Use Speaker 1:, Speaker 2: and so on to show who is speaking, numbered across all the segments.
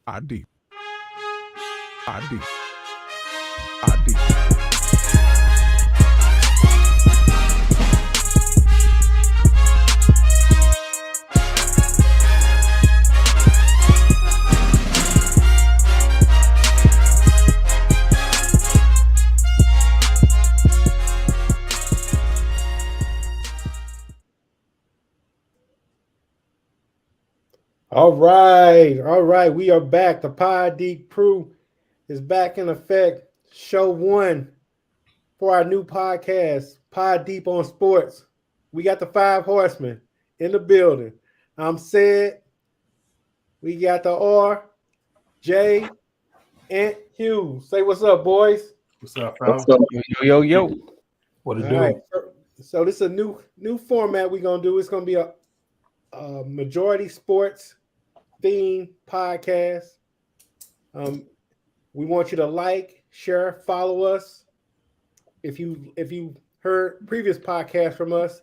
Speaker 1: ID. ID. ID.
Speaker 2: All right. We are back. The Pod Deep crew is back in effect. Show one for our new podcast, Pod Deep on Sports. We got the five horsemen in the building. I'm Sid. We got the R, J, and Hugh. Say what's up, boys.
Speaker 3: What's up, fellas?
Speaker 4: Yo.
Speaker 3: What it
Speaker 2: All
Speaker 3: do?
Speaker 2: right. So this is a new format we're gonna do. It's gonna be a majority sports theme podcast. We want you to like, share, follow us. If you heard previous podcasts from us,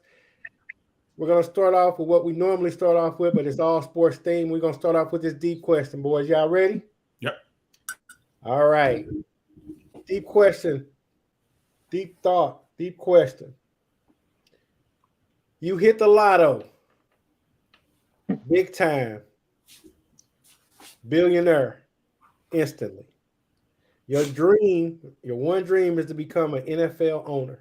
Speaker 2: we're gonna start off with what we normally start off with, but it's all sports theme. We're gonna start off with this deep question, boys. Y'all ready?
Speaker 3: Yep.
Speaker 2: All right. Deep question. Deep thought. Deep question. You hit the lotto. Big time. Billionaire instantly. Your one dream is to become an NFL owner.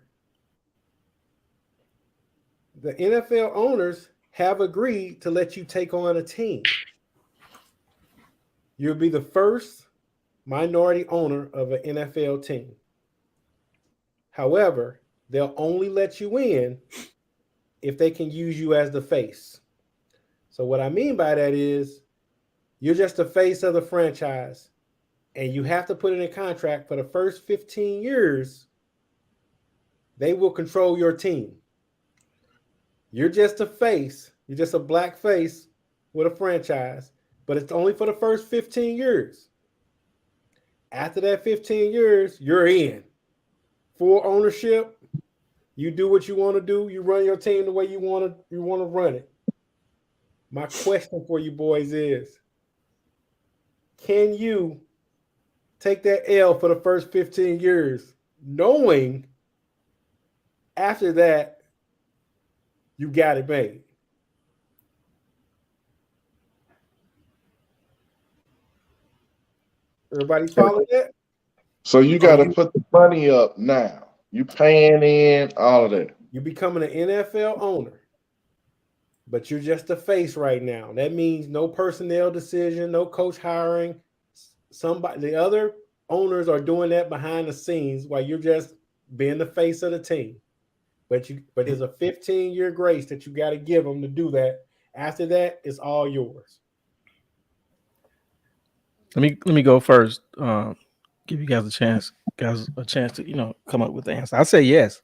Speaker 2: The NFL owners have agreed to let you take on a team. You'll be the first minority owner of an NFL team. However, they'll only let you in if they can use you as the face. So what I mean by that is you're just the face of the franchise, and you have to put in a contract for the first 15 years. They will control your team. You're just a face. You're just a black face with a franchise, but it's only for the first 15 years. After that 15 years, you're in. Full ownership. You do what you want to do. You run your team the way you want to run it. My question for you boys is, can you take that L for the first 15 years, knowing after that you got it made? Everybody follow that?
Speaker 5: So you got to put the money up now. You paying in all of that.
Speaker 2: You're becoming an NFL owner, but you're just a face right now. That means no personnel decision, no coach hiring. The other owners are doing that behind the scenes while you're just being the face of the team. But there's a 15-year grace that you got to give them to do that. After that, it's all yours.
Speaker 4: Let me go first. Give you guys a chance to come up with the answer. I say yes.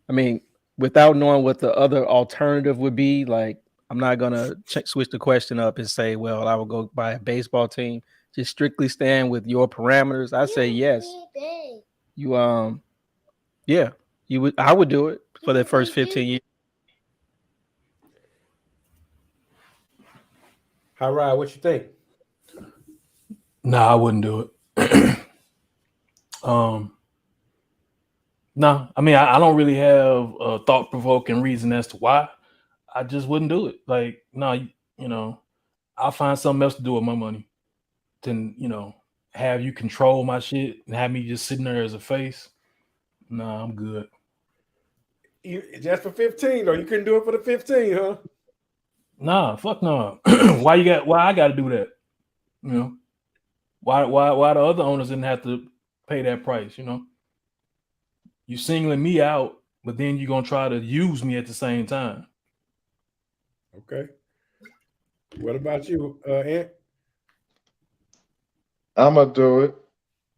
Speaker 4: I mean, without knowing what the other alternative would be, like I'm not gonna switch the question up and say, well, I will go buy a baseball team. Just strictly stand with your parameters. I say yes. You you would. I would do it for the first 15 years.
Speaker 2: All right, what you think?
Speaker 3: Nah, I wouldn't do it. No, I mean, I don't really have a thought-provoking reason as to why. I just wouldn't do it. Like, no, I'll find something else to do with my money than, have you control my shit and have me just sitting there as a face. Nah, I'm good.
Speaker 2: Just for 15, or you couldn't do it for the 15, huh?
Speaker 3: Nah, fuck no. Why I got to do that? Why the other owners didn't have to pay that price? You singling me out, but then you're gonna try to use me at the same time.
Speaker 2: Okay. What about you, Ant?
Speaker 5: I'm going to do it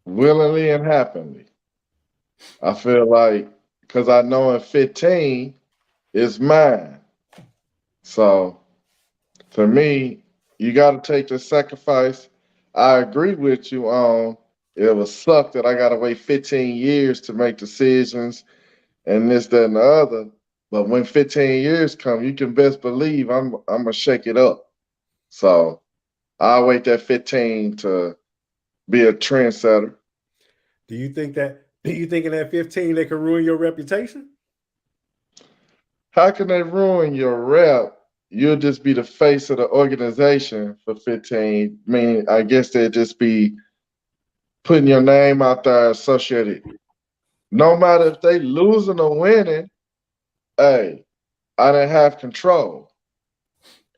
Speaker 5: willingly and happily. I feel like, because I know in 15 it's mine. So for me, you got to take the sacrifice. I agree with you on it would suck that I got to wait 15 years to make decisions and this, that, and the other. But when 15 years come, you can best believe I'm going to shake it up. So I'll wait that 15 to be a trendsetter.
Speaker 2: Do you think in that 15 they can ruin your reputation?
Speaker 5: How can they ruin your rep? You'll just be the face of the organization for 15. Meaning, I guess they'd just be putting your name out there associated. No matter if they losing or winning, hey, I didn't have control.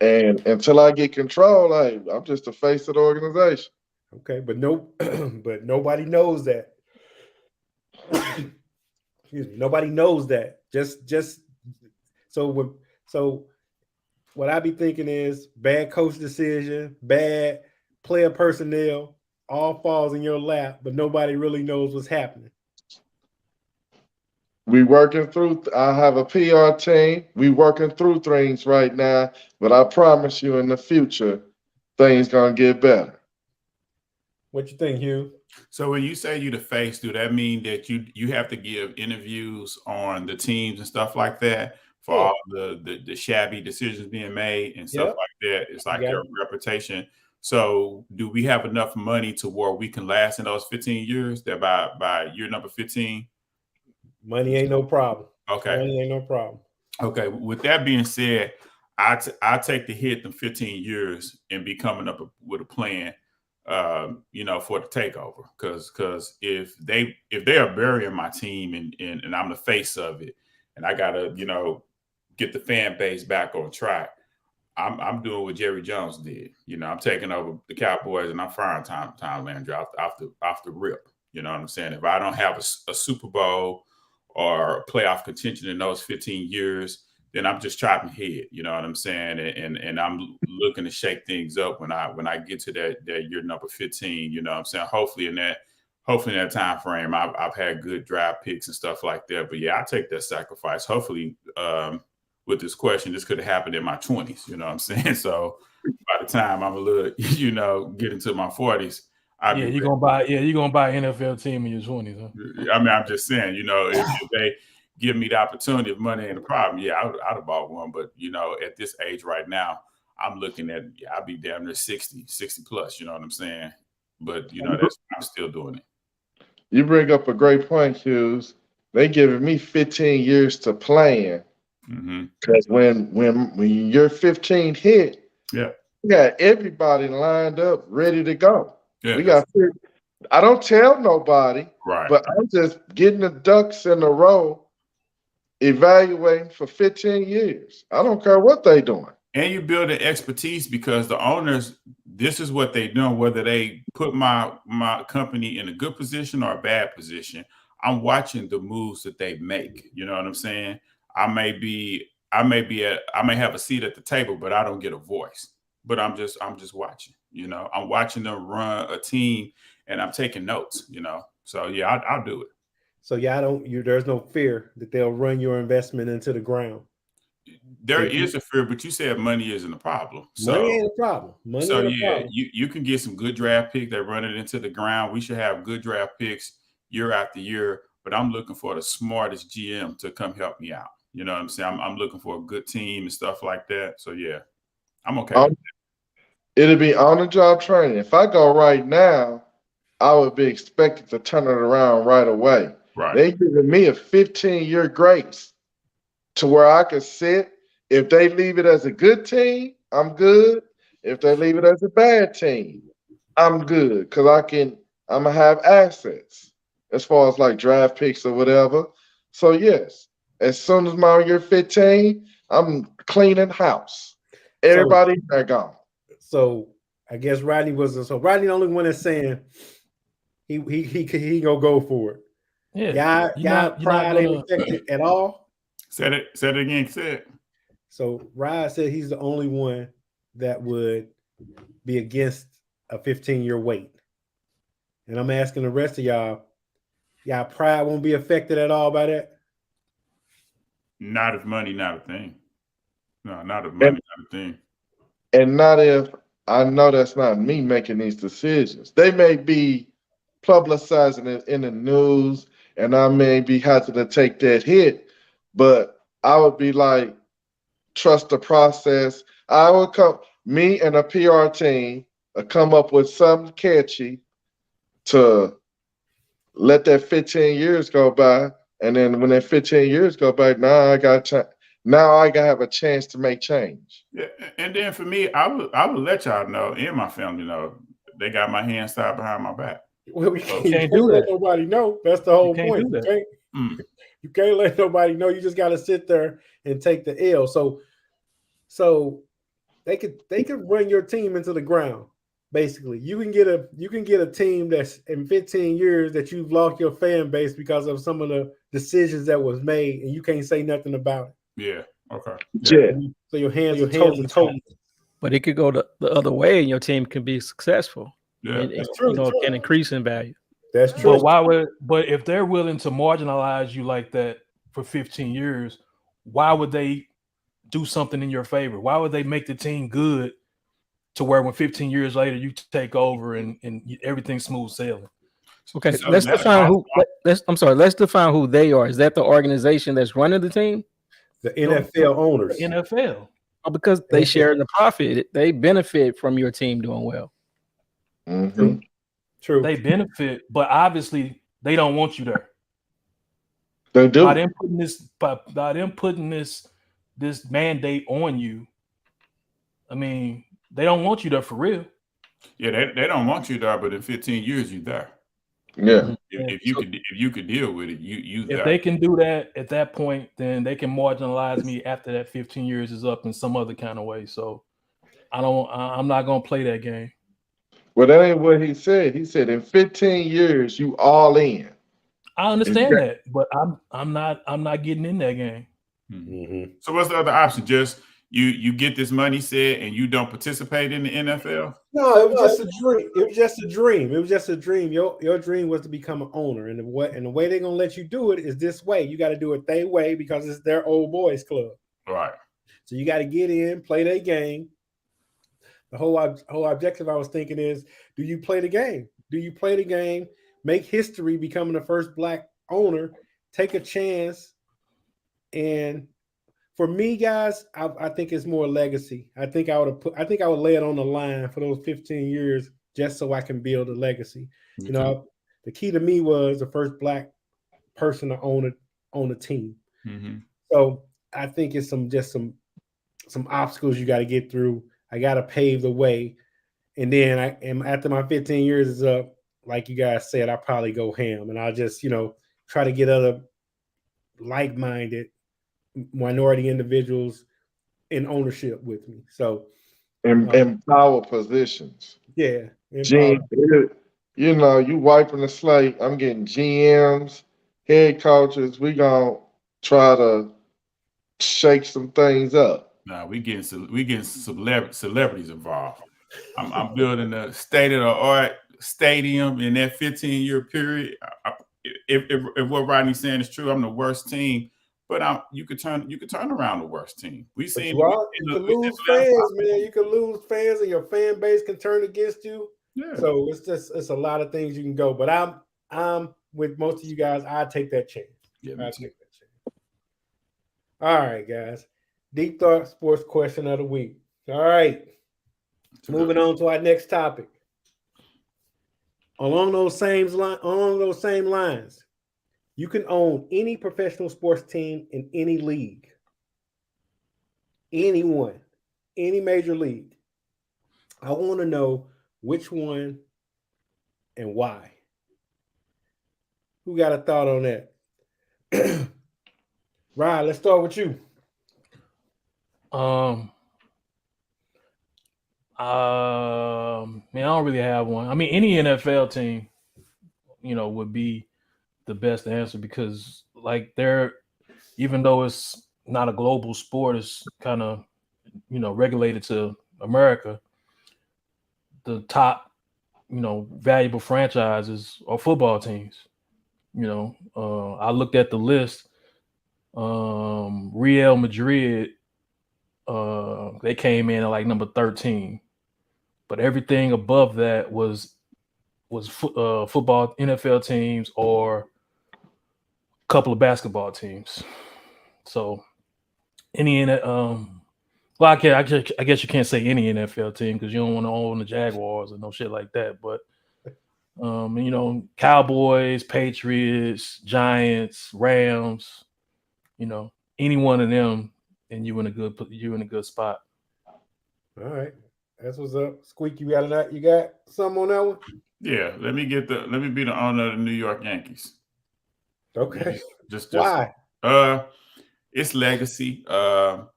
Speaker 5: And until I get control, hey, I'm just the face of the organization.
Speaker 2: Okay, but but nobody knows that. Excuse me. Nobody knows that. Just so what I be thinking is bad coach decision, bad player personnel, all falls in your lap, but nobody really knows what's happening.
Speaker 5: We working through. I have a PR team. We working through things right now, but I promise you, in the future, things gonna get better.
Speaker 2: What you think, Hugh?
Speaker 1: So when you say you the face, do that mean that you have to give interviews on the teams and stuff like that for
Speaker 2: Yeah.
Speaker 1: all the shabby decisions being made and stuff
Speaker 2: Yep.
Speaker 1: like that? It's like
Speaker 2: got
Speaker 1: your
Speaker 2: it.
Speaker 1: reputation. So do we have enough money to where we can last in those 15 years? That by year number 15?
Speaker 2: Money ain't no problem.
Speaker 1: Okay.
Speaker 2: Money ain't no problem.
Speaker 1: Okay. With that being said, I take the hit in 15 years and be coming up with a plan, for the takeover. Because if they are burying my team and I'm the face of it, and I gotta get the fan base back on track, I'm doing what Jerry Jones did. I'm taking over the Cowboys and I'm firing Tom Landry off the rip. You know what I'm saying? If I don't have a Super Bowl or playoff contention in those 15 years, then I'm just chopping head. You know what I'm saying? And I'm looking to shake things up when I get to that year number 15. You know what I'm saying? Hopefully in that time frame, I've had good draft picks and stuff like that. But yeah, I take that sacrifice. Hopefully, with this question, this could have happened in my 20s. You know what I'm saying? So by the time I'm a little, get into my 40s,
Speaker 3: you're gonna buy an NFL team in your 20s, huh?
Speaker 1: I mean, I'm just saying, if they give me the opportunity, if money ain't a problem, yeah, I'd have bought one. But at this age right now, I'm looking at I'll be damn near 60 plus. You know what I'm saying? But I'm still doing it.
Speaker 5: You bring up a great point, Hughes. They giving me 15 years to plan. Because when your 15 hit,
Speaker 1: yeah,
Speaker 5: we got everybody lined up, ready to go.
Speaker 1: Yeah,
Speaker 5: I don't tell nobody,
Speaker 1: right?
Speaker 5: But I'm just getting the ducks in a row, evaluating for 15 years. I don't care what they doing.
Speaker 1: And you build an expertise because the owners, this is what they doing, whether they put my company in a good position or a bad position. I'm watching the moves that they make. You know what I'm saying? I may have a seat at the table, but I don't get a voice. But I'm just watching. I'm watching them run a team, and I'm taking notes. So yeah, I'll do it.
Speaker 2: So yeah, there's no fear that they'll run your investment into the ground.
Speaker 1: There is a fear, but you said money isn't a problem.
Speaker 2: Money ain't a problem.
Speaker 1: You can get some good draft pick that run it into the ground. We should have good draft picks year after year, but I'm looking for the smartest GM to come help me out. You know what I'm saying? I'm looking for a good team and stuff like that. So yeah, I'm okay with that.
Speaker 5: It'll be on the job training. If I go right now, I would be expected to turn it around right away.
Speaker 1: Right.
Speaker 5: They giving me a 15-year grace to where I can sit. If they leave it as a good team, I'm good. If they leave it as a bad team, I'm good because I'm gonna have assets as far as like draft picks or whatever. So yes, as soon as my year 15, I'm cleaning house. Everybody they're gone.
Speaker 2: So I guess Rodney Rodney the only one that's saying he gonna go for it.
Speaker 3: Yeah,
Speaker 2: y'all pride ain't affected at all.
Speaker 1: Said it again. Said.
Speaker 2: So Rod said he's the only one that would be against a 15-year wait. And I'm asking the rest of y'all pride won't be affected at all by that?
Speaker 1: Not if money not a thing. No, not if money not a thing.
Speaker 5: And not if I know that's not me making these decisions. They may be publicizing it in the news, and I may be having to take that hit, but I would be like, trust the process. I would come, me and a PR team, come up with something catchy to let that 15 years go by, and then when that 15 years go by, now I gotta have a chance to make change.
Speaker 1: Yeah, and then for me, I would let y'all know and my family know they got my hands tied behind my back.
Speaker 2: Well, you
Speaker 3: can't
Speaker 2: can't
Speaker 3: do
Speaker 2: let
Speaker 3: that.
Speaker 2: nobody know. That's the whole
Speaker 3: can't
Speaker 2: point.
Speaker 3: do that.
Speaker 2: You can't let nobody know. You just got to sit there and take the L. So they could run your team into the ground. Basically, you can get a team that's in 15 years that you've lost your fan base because of some of the decisions that was made, and you can't say nothing about it.
Speaker 1: Yeah. Okay.
Speaker 5: Yeah.
Speaker 2: So your hands are totally.
Speaker 4: But it could go the other way, and your team can be successful.
Speaker 1: Yeah.
Speaker 2: That's true.
Speaker 4: It can increase in value.
Speaker 2: That's true.
Speaker 3: But if they're willing to marginalize you like that for 15 years, why would they do something in your favor? Why would they make the team good to where when 15 years later you take over and everything's smooth sailing?
Speaker 4: Okay,
Speaker 1: So
Speaker 4: let's define who. Let's define who they are. Is that the organization that's running the team?
Speaker 2: The NFL owners.
Speaker 3: The NFL.
Speaker 4: Oh, because they share in the profit. They benefit from your team doing well.
Speaker 5: Mm-hmm.
Speaker 2: True.
Speaker 3: They benefit, but obviously they don't want you there.
Speaker 5: They do.
Speaker 3: By them putting this mandate on you, I mean, they don't want you there for real.
Speaker 1: Yeah, they don't want you there, but in 15 years you there.
Speaker 5: Yeah.
Speaker 1: If you could deal with it, you
Speaker 3: If
Speaker 1: there.
Speaker 3: they can do that at that point, then they can marginalize me after that 15 years is up in some other kind of way. So I'm not gonna play that game.
Speaker 5: Well, that ain't what he said. He said in 15 years you all in.
Speaker 3: I understand that, but I'm not getting in that game.
Speaker 2: Mm-hmm.
Speaker 1: So what's the other option? Just you get this money set and you don't participate in the NFL?
Speaker 2: No, it was just a dream. It was just a dream. It was just a dream. Your dream was to become an owner, and the way they're gonna let you do it is this way. You got to do it their way because it's their old boys club.
Speaker 1: Right.
Speaker 2: So you got to get in, play their game. The whole objective I was thinking is, do you play the game? Do you play the game? Make history, becoming the first Black owner. Take a chance. And for me, guys, I think it's more legacy. I think I would lay it on the line for those 15 years just so I can build a legacy. You know, the key to me was the first Black person to own a team.
Speaker 1: Mm-hmm.
Speaker 2: So I think it's some obstacles you got to get through. I got to pave the way. And then after my 15 years is up, like you guys said, I'll probably go ham and I'll just, try to get other like-minded minority individuals in ownership with me. So
Speaker 5: in power positions.
Speaker 2: Yeah.
Speaker 5: You wiping the slate. I'm getting GMs, head coaches. We gonna try to shake some things up.
Speaker 1: Nah, we getting celebrities involved. I'm building a state-of-the-art stadium in that 15-year period. If what Rodney's saying is true, I'm the worst team. But you could turn around the worst team. We seen
Speaker 2: you can lose fans, man. You can lose fans, and your fan base can turn against you.
Speaker 1: Yeah.
Speaker 2: So it's a lot of things you can go. But I'm with most of you guys. I take that chance.
Speaker 1: Yeah,
Speaker 2: I take that chance. All right, guys. Deep thought sports question of the week. All right. Moving on to our next topic. Along those same lines, you can own any professional sports team in any league. Anyone, any major league. I want to know which one and why. Who got a thought on that? Ryan, let's start with you.
Speaker 3: Man, I don't really have one. I mean, any NFL team, would be the best answer because, like, even though it's not a global sport, it's kind of, regulated to America. The top, valuable franchises are football teams. I looked at the list. Real Madrid, they came in at like number 13, but everything above that was football NFL teams or a couple of basketball teams. So any Well, I guess you can't say any NFL team because you don't want to own the Jaguars or no shit like that. But Cowboys, Patriots, Giants, Rams, any one of them, and you in a good spot.
Speaker 2: All right, that's what's up. Squeak, you got something on that one?
Speaker 1: Yeah, let me be the owner of the New York Yankees.
Speaker 2: Okay.
Speaker 1: Just
Speaker 2: Why?
Speaker 1: It's legacy. Their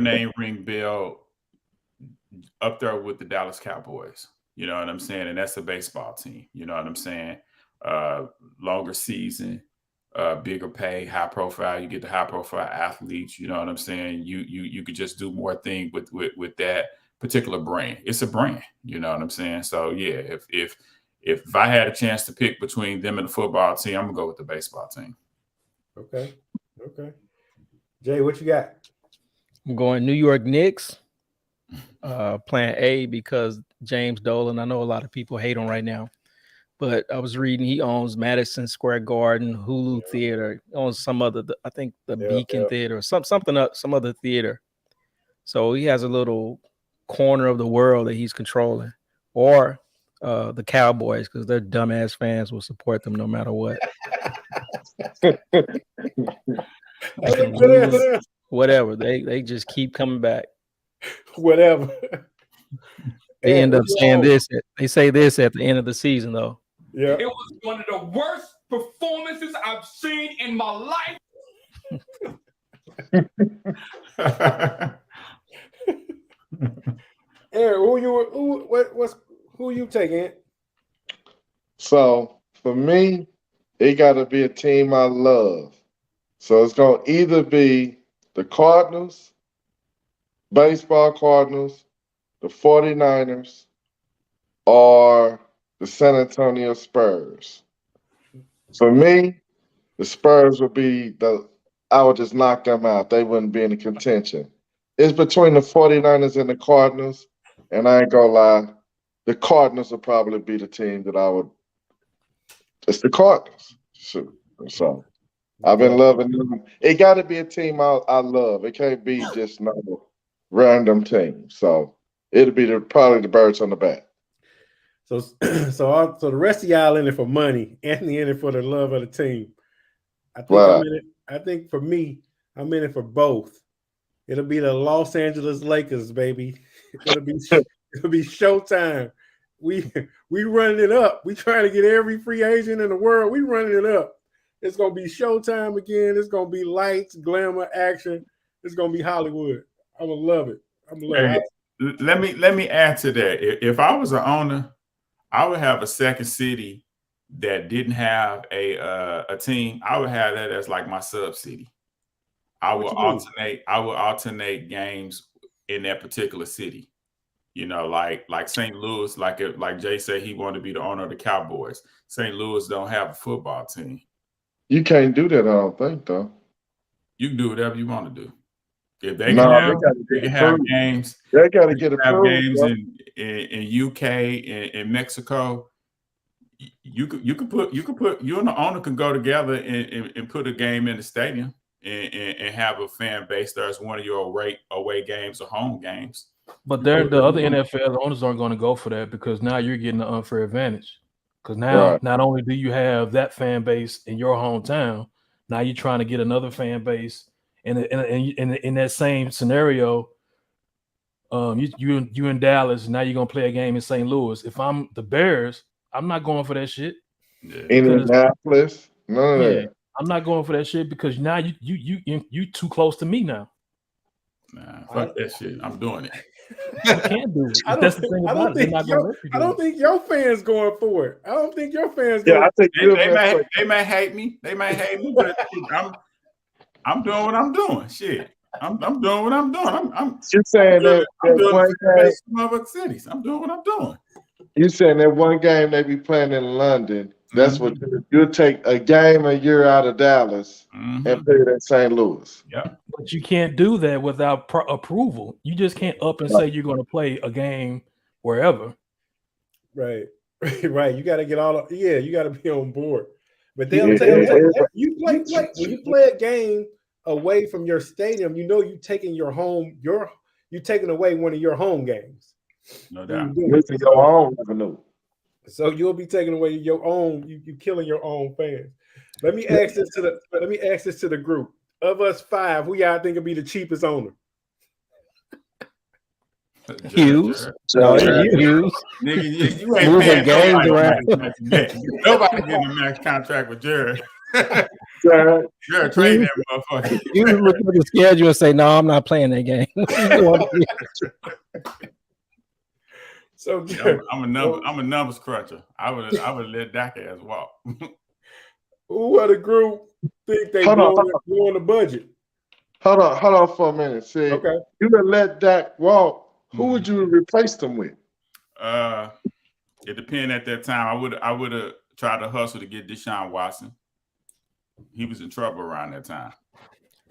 Speaker 1: name ring bell up there with the Dallas Cowboys. You know what I'm saying? And that's a baseball team. You know what I'm saying? Longer season, bigger pay, high profile. You get the high profile athletes. You know what I'm saying? You could just do more things with that particular brand. It's a brand. You know what I'm saying? So yeah, if I had a chance to pick between them and the football team, I'm gonna go with the baseball team.
Speaker 2: Okay. Jay, what you got?
Speaker 4: I'm going New York Knicks. Plan A because James Dolan. I know a lot of people hate him right now, but I was reading he owns Madison Square Garden, Hulu Theater, owns some other, I think the Beacon Theater, some other theater. So he has a little corner of the world that he's controlling, or the Cowboys because their dumbass fans will support them no matter what. Whatever, they just keep coming back.
Speaker 2: Whatever.
Speaker 4: They end up saying this. They say this at the end of the season, though.
Speaker 2: Yeah,
Speaker 6: it was one of the worst performances I've seen in my life.
Speaker 2: Aaron, who you taking?
Speaker 5: So for me, it got to be a team I love. So it's going to either be the Cardinals, baseball Cardinals, the 49ers, or the San Antonio Spurs. For me, the Spurs would be I would just knock them out. They wouldn't be in the contention. It's between the 49ers and the Cardinals, and I ain't gonna lie, the Cardinals would probably be the team that I would. It's the Cardinals. So I've been loving them. It got to be a team I love. It can't be just no random team. So it'll be probably the Birds on the bat.
Speaker 2: So the rest of y'all in it for money. Anthony in it for the love of the team. I think for me, I'm in it for both. It'll be the Los Angeles Lakers, baby. It'll be showtime. We running it up. We trying to get every free agent in the world. We running it up. It's gonna be showtime again. It's gonna be lights, glamour, action. It's gonna be Hollywood. I'm gonna love it.
Speaker 1: Let me add to that. If I was an owner, I would have a second city that didn't have a team. I would have that as like my sub city. I would alternate games in that particular city. You know, like St. Louis, like Jay said, he wanted to be the owner of the Cowboys. St. Louis don't have a football team.
Speaker 5: You can't do that, I don't think, though.
Speaker 1: You can do whatever you want to do. If they can have games,
Speaker 5: they got to get
Speaker 1: have
Speaker 5: approved.
Speaker 1: Games in UK and Mexico. You and the owner can go together and put a game in the stadium and have a fan base there as one of your away games or home games.
Speaker 3: But the other NFL owners aren't going to go for that because now you're getting an unfair advantage. Because now not only do you have that fan base in your hometown, now you're trying to get another fan base in that same scenario. You in Dallas, now you're gonna play a game in St. Louis. If I'm the Bears, I'm not going for that shit.
Speaker 5: Indianapolis, none of that.
Speaker 3: I'm not going for that shit because now you too close to me now.
Speaker 1: Nah, fuck that shit. I'm doing it.
Speaker 3: You can't do it. That's the thing about it.
Speaker 2: I don't think your fans going for it. I don't think your fans.
Speaker 5: Yeah, I think
Speaker 1: they may hate me. They may hate me, but I'm doing what I'm doing. Shit, I'm doing what I'm doing.
Speaker 5: You're saying that one game,
Speaker 1: some other cities. I'm doing what I'm doing.
Speaker 5: You saying that one game they be playing in London? That's what you take a game a year out of Dallas and play it in St. Louis.
Speaker 1: Yeah,
Speaker 3: but you can't do that without approval. You just can't up and say you're going to play a game wherever.
Speaker 2: Right. You got to get you got to be on board. But they'll tell you when you play a game away from your stadium, you know you're taking you're taking away one of your home games.
Speaker 1: No doubt.
Speaker 5: Missing your own revenue.
Speaker 2: So you'll be taking away your own. You killing your own fans. Let me ask this to the group. Of us 5, who y'all think will be the cheapest owner?
Speaker 4: Hughes.
Speaker 1: Jared.
Speaker 4: Hughes.
Speaker 1: Nigga, you ain't
Speaker 4: Moving
Speaker 1: paying
Speaker 4: games
Speaker 1: nobody
Speaker 4: around.
Speaker 1: Nobody getting a max contract with Jared.
Speaker 5: Jared,
Speaker 1: Jared trading that motherfucker.
Speaker 4: You look at the schedule and say, "No, I'm not playing that game."
Speaker 2: So
Speaker 1: I'm a numbers cruncher. I would let Dak ass walk.
Speaker 2: who of the group think they
Speaker 5: Hold on.
Speaker 2: blowing the budget?
Speaker 5: hold on for a minute. See,
Speaker 2: Okay.
Speaker 5: you would let Dak walk. Who would you replace them with?
Speaker 1: It depended at that time. I would have tried to hustle to get Deshaun Watson. He was in trouble around that time.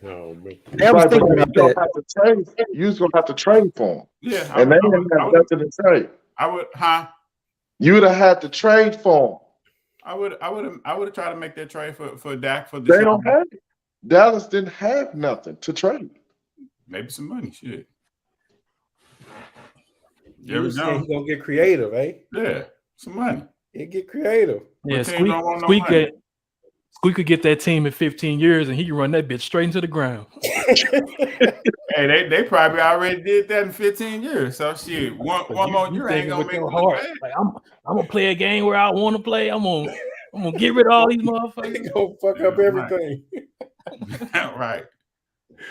Speaker 2: Oh, man.
Speaker 4: I was thinking
Speaker 5: But
Speaker 4: about
Speaker 5: you
Speaker 4: that.
Speaker 5: was gonna have to trade for him.
Speaker 1: Yeah,
Speaker 5: And they didn't have nothing to trade. You would have had to trade for him.
Speaker 1: I would have tried to make that trade for Dak for
Speaker 5: They
Speaker 1: Deshaun.
Speaker 5: don't have it. Dallas didn't have nothing to trade.
Speaker 1: Maybe some money. Shit.
Speaker 2: You was saying he's gonna get creative, eh?
Speaker 1: Yeah, some money.
Speaker 2: He get creative.
Speaker 3: Yeah,
Speaker 1: team don't want no money.
Speaker 3: Squeak could get that team in 15 years and he can run that bitch straight into the ground.
Speaker 1: Hey, they probably already did that in 15 years. So shit, one more year ain't gonna make it look bad.
Speaker 3: Like, I'm gonna play a game where I want to play. I'm gonna get rid of all these motherfuckers.
Speaker 2: He gonna fuck up everything.
Speaker 1: Right.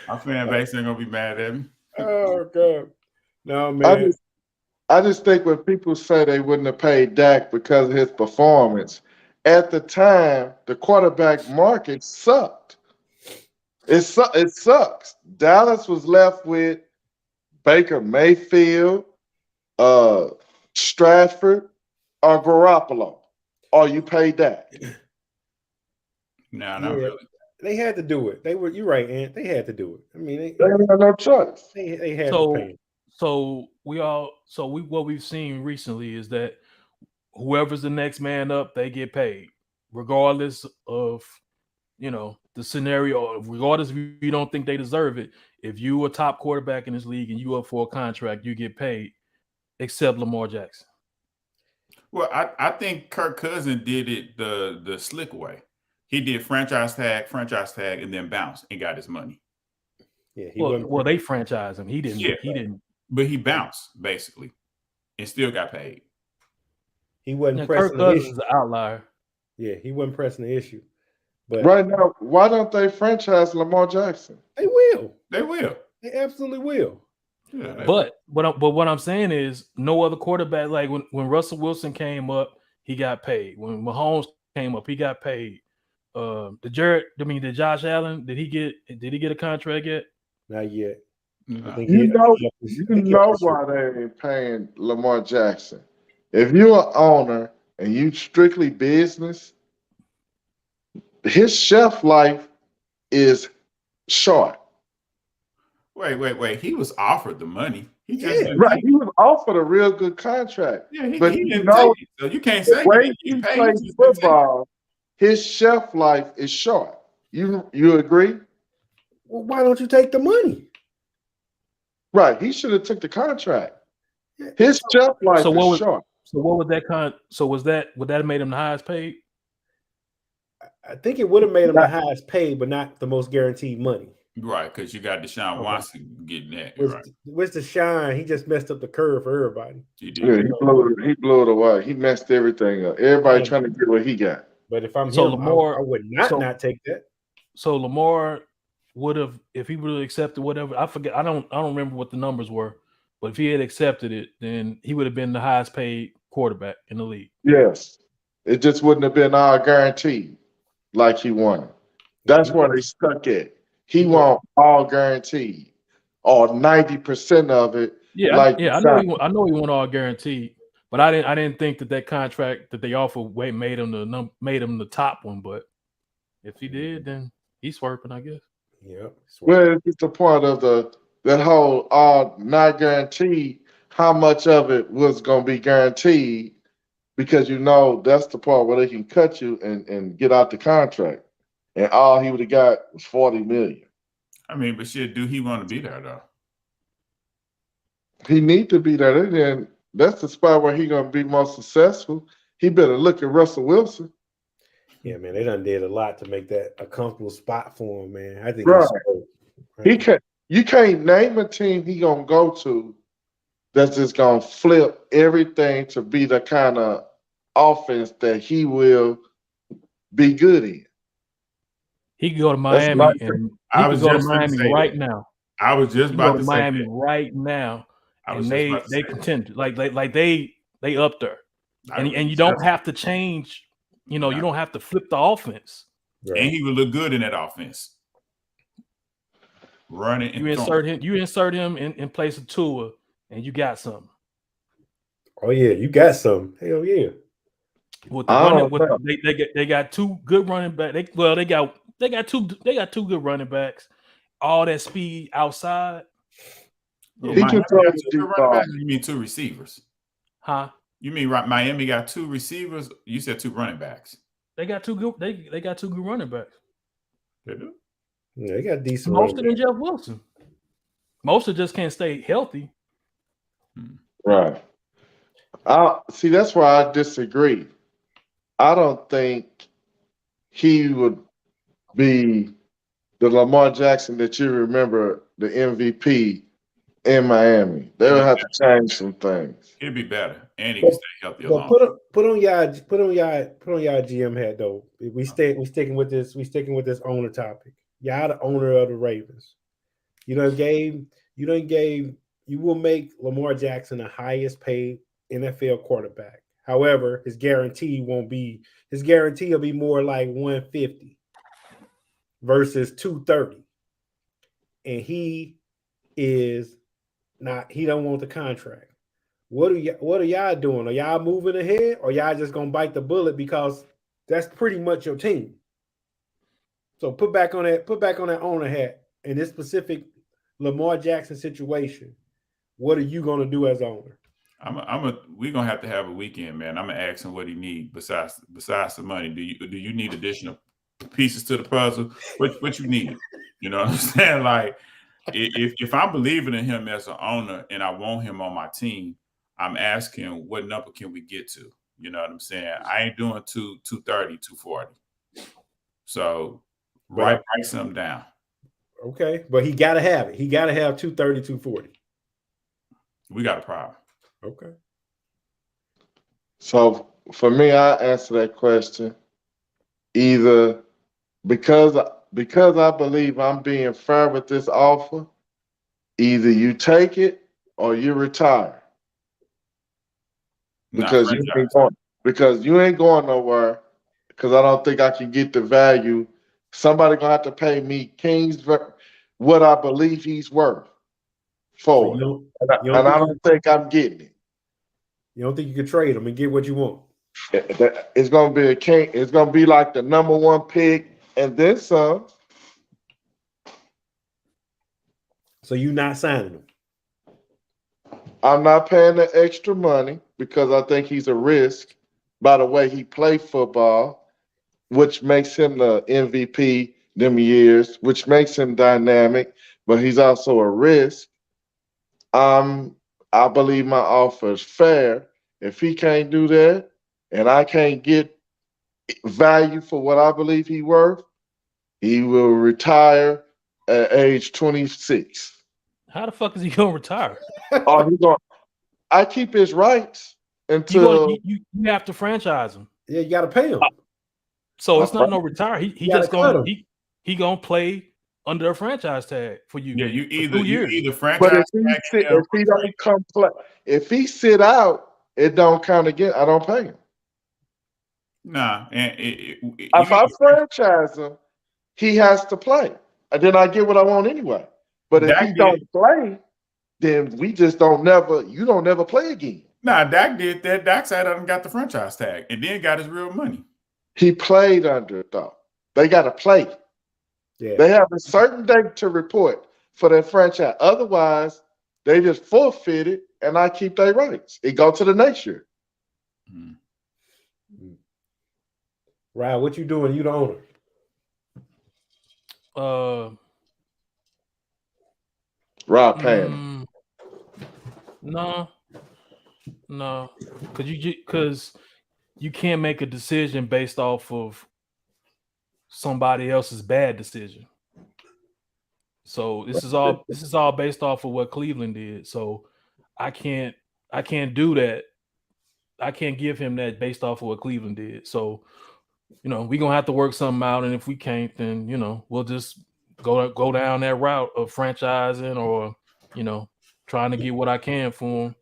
Speaker 1: My fan base ain't gonna be mad at me.
Speaker 2: Oh god. No, man.
Speaker 5: I just think when people say they wouldn't have paid Dak because of his performance, at the time the quarterback market sucked. It sucks. Dallas was left with Baker Mayfield, Stratford, or Garoppolo. Or you pay Dak.
Speaker 1: No, not really.
Speaker 2: They had to do it. You're right, Ant. They had to do it. I mean,
Speaker 5: They had no choice.
Speaker 2: they had to pay him.
Speaker 3: So what we've seen recently is that whoever's the next man up, they get paid, regardless of the scenario. Regardless if you don't think they deserve it. If you a top quarterback in this league and you up for a contract, you get paid, except Lamar Jackson.
Speaker 1: Well, I think Kirk Cousins did it the slick way. He did franchise tag, and then bounced and got his money.
Speaker 2: Yeah,
Speaker 3: they franchised him. He didn't.
Speaker 1: Yeah.
Speaker 3: He didn't.
Speaker 1: But he bounced basically, and still got paid.
Speaker 2: He wasn't
Speaker 3: Kirk
Speaker 2: pressing the
Speaker 3: Cousins
Speaker 2: issue.
Speaker 3: is an outlier.
Speaker 2: Yeah, he wasn't pressing the issue. But
Speaker 5: Right now, why don't they franchise Lamar Jackson?
Speaker 2: they will.
Speaker 1: They will.
Speaker 2: They absolutely will.
Speaker 1: Yeah,
Speaker 3: But what I'm saying is, no other quarterback, like when Russell Wilson came up, he got paid. When Mahomes came up, he got paid. Did Josh Allen, did he get a contract yet?
Speaker 2: Not yet.
Speaker 1: No.
Speaker 5: You know why they ain't paying Lamar Jackson. If you're an owner and you strictly business, his shelf life is short.
Speaker 1: Wait. He was offered the money. He just didn't
Speaker 5: Right.
Speaker 1: take
Speaker 5: He was offered a real good contract.
Speaker 1: it. Yeah,
Speaker 5: but
Speaker 1: he didn't
Speaker 5: know,
Speaker 1: take it. So you can't say
Speaker 5: the way
Speaker 1: he
Speaker 5: he
Speaker 1: didn't get paid.
Speaker 5: plays
Speaker 1: He just didn't take it.
Speaker 5: football, his shelf life is short. You agree?
Speaker 2: Well, why don't you take the money?
Speaker 5: Right. He should have took the contract. His shelf life is short.
Speaker 3: So what would that would that have made him the highest paid?
Speaker 2: I think it would have made him the highest paid, but not the most guaranteed money.
Speaker 1: Right, because you got Deshaun Watson getting that. Right.
Speaker 2: Where's the shine? He just messed up the curve for everybody.
Speaker 1: He did.
Speaker 5: Yeah, he blew it away. He messed everything up. Everybody trying to get what he got.
Speaker 2: But if I'm
Speaker 3: So
Speaker 2: him,
Speaker 3: Lamar-
Speaker 2: I would not take that.
Speaker 3: So Lamar would have, if he would have accepted whatever, I forget, I don't remember what the numbers were, but if he had accepted it, then he would have been the highest paid quarterback in the league.
Speaker 5: Yes. It just wouldn't have been all guaranteed like he wanted. That's where they stuck at. He want all guaranteed or 90% of it.
Speaker 3: I know he won all guaranteed, but I didn't think that contract that they offered made him the top one. But if he did, then he's swerving, I guess.
Speaker 2: Yeah.
Speaker 5: Well, it's the point of that whole all not guaranteed. How much of it was going to be guaranteed? Because that's the part where they can cut you and get out the contract. And all he would have got was $40 million.
Speaker 1: I mean, but shit, do he want to be there though?
Speaker 5: He need to be there. Then that's the spot where he gonna be most successful. He better look at Russell Wilson.
Speaker 2: Yeah, man, they done did a lot to make that a comfortable spot for him, man. I think
Speaker 5: Right.
Speaker 2: he's
Speaker 5: He can't. You can't name a team he gonna go to that's just gonna flip everything to be the kind of offense that he will be good in.
Speaker 3: He could go to
Speaker 5: That's
Speaker 3: Miami
Speaker 5: like
Speaker 3: and
Speaker 1: I
Speaker 3: he
Speaker 1: was
Speaker 3: could go to
Speaker 1: just gonna
Speaker 3: Miami
Speaker 1: say
Speaker 3: right
Speaker 1: that.
Speaker 3: now.
Speaker 1: I was just
Speaker 3: He can go
Speaker 1: about
Speaker 3: to
Speaker 1: to say
Speaker 3: Miami
Speaker 1: that.
Speaker 3: right now,
Speaker 1: I was
Speaker 3: and
Speaker 1: just about to
Speaker 3: they
Speaker 1: say that.
Speaker 3: contend like they up there,
Speaker 1: I
Speaker 3: and
Speaker 1: was
Speaker 3: you
Speaker 1: just-
Speaker 3: don't have to change. You know, you don't have to flip the offense.
Speaker 2: right.
Speaker 1: And he would look good in that offense. Running and
Speaker 3: You
Speaker 1: throwing.
Speaker 3: insert him in place of Tua, and you got something.
Speaker 2: Oh yeah, you got some. Hell yeah.
Speaker 3: With the
Speaker 5: I
Speaker 3: running,
Speaker 5: don't
Speaker 3: with
Speaker 5: know.
Speaker 3: they got two good running back. They got two good running backs. All that speed outside.
Speaker 1: Yeah,
Speaker 5: He
Speaker 1: Miami
Speaker 5: can
Speaker 1: got
Speaker 5: throw
Speaker 1: two
Speaker 5: the
Speaker 1: good
Speaker 5: deep
Speaker 1: running
Speaker 5: ball.
Speaker 1: backs. You mean two receivers?
Speaker 3: Huh?
Speaker 1: You mean right? Miami got two receivers. You said two running backs.
Speaker 3: They got two good. They got two good running backs.
Speaker 1: They do.
Speaker 2: Yeah, they got decent.
Speaker 3: Mostert
Speaker 2: running
Speaker 3: and Jeff Wilson. Mostert just can't stay healthy.
Speaker 5: Right. I see. That's where I disagree. I don't think he would be the Lamar Jackson that you remember, the MVP in Miami. They would have to change some things.
Speaker 1: He'd be better, and he can stay healthy
Speaker 2: But
Speaker 1: along.
Speaker 2: put on y'all GM hat though. We sticking with this owner topic. Y'all the owner of the Ravens. You will make Lamar Jackson the highest paid NFL quarterback. However, his guarantee will be more like 150 versus 230. And he don't want the contract. What are y'all doing? Are y'all moving ahead, or y'all just gonna bite the bullet because that's pretty much your team? So put back on that owner hat in this specific Lamar Jackson situation. What are you gonna do as owner?
Speaker 1: We're gonna have to have a weekend, man. I'm gonna ask him what he needs besides the money. Do you need additional pieces to the puzzle? What you need? You know what I'm saying? Like if I'm believing in him as an owner and I want him on my team, I'm asking what number can we get to? You know what I'm saying? I ain't doing 230, 240. So write something down.
Speaker 2: Okay, but he gotta have it. He gotta have 230, 240.
Speaker 1: We got a problem.
Speaker 2: Okay.
Speaker 5: So for me, I answer that question either because I believe I'm being fair with this offer. Either you take it or you retire. Because you ain't going nowhere. Because I don't think I can get the value. Somebody gonna have to pay me what I believe he's worth for.
Speaker 2: So
Speaker 5: and I don't think I'm getting it.
Speaker 2: You don't think you can trade him and get what you want?
Speaker 5: It's gonna be it's gonna be like the number one pick and then some.
Speaker 2: So you not signing him?
Speaker 5: I'm not paying the extra money because I think he's a risk by the way he played football, which makes him the MVP them years, which makes him dynamic, but he's also a risk. I believe my offer is fair. If he can't do that and I can't get value for what I believe he's worth, he will retire at age 26.
Speaker 3: How the fuck is he gonna retire?
Speaker 5: I keep his rights until
Speaker 3: You have to franchise him.
Speaker 2: Yeah, you got to pay him.
Speaker 3: So it's not no retire. He just
Speaker 2: gotta
Speaker 3: gonna he gonna play under a franchise tag for you.
Speaker 1: Yeah, you either
Speaker 5: But
Speaker 1: franchise
Speaker 5: if he don't come play, if he sit out, it don't count again. I don't pay him.
Speaker 1: Nah, and
Speaker 5: If I franchise him, he has to play, and then I get what I want anyway. But if he don't play, then we just don't never. You don't never play again.
Speaker 1: Nah, Dak did that. Dak sat up and got the franchise tag, and then got his real money.
Speaker 5: He played under it though. They got to play.
Speaker 2: Yeah.
Speaker 5: They have a certain date to report for their franchise. Otherwise, they just forfeit it, and I keep their rights. It go to the next year.
Speaker 2: Right, what you doing? You the owner.
Speaker 5: Rob Payne.
Speaker 3: No, because you can't make a decision based off of somebody else's bad decision. So this is all based off of what Cleveland did. So I can't do that. I can't give him that based off of what Cleveland did. So, we're gonna have to work something out. And if we can't, then we'll just go down that route of franchising or trying to get what I can for him.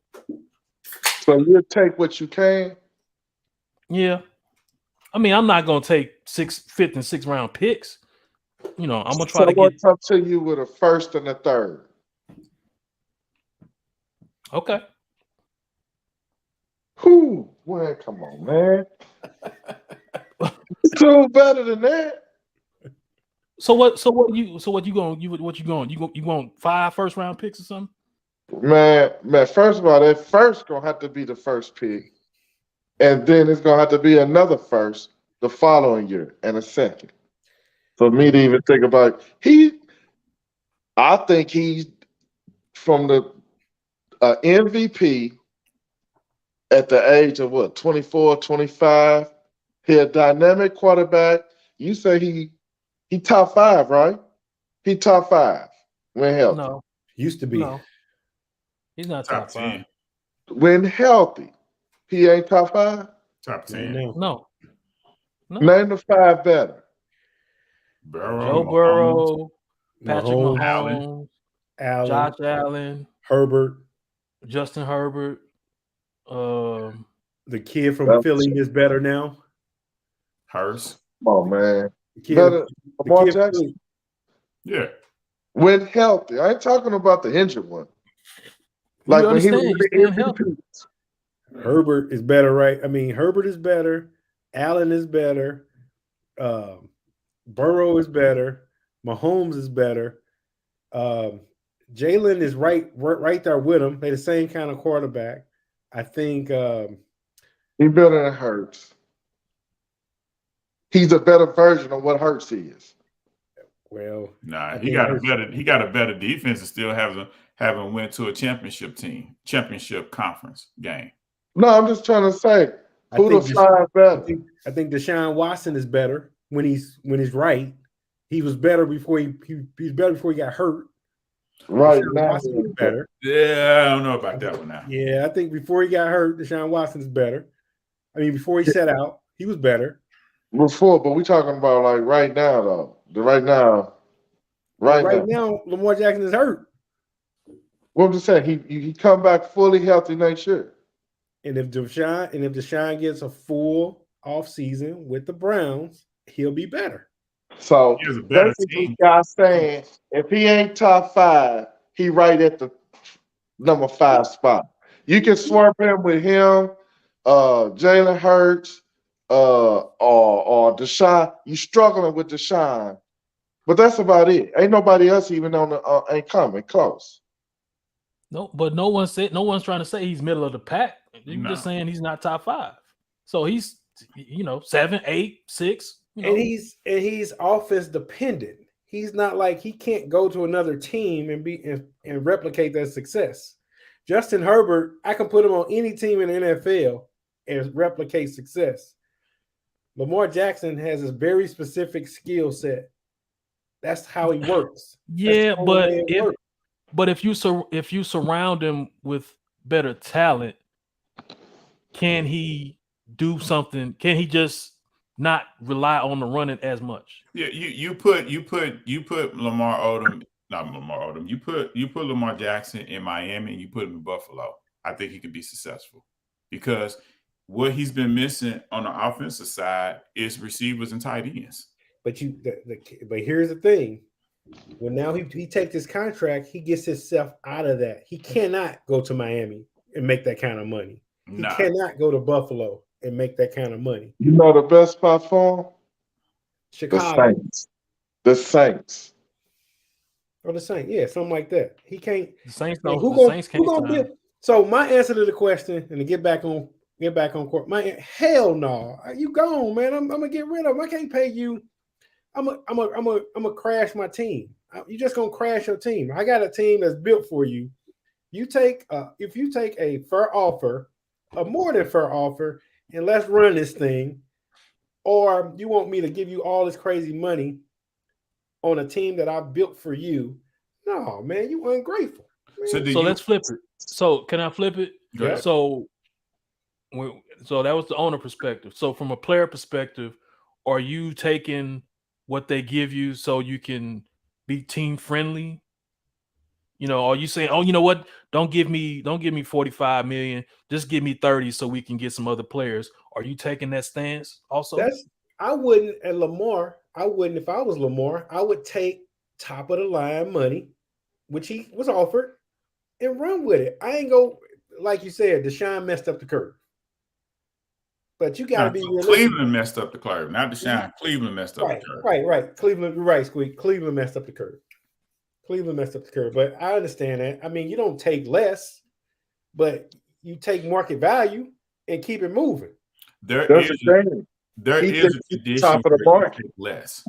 Speaker 5: So you'll take what you can?
Speaker 3: Yeah. I mean, I'm not gonna take 5th and 6th round picks. I'm gonna try to get
Speaker 5: up to you with a 1st and a 3rd.
Speaker 3: Okay.
Speaker 5: Who? Well, come on, man. Still better than that.
Speaker 3: So what you going? You want 5 1st round picks or something?
Speaker 5: Man, first of all, that first gonna have to be the 1st pick. And then it's gonna have to be another 1st the following year and a 2nd. For me to even think about I think he's from the MVP at the age of 24, 25. He a dynamic quarterback. You say he top 5, right? He top 5 when healthy.
Speaker 3: No.
Speaker 2: Used to be.
Speaker 3: No. He's not top 5.
Speaker 5: When healthy, he ain't top 5?
Speaker 1: Top 10.
Speaker 3: No.
Speaker 5: Name the 5 better.
Speaker 3: Joe Burrow, Patrick
Speaker 2: Mahomes,
Speaker 3: Mahomes, Josh Allen,
Speaker 2: Herbert,
Speaker 3: Justin Herbert.
Speaker 2: The kid from Philly is better now.
Speaker 1: Hurst.
Speaker 5: Come on, man.
Speaker 2: Better.
Speaker 5: Lamar Jackson?
Speaker 1: Yeah.
Speaker 5: When healthy. I ain't talking about the injured one. Like when he was MVP.
Speaker 2: Herbert is better, right? I mean, Herbert is better. Allen is better. Burrow is better. Mahomes is better. Jalen is right there with him. They're the same kind of quarterback. I think
Speaker 5: he's better than Hurts. He's a better version of what Hurts is.
Speaker 2: Well,
Speaker 1: nah, he got a better defense and still haven't went to a championship conference game.
Speaker 5: No, I'm just trying to say who the 5 better.
Speaker 2: I think Deshaun Watson is better when he's right. He was better before he's better before he got hurt.
Speaker 5: Right
Speaker 2: Deshaun
Speaker 5: now,
Speaker 2: Watson is better.
Speaker 1: Yeah, I don't know about that one now.
Speaker 2: Yeah, I think before he got hurt, Deshaun Watson's better. I mean, before he set out, he was better.
Speaker 5: Before, but we talking about like right now though. Right now,
Speaker 2: Lamar Jackson is hurt.
Speaker 5: What I'm just saying, he come back fully healthy next year.
Speaker 2: And if Deshaun gets a full off season with the Browns, he'll be better.
Speaker 5: So basically, guys saying if he ain't top 5, he right at the number 5 spot. You can swap him with him, Jalen Hurts, or Deshaun. You struggling with Deshaun, but that's about it. Ain't nobody else even on the ain't coming close.
Speaker 3: No, but no one's trying to say he's middle of the pack. You're just saying he's not top 5. So he's 7, 8, 6.
Speaker 2: And he's offense dependent. He's not like he can't go to another team and replicate that success. Justin Herbert, I can put him on any team in the NFL and replicate success. Lamar Jackson has a very specific skill set. That's how he works.
Speaker 3: Yeah, but if you surround him with better talent, can he do something? Can he just not rely on the running as much?
Speaker 1: Yeah, you put Lamar Odom, not Lamar Odom. You put Lamar Jackson in Miami and you put him in Buffalo. I think he could be successful because what he's been missing on the offensive side is receivers and tight ends.
Speaker 2: But here's the thing: when now he takes his contract, he gets himself out of that. He cannot go to Miami and make that kind of money. He cannot go to Buffalo and make that kind of money.
Speaker 5: You know the best spot for him?
Speaker 2: Chicago.
Speaker 5: The Saints.
Speaker 2: Or the Saints. Yeah, something like that. He can't.
Speaker 3: The Saints
Speaker 2: don't.
Speaker 3: Saints can't.
Speaker 2: So my answer to the question, and to get back on court, hell no. You gone, man. I'm gonna get rid of him. I can't pay you. I'm gonna crash my team. You're just gonna crash your team. I got a team that's built for you. If you take a fair offer, a more than fair offer, and let's run this thing, or you want me to give you all this crazy money on a team that I built for you? No, man, you ungrateful. Man.
Speaker 3: So let's flip it. So can I flip it?
Speaker 2: Yeah.
Speaker 3: So that was the owner perspective. So from a player perspective, are you taking what they give you so you can be team friendly? You know, are you saying, oh, you know what? Don't give me 45 million, just give me 30 so we can get some other players. Are you taking that stance also?
Speaker 2: I wouldn't at Lamar. I wouldn't if I was Lamar. I would take top of the line money, which he was offered, and run with it. I ain't go like you said. Deshaun messed up the curve, but you got to be realistic.
Speaker 1: Cleveland messed up the curve, not Deshaun. Cleveland messed up the curve.
Speaker 2: Right. Cleveland, you're right, Squeak. Cleveland messed up the curve. But I understand that. I mean, you don't take less, but you take market value and keep it moving.
Speaker 1: There is a condition where you take less.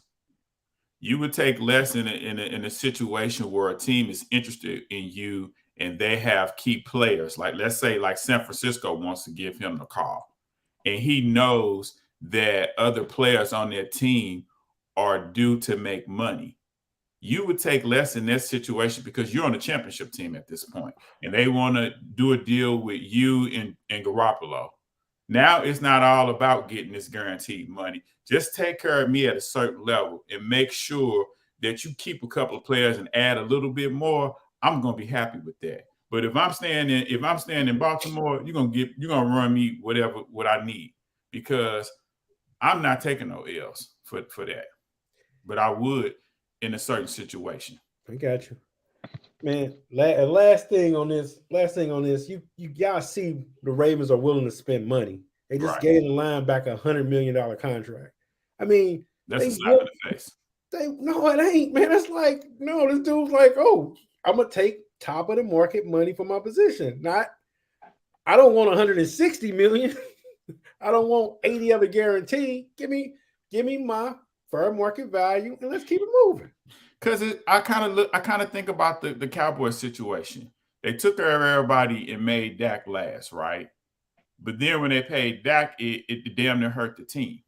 Speaker 1: You would take less in a situation where a team is interested in you and they have key players. Like, let's say, like San Francisco wants to give him the call, and he knows that other players on their team are due to make money. You would take less in that situation because you're on a championship team at this point, and they want to do a deal with you and Garoppolo. Now it's not all about getting this guaranteed money. Just take care of me at a certain level and make sure that you keep a couple of players and add a little bit more. I'm gonna be happy with that. But if I'm staying in Baltimore, you're gonna run me what I need, because I'm not taking no L's for that. But I would in a certain situation.
Speaker 2: I got you, man. Last thing on this, you guys see the Ravens are willing to spend money. They just gave the linebacker $100 million contract. I mean,
Speaker 1: that's a slap in the face.
Speaker 2: No, it ain't, man. It's like, no, this dude's like, oh, I'm gonna take top of the market money for my position. I don't want 160 million. I don't want 80 of a guarantee. Give me my fair market value and let's keep it moving.
Speaker 1: Because I kind of think about the Cowboys situation. They took care of everybody and made Dak last, right? But then when they paid Dak, it damn near hurt the team.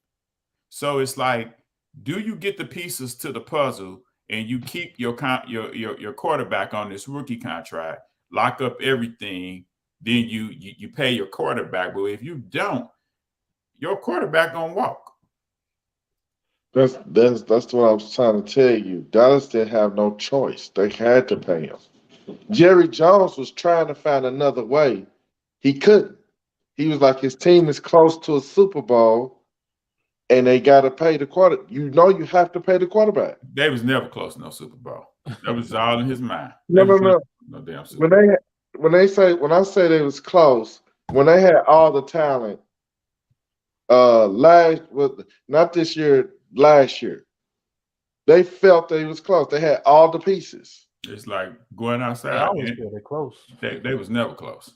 Speaker 1: So it's like, do you get the pieces to the puzzle and you keep your quarterback on this rookie contract, lock up everything, then you pay your quarterback. But if you don't, your quarterback gonna walk.
Speaker 5: That's what I was trying to tell you. Dallas didn't have no choice. They had to pay him. Jerry Jones was trying to find another way. He couldn't. He was like, his team is close to a Super Bowl, and they got to pay the quarterback. You know, you have to pay the quarterback.
Speaker 1: They was never close to no Super Bowl. That was all in his mind.
Speaker 5: No.
Speaker 1: No damn Super Bowl.
Speaker 5: When I say they was close, when they had all the talent, not this year, last year, they felt they was close. They had all the pieces.
Speaker 1: It's like going outside.
Speaker 3: I always feel they're close.
Speaker 1: They was never close.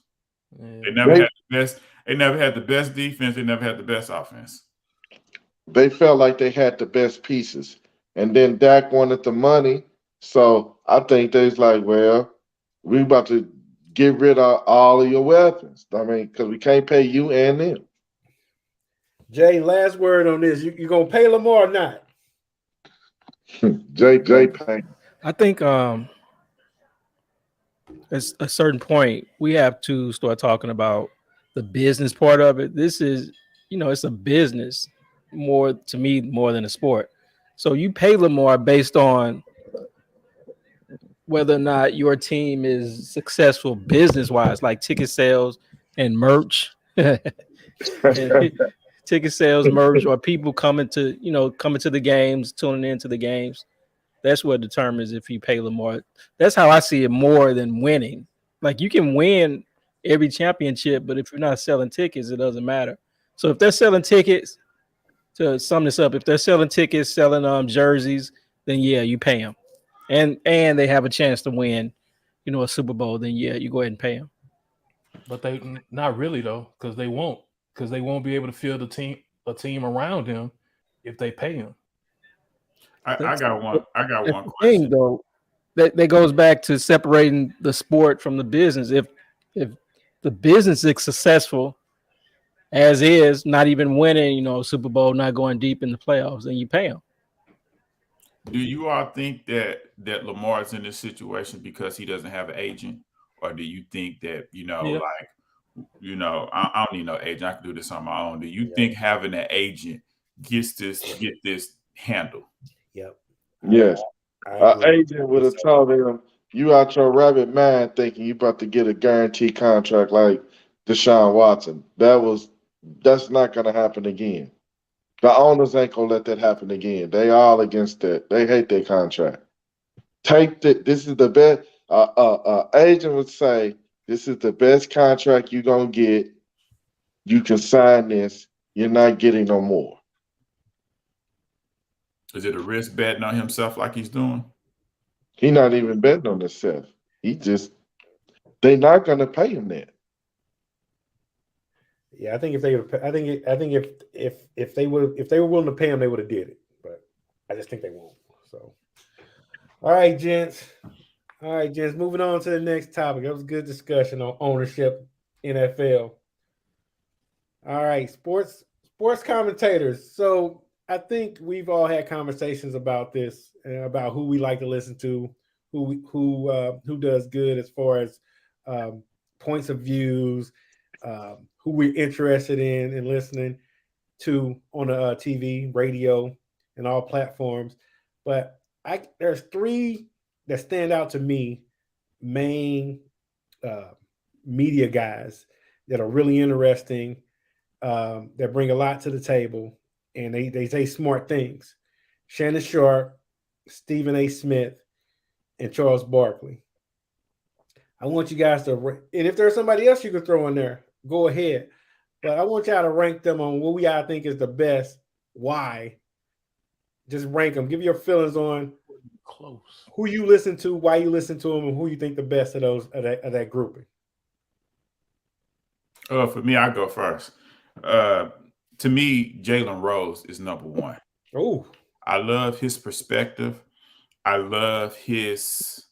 Speaker 3: Yeah.
Speaker 1: They never had the best. They never had the best defense. They never had the best offense.
Speaker 5: They felt like they had the best pieces, and then Dak wanted the money, so I think they was like, well, we about to get rid of all of your weapons. I mean, because we can't pay you and them.
Speaker 2: Jay, last word on this. You gonna pay Lamar or not?
Speaker 5: Jay Payne.
Speaker 4: I think at a certain point we have to start talking about the business part of it. This is, it's a business more than a sport. So you pay Lamar based on whether or not your team is successful business wise, like ticket sales and merch. Ticket sales, merch, or people coming to the games, tuning into the games. That's what determines if you pay Lamar. That's how I see it more than winning. Like, you can win every championship, but if you're not selling tickets, it doesn't matter. So if they're selling tickets, to sum this up, if they're selling tickets, selling jerseys, then yeah, you pay them, and they have a chance to win, a Super Bowl. Then yeah, you go ahead and pay them.
Speaker 3: But they not really though, because they won't be able to field a team around him if they pay him.
Speaker 1: I got one question.
Speaker 4: Though, that goes back to separating the sport from the business. If the business is successful as is, not even winning, Super Bowl, not going deep in the playoffs, then you pay them.
Speaker 1: Do you all think that Lamar's in this situation because he doesn't have an agent, or do you think that
Speaker 3: Yeah.
Speaker 1: I don't need no agent, I can do this on my own? Do you think having an agent get this handled?
Speaker 2: Yep.
Speaker 5: Yes.
Speaker 2: I
Speaker 5: An
Speaker 2: agree.
Speaker 5: agent would have told him, you out your rabbit mind thinking you about to get a guaranteed contract like Deshaun Watson. That's not gonna happen again. The owners ain't gonna let that happen again. They all against that. They hate their contract. This is the best. Agent would say, this is the best contract you're gonna get. You can sign this. You're not getting no more.
Speaker 1: Is it a risk betting on himself like he's doing?
Speaker 5: He not even betting on himself. They're not gonna pay him that.
Speaker 2: Yeah, I think if they would, I think if they were willing to pay him, they would have did it. But I just think they won't. So, all right, gents. Moving on to the next topic. That was a good discussion on ownership, NFL. All right, sports commentators. So I think we've all had conversations about this, about who we like to listen to, who does good as far as points of views. Who we're interested in listening to on the TV, radio, and all platforms. But there's three that stand out to me, main media guys that are really interesting, that bring a lot to the table, and they say smart things. Shannon Sharp, Stephen A. Smith, and Charles Barkley. I want you guys to, and if there's somebody else you can throw in there, go ahead. But I want y'all to rank them on what we all think is the best. Why? Just rank them. Give your feelings on who you listen to, why you listen to them, and who you think the best of that grouping.
Speaker 1: For me, I go first. To me, Jalen Rose is number one.
Speaker 2: Oh,
Speaker 1: I love his perspective. I love his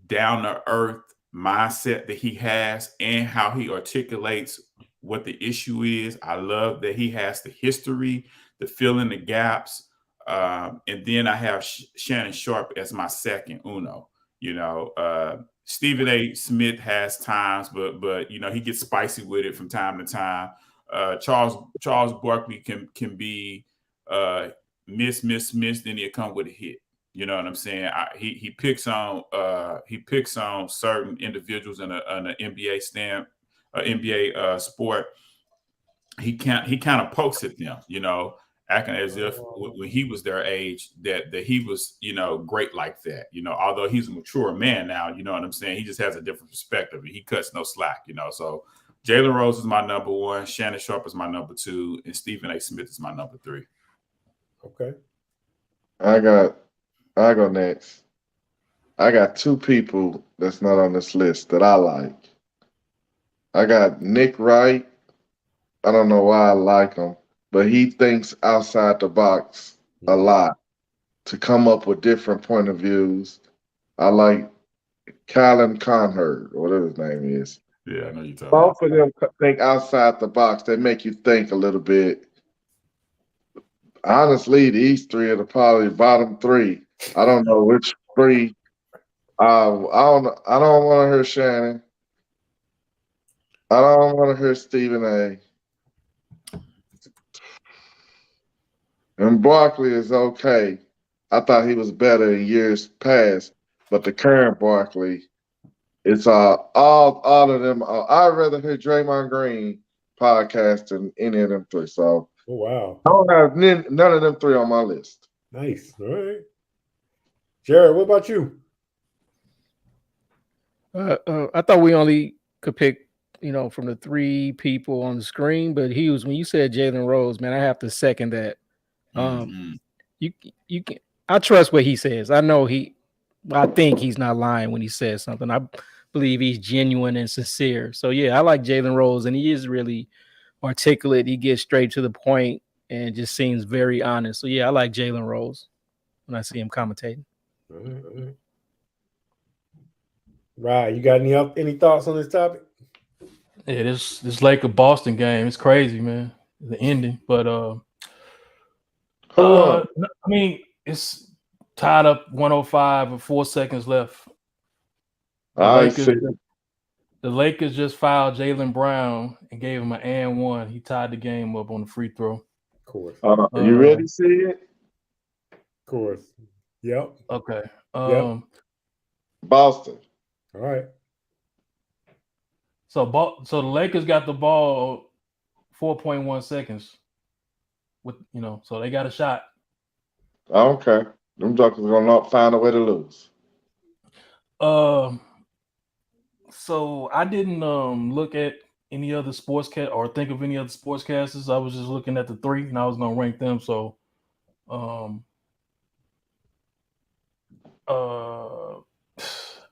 Speaker 1: down to earth mindset that he has and how he articulates what the issue is. I love that he has the history, the fill in the gaps. And then I have Shannon Sharp as my second uno. Stephen A. Smith has times, but he gets spicy with it from time to time. Charles Barkley can be miss, then he'll come with a hit. You know what I'm saying? He picks on certain individuals in an NBA NBA sport. He kind of pokes at them, acting as if when he was their age that he was great like that. Although he's a mature man now, you know what I'm saying? He just has a different perspective. He cuts no slack, So Jalen Rose is my number one, Shannon Sharp is my number two, and Stephen A. Smith is my number three.
Speaker 2: Okay.
Speaker 5: I go next. I got two people that's not on this list that I like. I got Nick Wright. I don't know why I like him, but he thinks outside the box a lot to come up with different point of views. I like Colin Conherd, whatever his name is.
Speaker 1: Yeah, I know you're talking
Speaker 5: Both of them think outside the box. They make you think a little bit. Honestly, these three are probably bottom three. I don't know which three. I don't want to hear Shannon. I don't want to hear Stephen A. And Barkley is okay. I thought he was better in years past, but the current Barkley, it's all of them. I'd rather hear Draymond Green podcast than any of them three. So,
Speaker 2: oh wow,
Speaker 5: I don't have none of them three on my list.
Speaker 2: Nice. All right, Jared, what about you?
Speaker 4: I thought we only could pick, from the three people on the screen, but when you said Jalen Rose, man, I have to second that. You can, I trust what he says. I think he's not lying when he says something. I believe he's genuine and sincere. So yeah, I like Jalen Rose, and he is really articulate. He gets straight to the point and just seems very honest. So yeah, I like Jalen Rose when I see him commentating.
Speaker 2: All right. Right. You got any thoughts on this topic?
Speaker 3: Yeah, this Laker Boston game, it's crazy, man. The ending, but
Speaker 5: Who won?
Speaker 3: I mean, it's tied up 105 with 4 seconds left.
Speaker 5: I see.
Speaker 3: The Lakers just fouled Jaylen Brown and gave him an and one. He tied the game up on the free throw.
Speaker 2: Of course.
Speaker 5: You ready to see it?
Speaker 2: Of course. Yep.
Speaker 3: Okay.
Speaker 2: Yep.
Speaker 5: Boston.
Speaker 2: All right.
Speaker 3: So the Lakers got the ball 4.1 seconds. So they got a shot.
Speaker 5: Okay. Them jokers gonna not find a way to lose.
Speaker 3: So I didn't look at any other sportscast or think of any other sportscasters. I was just looking at the three, and I was gonna rank them. So,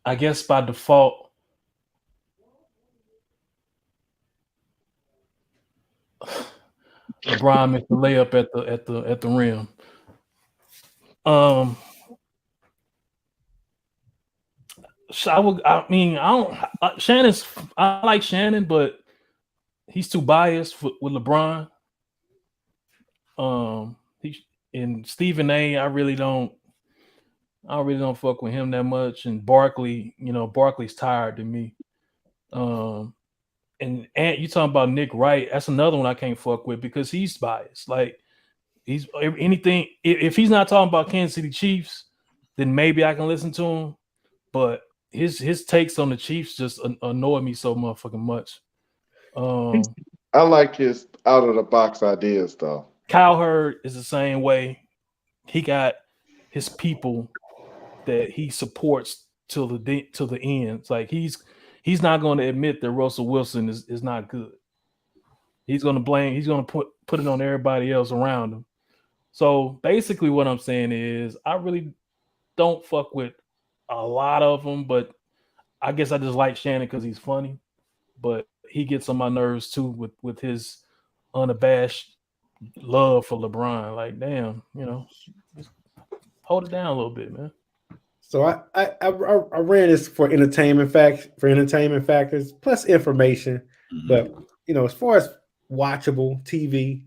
Speaker 3: I guess by default, LeBron missed the layup at the rim. I like Shannon, but he's too biased with LeBron. And Stephen A, I really don't fuck with him that much. And Barkley, Barkley's tired to me. And you talking about Nick Wright? That's another one I can't fuck with because he's biased. Like he's anything. If he's not talking about Kansas City Chiefs, then maybe I can listen to him. But his takes on the Chiefs just annoy me so motherfucking much.
Speaker 5: I like his out of the box ideas though.
Speaker 3: Kyle Hurd is the same way. He got his people that he supports till the end. It's like he's not going to admit that Russell Wilson is not good. He's going to blame. He's going to put it on everybody else around him. So basically, what I'm saying is, I really don't fuck with a lot of them, but I guess I just like Shannon because he's funny. But he gets on my nerves too with his unabashed love for LeBron. Like, damn, just hold it down a little bit, man.
Speaker 2: So I ran this for entertainment factors plus information, but as far as watchable TV,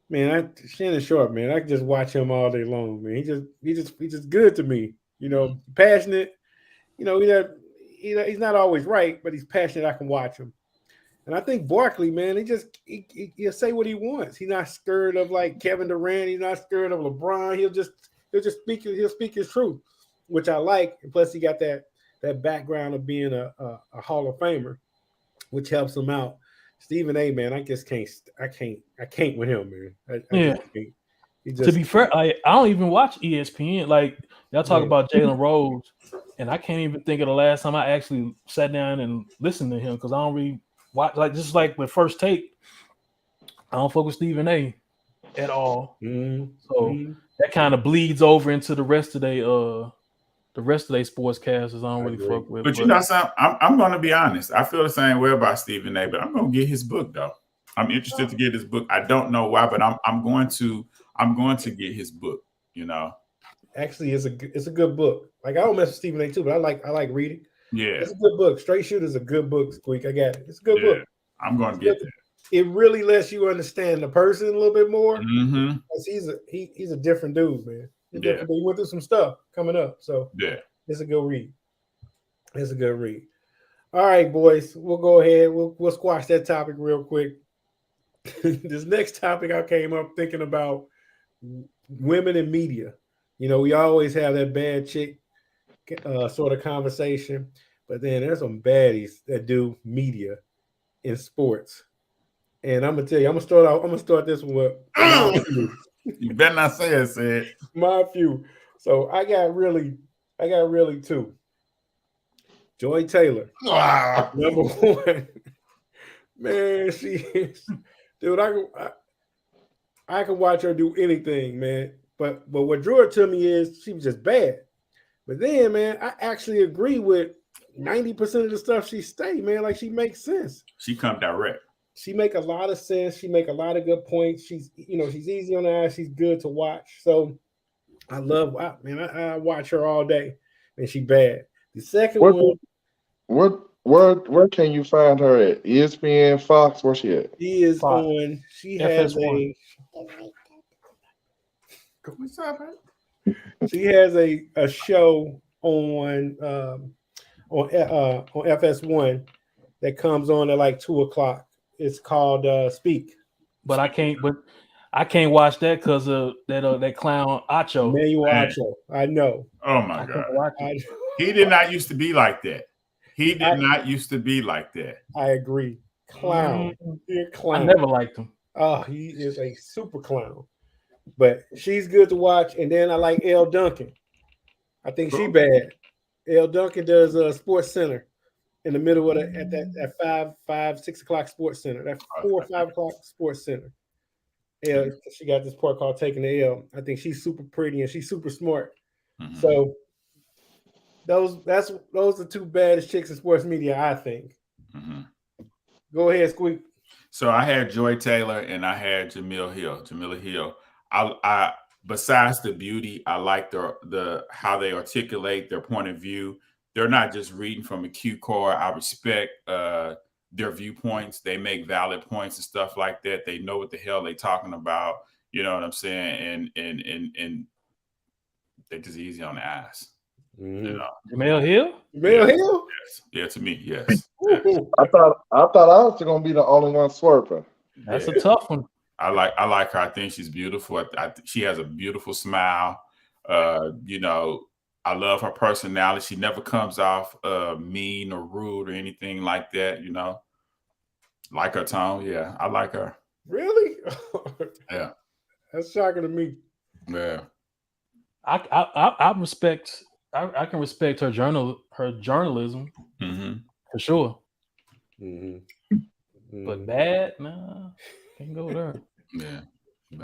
Speaker 2: man, Shannon Sharp, man, I can just watch him all day long, man. He just good to me, passionate. He's not always right, but he's passionate. I can watch him. And I think Barkley, man, he'll say what he wants. He's not scared of like Kevin Durant. He's not scared of LeBron. He'll just speak his truth, which I like. And plus, he got that background of being a Hall of Famer, which helps him out. Stephen A, man, I can't with him, man.
Speaker 3: Yeah. To be fair, I don't even watch ESPN. Like y'all talk about Jalen Rose, and I can't even think of the last time I actually sat down and listened to him because I don't really watch. Like just like with First Take, I don't fuck with Stephen A at all. So that kind of bleeds over into the rest of their sportscasters. I don't really fuck with.
Speaker 1: But you know something? I'm going to be honest. I feel the same way about Stephen A. But I'm going to get his book though. I'm interested to get his book. I don't know why, but I'm going to get his book.
Speaker 2: Actually, it's a good book. Like I don't mess with Stephen A. too, but I like reading.
Speaker 1: Yeah, it's
Speaker 2: a good book. Straight Shooter is a good book. Squeak, I got it. It's a good book.
Speaker 1: I'm going to get that.
Speaker 2: It really lets you understand the person a little bit more.
Speaker 1: Mm-hmm.
Speaker 2: He's a different dude, man. He went through some stuff coming up, so it's a good read. It's a good read. All right, boys, we'll go ahead. We'll squash that topic real quick. This next topic I came up thinking about women in media. We always have that bad chick sort of conversation, but then there's some baddies that do media in sports. And I'm gonna tell you, I'm gonna start this one with my few.
Speaker 1: You better not say it, said
Speaker 2: my few. So I got really two. Joy Taylor, number one. Man, she is, dude. I can watch her do anything, man. But what drew her to me is she was just bad. But then, man, I actually agree with 90% of the stuff she say, man. Like she makes sense.
Speaker 1: She come direct.
Speaker 2: She make a lot of sense. She make a lot of good points. She's easy on the eyes. She's good to watch. So I watch her all day, and she bad. The second one,
Speaker 5: Where can you find her at? ESPN, Fox, where she at?
Speaker 2: She is
Speaker 3: Fox.
Speaker 2: on. She has
Speaker 3: FS1.
Speaker 1: What's up, man?
Speaker 2: She has a show on FS1 that comes on at like 2:00. It's called Speak.
Speaker 3: But I can't watch that because of that clown Acho.
Speaker 2: Manuel
Speaker 1: Man.
Speaker 2: Acho. I know.
Speaker 1: Oh my
Speaker 3: I
Speaker 1: God.
Speaker 3: can't watch it.
Speaker 1: He did not used to be like that. He did not used to be like that.
Speaker 2: I agree. Clown. You're a
Speaker 3: I
Speaker 2: clown.
Speaker 3: never liked him.
Speaker 2: Oh, he is a super clown. But she's good to watch. And then I like Elle Duncan. I think she bad. Elle Duncan does a Sports Center in the middle of at 6 o'clock Sports Center. That 4 or 5 o'clock Sports Center. Yeah, she got this part called Taking the L. I think she's super pretty and she's super smart.
Speaker 1: Mhm.
Speaker 2: So those are two baddest chicks in sports media, I think.
Speaker 1: Mhm.
Speaker 2: Go ahead, Squeak.
Speaker 1: So I had Joy Taylor and I had Jamila Hill. I besides the beauty, I like the how they articulate their point of view. They're not just reading from a cue card. I respect their viewpoints. They make valid points and stuff like that. They know what the hell they're talking about. You know what I'm saying? And they're just easy on the ass.
Speaker 2: Mm-hmm.
Speaker 1: You know?
Speaker 3: Jamel Hill?
Speaker 2: Jamel Hill?
Speaker 1: Yes. Yeah, to me, yes.
Speaker 5: I thought I was gonna be the only one swerving.
Speaker 3: That's a tough one.
Speaker 1: I like her. I think she's beautiful. She has a beautiful smile. You know, I love her personality. She never comes off mean or rude or anything like that. You know, like her tone. Yeah, I like her.
Speaker 2: Really?
Speaker 1: Yeah,
Speaker 2: that's shocking to me.
Speaker 1: Yeah,
Speaker 3: I respect. I can respect her journalism for sure. But bad, nah, can't go there.
Speaker 1: Yeah.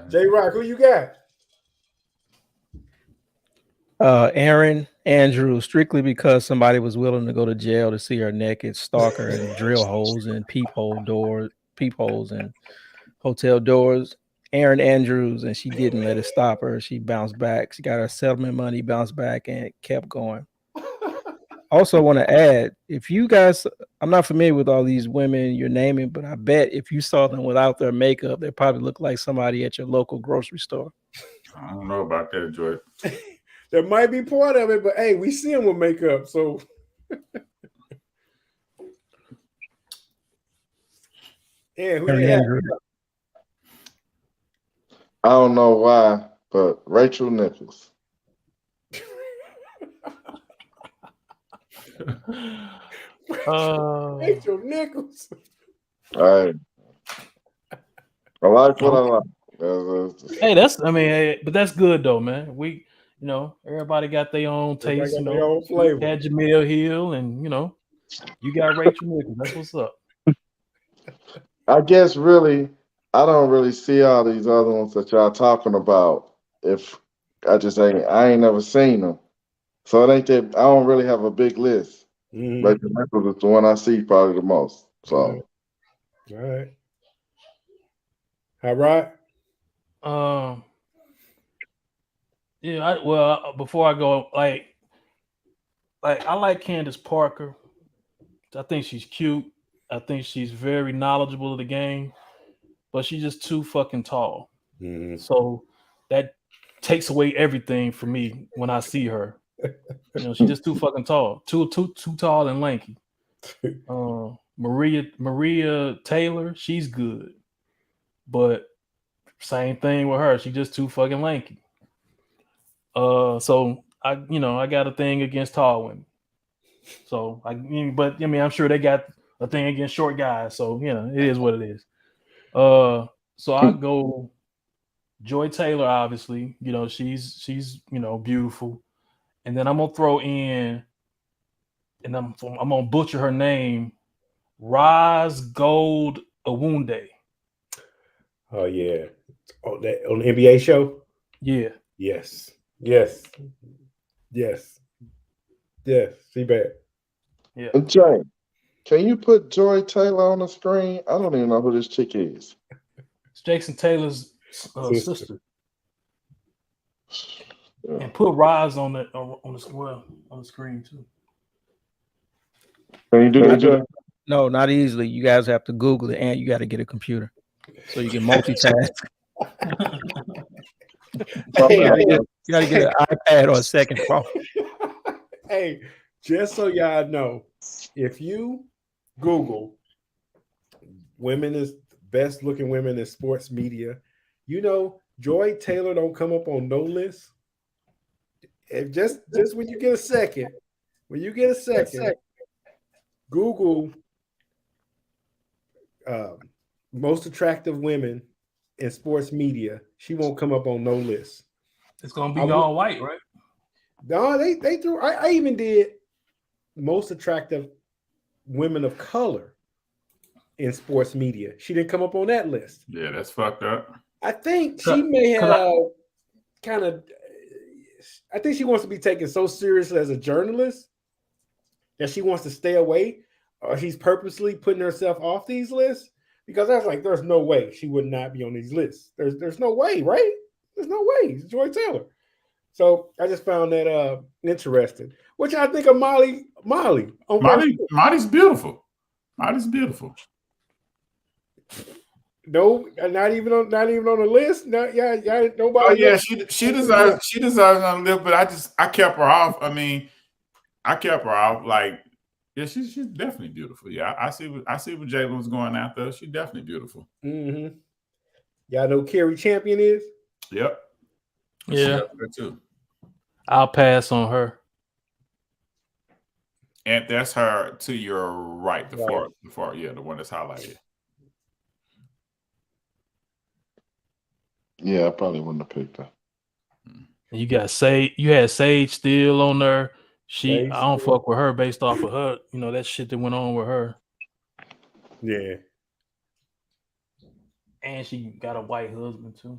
Speaker 2: J Rock, who you got?
Speaker 4: Aaron Andrews, strictly because somebody was willing to go to jail to see her naked, stalk her in drill holes and peepholes and hotel doors. Aaron Andrews, and she didn't let it stop her. She bounced back. She got her settlement money, bounced back, and kept going. Also, want to add, if you guys, I'm not familiar with all these women you're naming, but I bet if you saw them without their makeup, they probably look like somebody at your local grocery store.
Speaker 1: I don't know about that, Joy.
Speaker 2: There might be part of it, but hey, we see them with makeup, so. Yeah, who you got?
Speaker 5: I don't know why, but Rachel Nichols.
Speaker 2: Rachel Nichols.
Speaker 5: All right. I like what I like.
Speaker 3: Hey, but that's good though, man. Everybody got their own taste.
Speaker 2: Their own flavor.
Speaker 3: You had Jamel Hill, and you got Rachel Nichols. That's what's up.
Speaker 5: I guess really, I don't really see all these other ones that y'all talking about. If I ain't never seen them, so it ain't that I don't really have a big list. Rachel Nichols is the one I see probably the most. So,
Speaker 2: all right. All right.
Speaker 3: Before I go, like I like Candace Parker. I think she's cute. I think she's very knowledgeable of the game, but she's just too fucking tall. So that takes away everything for me when I see her. She's just too fucking tall, too tall and lanky. Maria Taylor, she's good, but same thing with her. She's just too fucking lanky. So I got a thing against tall women. So I'm sure they got a thing against short guys. So it is what it is. So I go Joy Taylor, obviously. She's beautiful. And then I'm gonna throw in, and I'm gonna butcher her name, Roz Gold Awunde.
Speaker 2: Oh yeah, on the NBA show.
Speaker 3: Yeah.
Speaker 2: Yes. See bad.
Speaker 3: Yeah.
Speaker 5: Jay, can you put Joy Taylor on the screen? I don't even know who this chick is.
Speaker 3: It's Jason Taylor's sister. And put Roz on the screen too.
Speaker 5: Can you do that, Joe?
Speaker 4: No, not easily. You guys have to Google it, and you got to get a computer so you can multitask. You got to get an iPad or a second phone.
Speaker 2: Hey, just so y'all know, if you Google women is best looking women in sports media, you know Joy Taylor don't come up on no list. If just when you get a second, Google most attractive women in sports media. She won't come up on no list.
Speaker 3: It's gonna be all white, right?
Speaker 2: No, they threw. I even did most attractive women of color in sports media. She didn't come up on that list.
Speaker 1: Yeah, that's fucked up.
Speaker 2: I think she may have kind of. I think she wants to be taken so seriously as a journalist that she wants to stay away, or she's purposely putting herself off these lists. Because I was like, there's no way she would not be on these lists. There's no way, right? There's no way. It's Joy Taylor. So I just found that interesting. What y'all think of Molly? Molly's
Speaker 1: beautiful. Molly's beautiful.
Speaker 2: No, not even on the list. Nobody.
Speaker 1: Oh yeah, she deserves on the list, but I kept her off. I mean, I kept her off. Like, yeah, she's definitely beautiful. Yeah, I see what Jalen was going after. She's definitely beautiful.
Speaker 2: Mm-hmm. Y'all know Carrie Champion is?
Speaker 1: Yep.
Speaker 3: Yeah. Too. I'll pass on her.
Speaker 1: And that's her to your right, the far, yeah, the one that's highlighted.
Speaker 5: Yeah, I probably wouldn't have picked her.
Speaker 3: You got you had Sage still on there. I don't fuck with her based off of her, that shit that went on with her.
Speaker 2: Yeah.
Speaker 3: And she got a white husband too.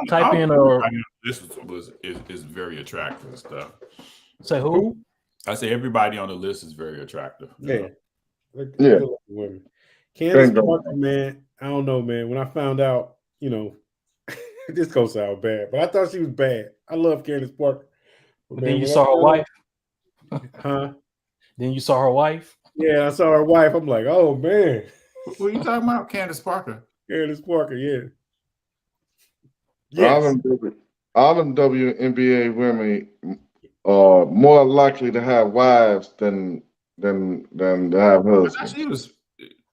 Speaker 3: Type in or
Speaker 1: this is very attractive and stuff.
Speaker 3: Say who?
Speaker 1: I say everybody on the list is very attractive.
Speaker 2: Yeah.
Speaker 5: Yeah.
Speaker 2: Women. Candace Parker, man, I don't know, man. When I found out, this gonna sound bad, but I thought she was bad. I love Candace Parker.
Speaker 3: But then you saw her wife?
Speaker 2: Huh?
Speaker 3: Then you saw her wife?
Speaker 2: Yeah, I saw her wife. I'm like, oh man.
Speaker 1: What are you talking about? Candace Parker.
Speaker 2: Candace Parker, yeah.
Speaker 5: Yes. All them WNBA women are more likely to have wives than to have husbands.
Speaker 1: She was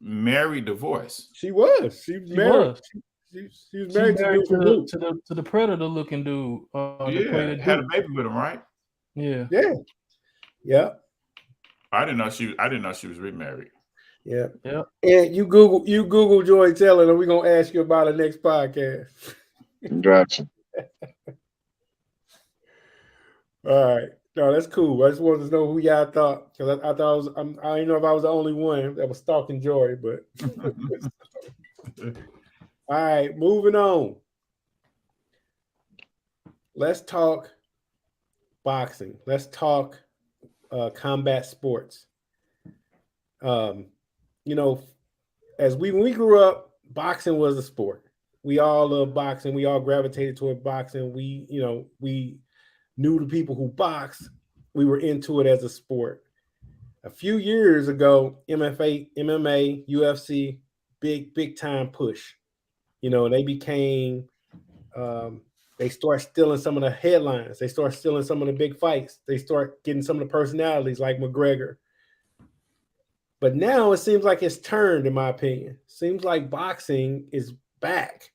Speaker 1: married, divorced.
Speaker 2: She was. She was married. She was married
Speaker 3: to the predator looking dude.
Speaker 1: Had a baby with him, right?
Speaker 3: Yeah.
Speaker 2: Yeah. Yeah.
Speaker 1: I didn't know she was remarried.
Speaker 2: Yeah.
Speaker 3: Yeah.
Speaker 2: And you Google Joy Taylor, and we're gonna ask you about the next podcast.
Speaker 5: Gotcha.
Speaker 2: All right. No, that's cool. I just wanted to know who y'all thought, because I thought I didn't know if I was the only one that was stalking Joy, but all right, moving on. Let's talk boxing. Let's talk combat sports. As when we grew up, boxing was a sport. We all love boxing. We all gravitated toward boxing. We knew the people who boxed. We were into it as a sport. A few years ago, MMA, UFC, big time push. They became, they start stealing some of the headlines. They start stealing some of the big fights. They start getting some of the personalities like McGregor. But now it seems like it's turned, in my opinion. Seems like boxing is back.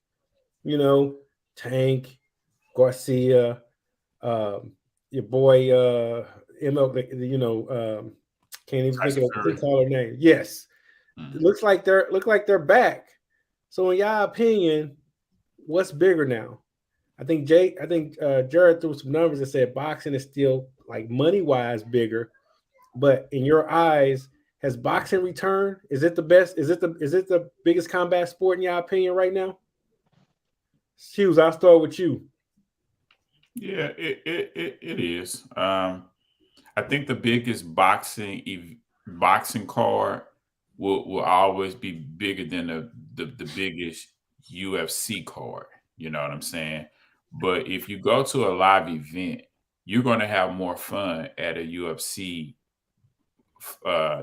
Speaker 2: Tank, Garcia, your boy, ML, can't even think of her name. Yes, it looks like they're back. So, in your opinion, what's bigger now? I think Jared threw some numbers that said boxing is still, like, money wise bigger, but in your eyes, has boxing returned? Is it the best? Is it the biggest combat sport in your opinion right now? Hughes, I'll start with you.
Speaker 1: Yeah, it is. I think the biggest boxing card will always be bigger than the biggest UFC card. You know what I'm saying? But if you go to a live event you're going to have more fun at a UFC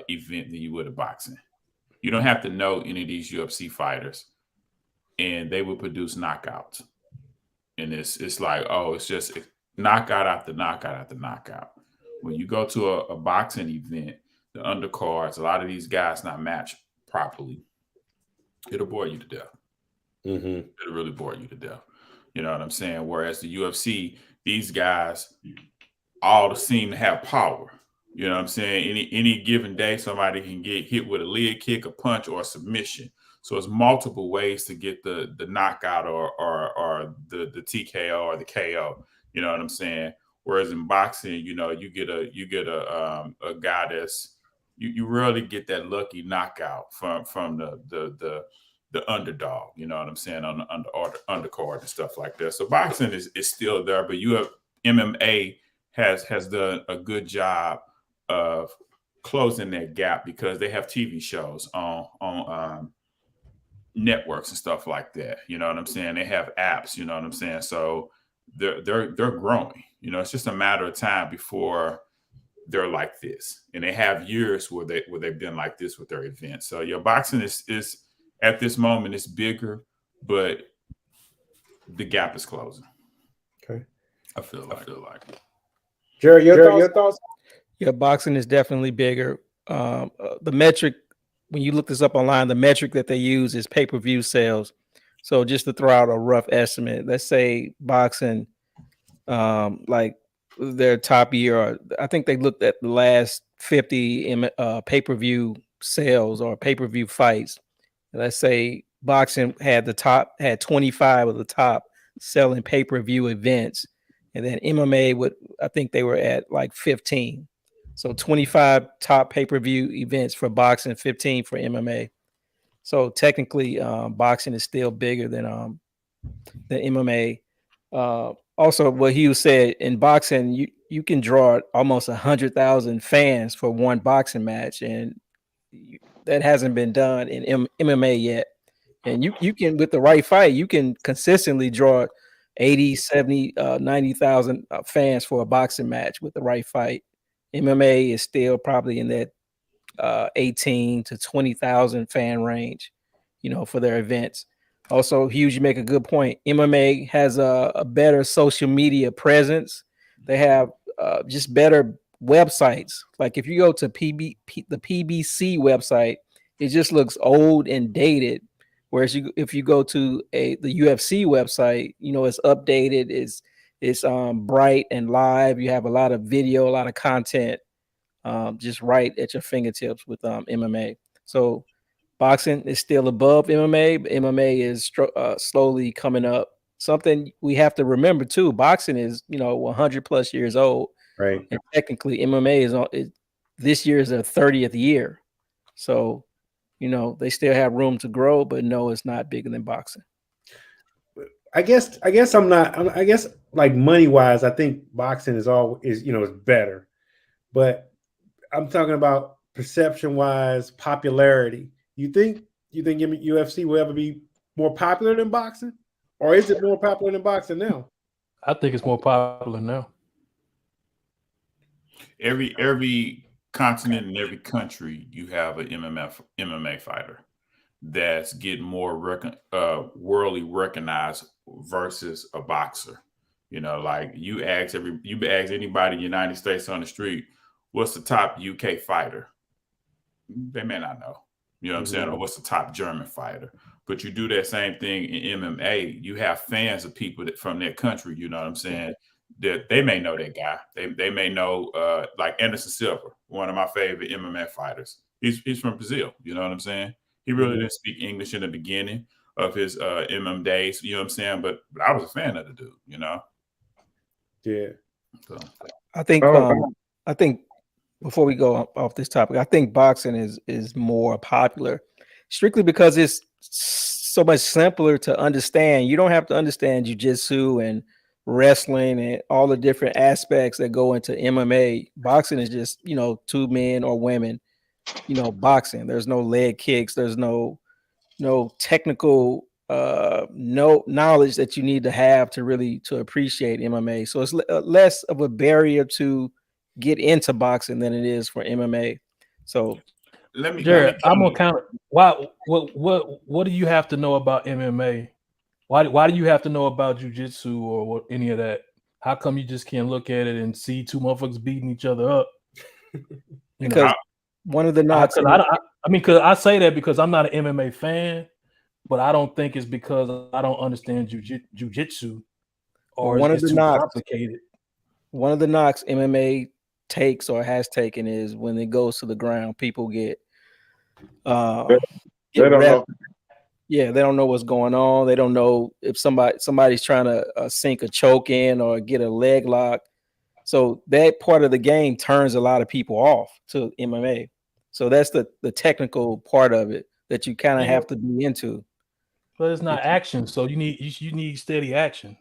Speaker 1: event than you would a boxing. You don't have to know any of these UFC fighters, and they will produce knockouts. And it's like, oh, it's just knockout after knockout after knockout. When you go to a boxing event, the undercards, a lot of these guys not matched properly. It'll bore you to death.
Speaker 2: Mm-hmm.
Speaker 1: It'll really bore you to death. You know what I'm saying? Whereas the UFC, these guys all seem to have power. You know what I'm saying? Any given day, somebody can get hit with a leg kick, a punch, or a submission. So it's multiple ways to get the knockout or the TKO or the KO. You know what I'm saying? Whereas in boxing, you know, you get a guy that's you rarely get that lucky knockout from the underdog. You know what I'm saying, on the undercard and stuff like that. So boxing is still there, but you have MMA has done a good job of closing that gap because they have TV shows on networks and stuff like that. You know what I'm saying? They have apps. You know what I'm saying? So they're growing. You know, it's just a matter of time before they're like this, and they have years where they've been like this with their events. So your boxing is at this moment is bigger, but the gap is closing.
Speaker 2: Okay,
Speaker 1: I feel like.
Speaker 2: Jerry, your thoughts?
Speaker 4: Yeah, boxing is definitely bigger. The metric, when you look this up online, the metric that they use is pay-per-view sales. So just to throw out a rough estimate, let's say boxing, like their top year, I think they looked at the last 50 pay-per-view sales or pay-per-view fights. Let's say boxing had 25 of the top selling pay-per-view events, and then MMA I think they were at like 15. So 25 top pay-per-view events for boxing, 15 for MMA. So technically, boxing is still bigger than MMA. Also, what Hugh said, in boxing, you can draw almost 100,000 fans for one boxing match, and that hasn't been done in MMA yet. And you can, with the right fight, you can consistently draw 80, 70, 90,000 fans for a boxing match with the right fight. MMA is still probably in that 18 to 20,000 fan range, you know, for their events. Also, Hughes, you make a good point. MMA has a better social media presence. They have just better websites. Like if you go to the PBC website, it just looks old and dated. Whereas if you go to the UFC website, you know, it's updated, it's bright and live. You have a lot of video, a lot of content, just right at your fingertips with MMA. So boxing is still above MMA, but MMA is slowly coming up. Something we have to remember too: boxing is 100 plus years old,
Speaker 2: right?
Speaker 4: And technically, MMA this year is their 30th year. So they still have room to grow, but no, it's not bigger than boxing.
Speaker 2: I guess I'm not. I guess like money wise, I think boxing is better, but I'm talking about perception wise, popularity. You think UFC will ever be more popular than boxing, or is it more popular than boxing now?
Speaker 3: I think it's more popular now.
Speaker 1: Every continent in every country, you have an MMA fighter that's getting more worldly recognized versus a boxer. Like you ask anybody in the United States on the street, what's the top UK fighter? They may not know. You know what I'm saying? Or what's the top German fighter? But you do that same thing in MMA. You have fans of people from that country, you know what I'm saying? That they may know that guy. They may know like Anderson Silva, one of my favorite MMA fighters. He's from Brazil, you know what I'm saying? He really didn't speak English in the beginning of his MM days, you know what I'm saying? But I was a fan of the dude,
Speaker 2: Yeah.
Speaker 1: So.
Speaker 4: I think before we go off this topic, I think boxing is more popular strictly because it's so much simpler to understand. You don't have to understand jiu-jitsu and wrestling and all the different aspects that go into MMA. Boxing is just, two men or women, boxing. There's no leg kicks. There's no technical no knowledge that you need to have to really to appreciate MMA. So it's less of a barrier to get into boxing than it is for MMA. So
Speaker 1: let me
Speaker 3: Jared,
Speaker 1: tell
Speaker 3: I'm gonna
Speaker 1: you,
Speaker 3: count. Why? What do you have to know about MMA? Why do you have to know about jujitsu or any of that? How come you just can't look at it and see two motherfuckers beating each other up?
Speaker 4: because one of the knocks,
Speaker 3: Because I say that because I'm not an MMA fan, but I don't think it's because I don't understand jujitsu or
Speaker 4: one of
Speaker 3: it's
Speaker 4: the
Speaker 3: too
Speaker 4: knocks,
Speaker 3: complicated.
Speaker 4: one of the knocks MMA takes or has taken is when it goes to the ground, people get
Speaker 5: They
Speaker 4: get
Speaker 5: don't know.
Speaker 4: yeah, they don't know what's going on. They don't know if somebody's trying to sink a choke in or get a leg lock. So that part of the game turns a lot of people off to MMA. So that's the technical part of it that you kind of have to be into.
Speaker 3: But it's not action, so you need steady action.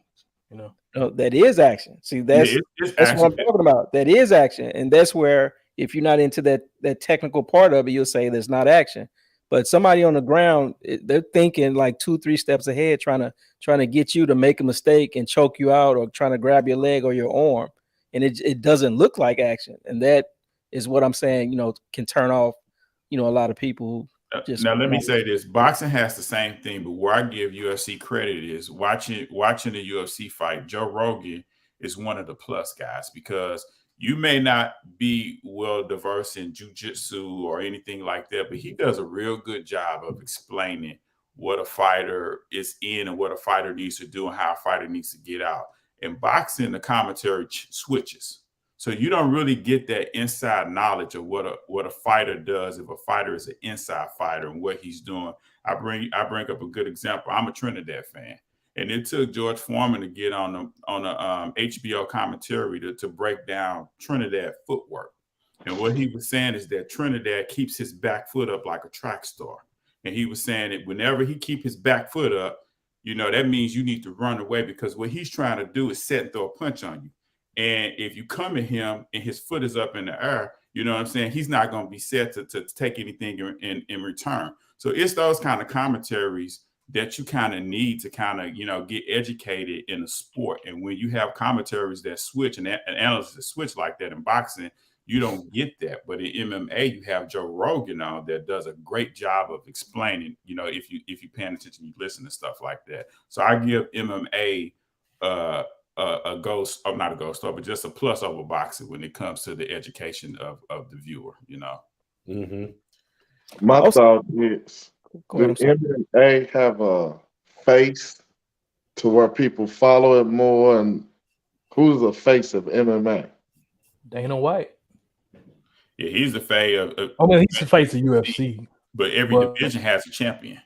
Speaker 3: You know.
Speaker 4: That is action. See, that's
Speaker 1: it's
Speaker 4: what I'm
Speaker 1: actually,
Speaker 4: talking about. That is action, and that's where if you're not into that technical part of it, you'll say there's not action. But somebody on the ground, they're thinking like 2-3 steps ahead, trying to get you to make a mistake and choke you out, or trying to grab your leg or your arm, and it doesn't look like action, and that is what I'm saying. Can turn off, a lot of people. Just
Speaker 1: now let me say this: boxing has the same thing, but where I give UFC credit is watching the UFC fight. Joe Rogan is one of the plus guys because you may not be well diverse in jiu-jitsu or anything like that, but he does a real good job of explaining what a fighter is in and what a fighter needs to do and how a fighter needs to get out. In boxing, the commentary switches. So you don't really get that inside knowledge of what a fighter does if a fighter is an inside fighter and what he's doing. I bring up a good example. I'm a Trinidad fan, and it took George Foreman to get on the HBO commentary to break down Trinidad footwork. And what he was saying is that Trinidad keeps his back foot up like a track star, and he was saying that whenever he keep his back foot up, that means you need to run away because what he's trying to do is set and throw a punch on you. And if you come at him and his foot is up in the air, you know what I'm saying? He's not going to be set to take anything in return. So it's those kind of commentaries that you kind of need to kind of, get educated in the sport. And when you have commentaries that switch and analysts that switch like that in boxing, you don't get that. But in MMA, you have Joe Rogan on that does a great job of explaining, if you paying attention, you listen to stuff like that. So I give MMA a ghost, or not a ghost star, but just a plus over boxing when it comes to the education of the viewer,
Speaker 2: Mm-hmm.
Speaker 5: My thought is,
Speaker 4: ahead,
Speaker 5: do MMA have a face to where people follow it more? And who's the face of MMA?
Speaker 3: Dana White.
Speaker 1: Yeah, he's the face of
Speaker 3: he's the face of UFC.
Speaker 1: But every division has a champion.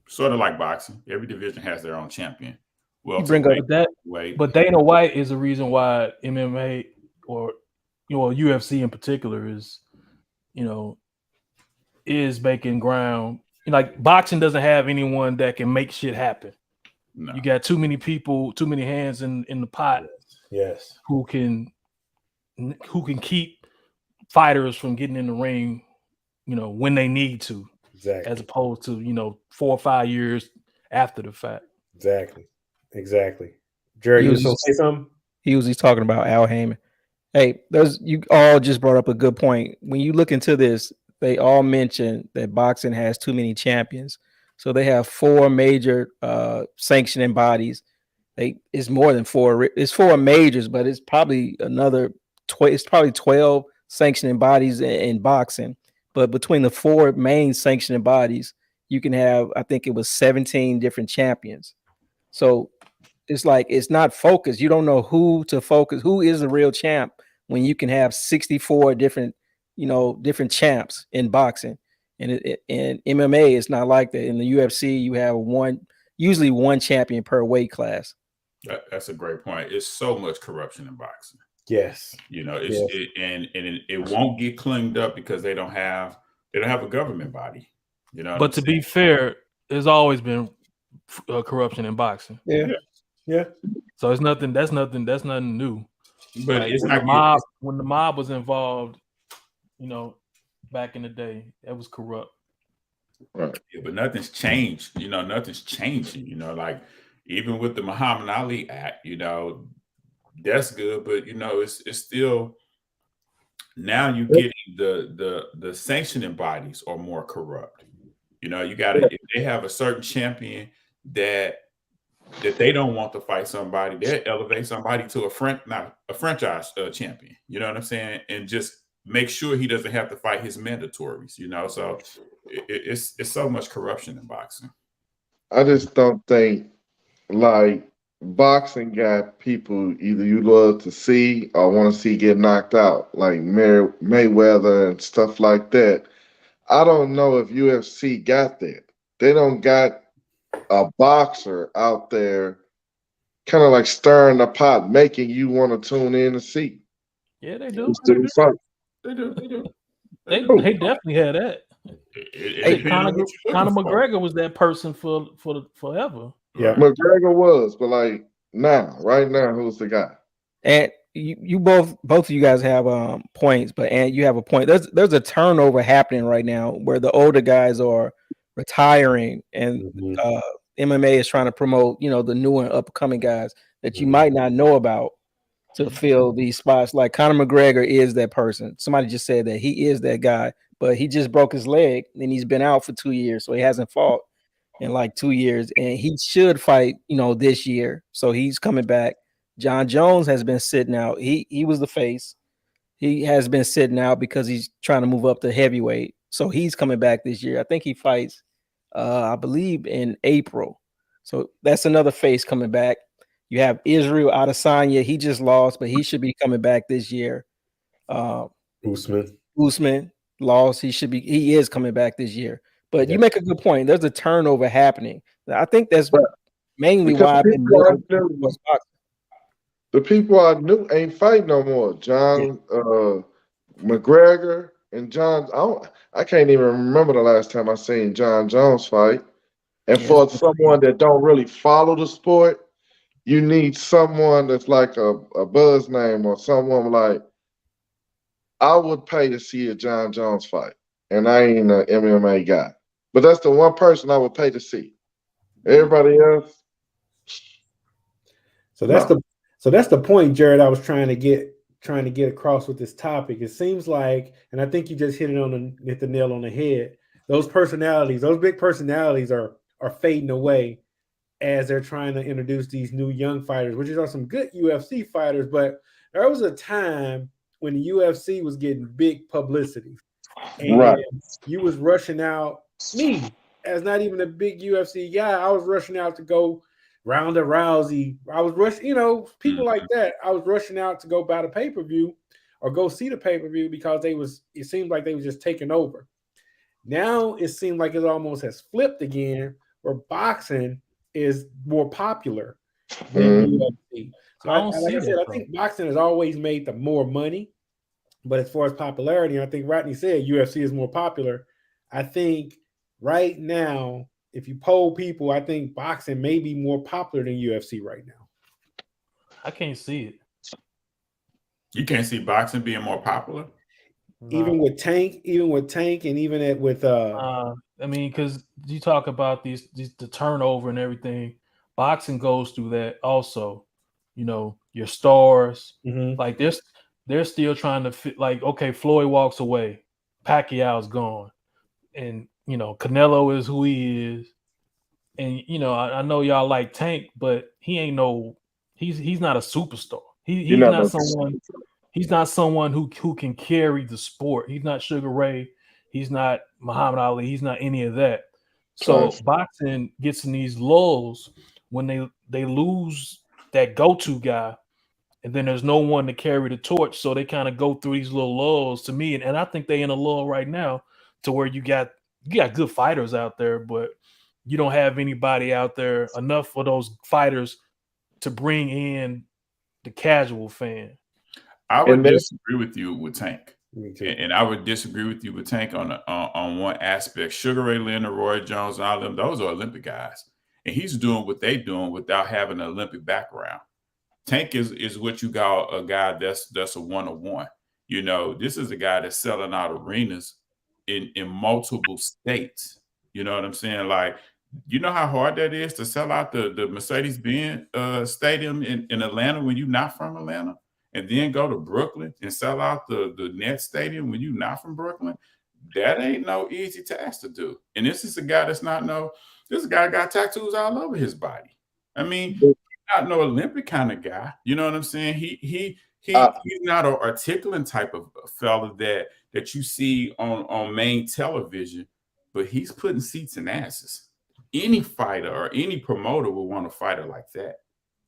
Speaker 1: Sort of like boxing. Every division has their own champion. Well,
Speaker 4: you bring up
Speaker 3: that, but Dana White is the reason why MMA or UFC in particular is making ground. Like boxing doesn't have anyone that can make shit happen. No. You got too many people, too many hands in the pot.
Speaker 2: Yes.
Speaker 3: Who can keep fighters from getting in the ring, when they need to.
Speaker 2: Exactly.
Speaker 3: As opposed to 4 or 5 years after the fact.
Speaker 2: Exactly. Jared, you was say something?
Speaker 4: He's talking about Al Heyman. Hey, you all just brought up a good point. When you look into this, they all mention that boxing has too many champions. So they have 4 major sanctioning bodies. It's more than 4. It's 4 majors, but it's probably another 12. It's probably 12 sanctioning bodies in boxing. But between the 4 main sanctioning bodies, you can have, I think it was 17 different champions. So it's like it's not focused. You don't know who to focus. Who is the real champ when you can have 64 different, different champs in boxing. And in MMA, it's not like that. In the UFC, you have usually one champion per weight class.
Speaker 1: That's a great point. It's so much corruption in boxing.
Speaker 2: Yes.
Speaker 1: It won't get cleaned up because they don't have a government body.
Speaker 3: But to be fair, there's always been corruption in boxing.
Speaker 2: Yeah.
Speaker 3: So it's nothing. That's nothing new.
Speaker 1: But
Speaker 3: like
Speaker 1: it's
Speaker 3: when the mob was involved, back in the day, it was corrupt.
Speaker 5: Right.
Speaker 1: Yeah, but nothing's changed. Nothing's changing. Like even with the Muhammad Ali Act, that's good, but it's still now you getting the sanctioning bodies are more corrupt. You got to if they have a certain champion that they don't want to fight somebody, they elevate somebody to not a franchise champion. You know what I'm saying? And just make sure he doesn't have to fight his mandatories. So it's so much corruption in boxing.
Speaker 5: I just don't think like boxing got people either you love to see or want to see get knocked out, like Mayweather and stuff like that. I don't know if UFC got that. They don't got a boxer out there kind of like stirring the pot, making you want to tune in and see.
Speaker 3: Yeah, they do.
Speaker 5: Just to fight.
Speaker 1: They do.
Speaker 3: They definitely had that.
Speaker 1: It
Speaker 3: Hey,
Speaker 1: depends on what you're
Speaker 3: Conor
Speaker 1: looking for.
Speaker 3: McGregor was that person for forever.
Speaker 2: Yeah.
Speaker 5: McGregor was, but like right now, who's the guy?
Speaker 4: And you both of you guys have points, and you have a point. There's a turnover happening right now where the older guys are retiring, and MMA is trying to promote the new and upcoming guys that you might not know about to fill these spots. Like Conor McGregor is that person. Somebody just said that he is that guy, but he just broke his leg and he's been out for 2 years, so he hasn't fought in like 2 years, and he should fight this year, so he's coming back. John Jones has been sitting out. He was the face. He has been sitting out because he's trying to move up to heavyweight, so he's coming back this year. I think he fights I believe in April, so that's another face coming back. You have Israel Adesanya. He just lost, but he should be coming back this year. Usman lost. He is coming back this year. But you make a good point. There's a turnover happening. I think that's mainly why I've been looking towards boxing.
Speaker 5: The people I knew ain't fighting no more. John McGregor and John. I can't even remember the last time I seen John Jones fight. And for someone that don't really follow the sport, you need someone that's like a buzz name or someone like. I would pay to see a John Jones fight, and I ain't an MMA guy. But that's the one person I would pay to see. Everybody else.
Speaker 2: So that's the point, Jared. I was trying to get across with this topic. It seems like, and I think you just hit the nail on the head. Those big personalities are fading away as they're trying to introduce these new young fighters, which are some good UFC fighters. But there was a time when the UFC was getting big publicity, and you was rushing out. Me, as not even a big UFC guy, I was rushing out to go Ronda Rousey. I was rushing, people like that. I was rushing out to go buy the pay-per-view or go see the pay-per-view because it seemed like they was just taking over. Now it seemed like it almost has flipped again, where boxing is more popular than UFC. So I think boxing has always made the more money, but as far as popularity, I think Rodney said UFC is more popular. I think right now, if you poll people, I think boxing may be more popular than UFC right now.
Speaker 3: I can't see it.
Speaker 1: You can't see boxing being more popular?
Speaker 2: Even with Tank, and even with
Speaker 3: I mean, because you talk about the turnover and everything. Boxing goes through that also. Your stars, like they're still trying to fit. Like, okay, Floyd walks away, Pacquiao's gone, and Canelo is who he is. And I know y'all like Tank, but he ain't he's not a superstar. He's not someone who can carry the sport. He's not Sugar Ray. He's not Muhammad Ali. He's not any of that. So boxing gets in these lulls when they lose that go-to guy, and then there's no one to carry the torch. So they kind of go through these little lulls to me. And I think they in a lull right now to where you got good fighters out there, but you don't have anybody out there enough for those fighters to bring in the casual fan.
Speaker 1: I would disagree with you with Tank. And I would disagree with you with Tank on one aspect. Sugar Ray Leonard, Roy Jones, and all of them, those are Olympic guys. And he's doing what they're doing without having an Olympic background. Tank is what you got, a guy that's a one-on-one. This is a guy that's selling out arenas in multiple states. You know what I'm saying? Like, you know how hard that is to sell out the Mercedes-Benz stadium in Atlanta when you're not from Atlanta, and then go to Brooklyn and sell out the Nets stadium when you're not from Brooklyn. That ain't no easy task to do. And this is a guy that's not this guy got tattoos all over his body. I mean, he's not no Olympic kind of guy. You know what I'm saying? He's not an articulate type of fella that you see on main television, but he's putting seats in asses. Any fighter or any promoter will want a fighter like that,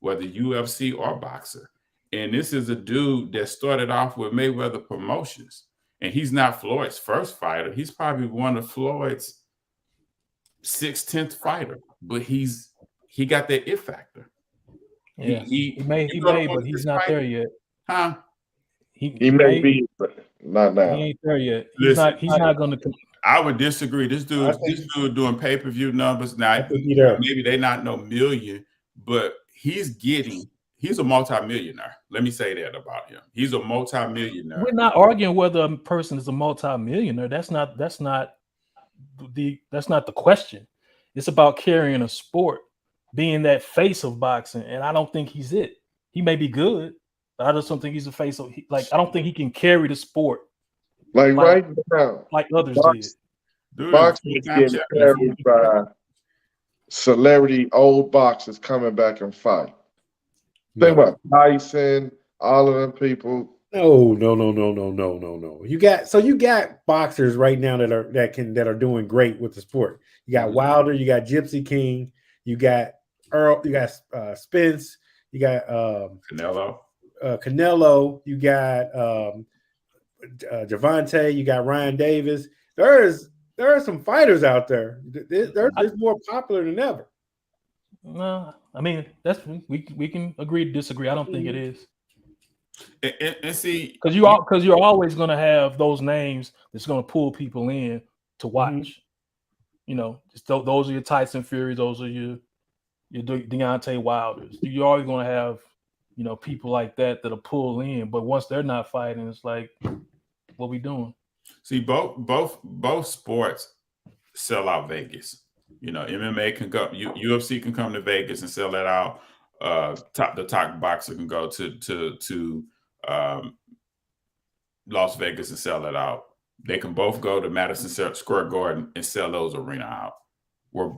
Speaker 1: whether UFC or boxer. And this is a dude that started off with Mayweather Promotions. And he's not Floyd's first fighter. He's probably one of Floyd's 6th, 10th fighter. But he got that it factor.
Speaker 3: Yeah, he may, but he's not there yet.
Speaker 1: Huh?
Speaker 5: He may be, but not now.
Speaker 3: He ain't there yet. He's
Speaker 1: Listen,
Speaker 3: not going to.
Speaker 1: I would disagree. This dude doing pay-per-view numbers now. Maybe they not no million, but he's a multimillionaire. Let me say that about him. He's a multimillionaire.
Speaker 3: We're not arguing whether a person is a multimillionaire. That's not the question. It's about carrying a sport, being that face of boxing, and I don't think he's it. He may be good, but I just don't think he's a face of. I don't think he can carry the sport
Speaker 5: like right now,
Speaker 3: like others did.
Speaker 5: Boxing is getting carried by celebrity old boxers coming back and fight. Think about Tyson, all of them people.
Speaker 2: No. You got boxers right now that are doing great with the sport. You got Wilder, you got Gypsy King, you got Earl, you got Spence, you got Canelo, you got Javante, you got Ryan Davis. There are some fighters out there. They're more popular than ever.
Speaker 3: No, I mean we can agree to disagree. I don't think it is.
Speaker 1: And see,
Speaker 3: because you're always going to have those names that's going to pull people in to watch. Mm-hmm. You know, those are your Tyson Fury, those are your Deontay Wilders. You're always going to have people like that'll pull in. But once they're not fighting, it's like, what we doing?
Speaker 1: See, both sports sell out Vegas. MMA can go, UFC can come to Vegas and sell that out. The top boxer can go to Las Vegas and sell it out. They can both go to Madison Square Garden and sell those arena out. Where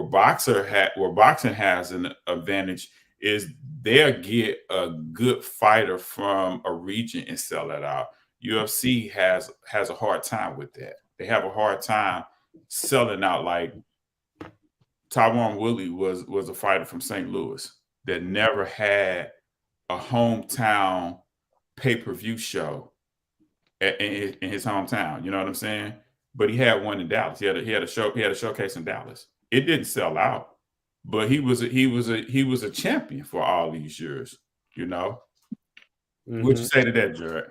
Speaker 1: boxing has an advantage is they'll get a good fighter from a region and sell that out. UFC has a hard time with that. They have a hard time selling out. Like Tyron Woodley was a fighter from St. Louis that never had a hometown pay-per-view show in his hometown. You know what I'm saying? But he had one in Dallas. He had a showcase in Dallas. It didn't sell out, but he was a champion for all these years. Mm-hmm. What'd you say to that, Jared?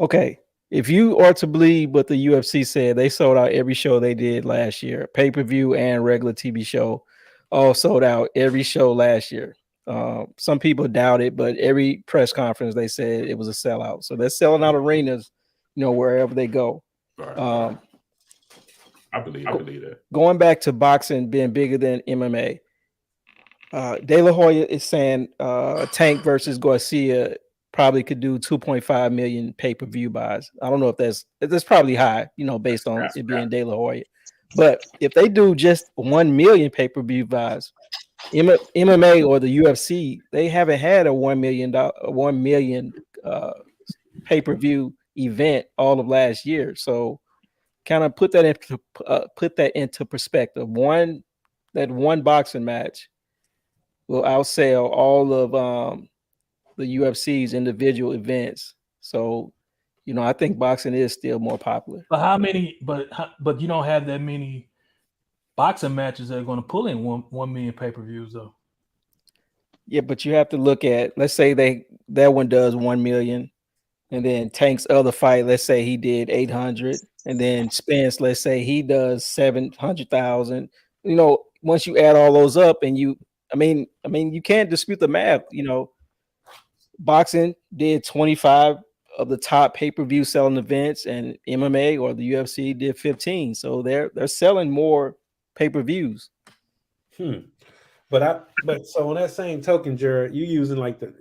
Speaker 4: Okay, if you are to believe what the UFC said, they sold out every show they did last year, pay-per-view and regular TV show, all sold out every show last year. Some people doubt it, but every press conference they said it was a sellout. So they're selling out arenas, wherever they go.
Speaker 1: Right. I believe that.
Speaker 4: Going back to boxing being bigger than MMA, De La Hoya is saying Tank versus Garcia probably could do 2.5 million pay-per-view buys. I don't know if that's probably high, based on it being De La Hoya. But if they do just 1 million pay-per-view buys, MMA or the UFC, they haven't had a $1 million pay-per-view event all of last year. So kind of put that into perspective. One boxing match will outsell all of the UFC's individual events. So, I think boxing is still more popular.
Speaker 3: But how many? But you don't have that many boxing matches that are going to pull in 1 million pay-per-views, though.
Speaker 4: Yeah, but you have to look at. Let's say that one does 1 million, and then Tank's other fight, let's say he did 800, and then Spence, let's say he does 700,000. Once you add all those up, and you can't dispute the math. Boxing did 25 of the top pay-per-view selling events, and MMA or the UFC did 15. So they're selling more pay-per-views.
Speaker 2: But so on that same token, Jared, you using like the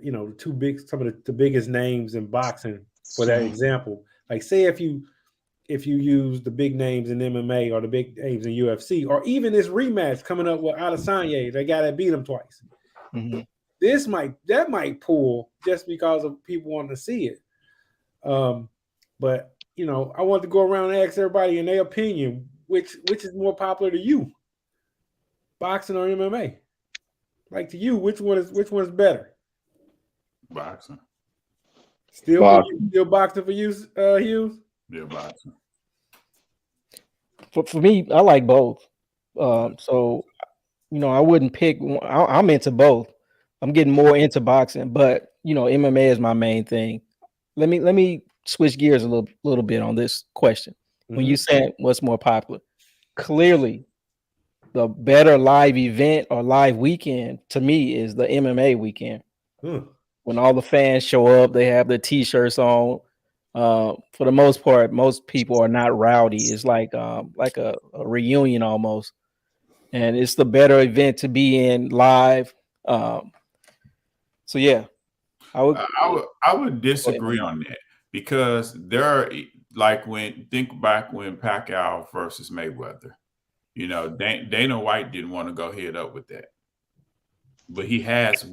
Speaker 2: some of the biggest names in boxing for that example. Like say if you use the big names in MMA or the big names in UFC, or even this rematch coming up with Adesanya, the guy that beat him twice.
Speaker 4: Mm-hmm.
Speaker 2: That might pull just because of people wanting to see it. But I want to go around and ask everybody in their opinion, which is more popular to you, boxing or MMA? Like to you, which one is better?
Speaker 1: Boxing.
Speaker 2: Still
Speaker 5: Boxing.
Speaker 2: boxing for you, Hughes?
Speaker 1: Yeah, boxing.
Speaker 4: For me, I like both. So I wouldn't pick one. I'm into both. I'm getting more into boxing, but MMA is my main thing. Let me switch gears a little bit on this question. When you said what's more popular, clearly the better live event or live weekend to me is the MMA weekend. When all the fans show up, they have their t-shirts on. For the most part, most people are not rowdy. It's like a reunion almost, and it's the better event to be in live. So yeah, I
Speaker 1: would disagree on that, because there are, like, think back when Pacquiao versus Mayweather. Dana White didn't want to go head up with that, but he has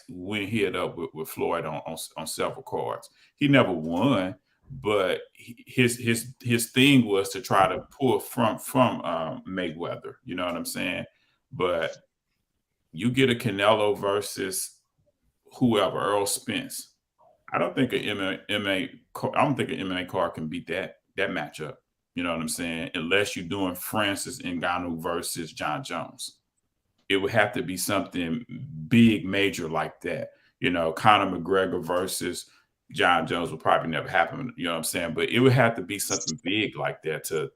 Speaker 1: went head up with Floyd on several cards. He never won, but his thing was to try to pull from Mayweather. You know what I'm saying? But you get a Canelo versus whoever, Earl Spence. I don't think an MMA card can beat that matchup. You know what I'm saying? Unless you're doing Francis Ngannou versus John Jones. It would have to be something big, major like that. Conor McGregor versus John Jones would probably never happen. You know what I'm saying? But it would have to be something big like that to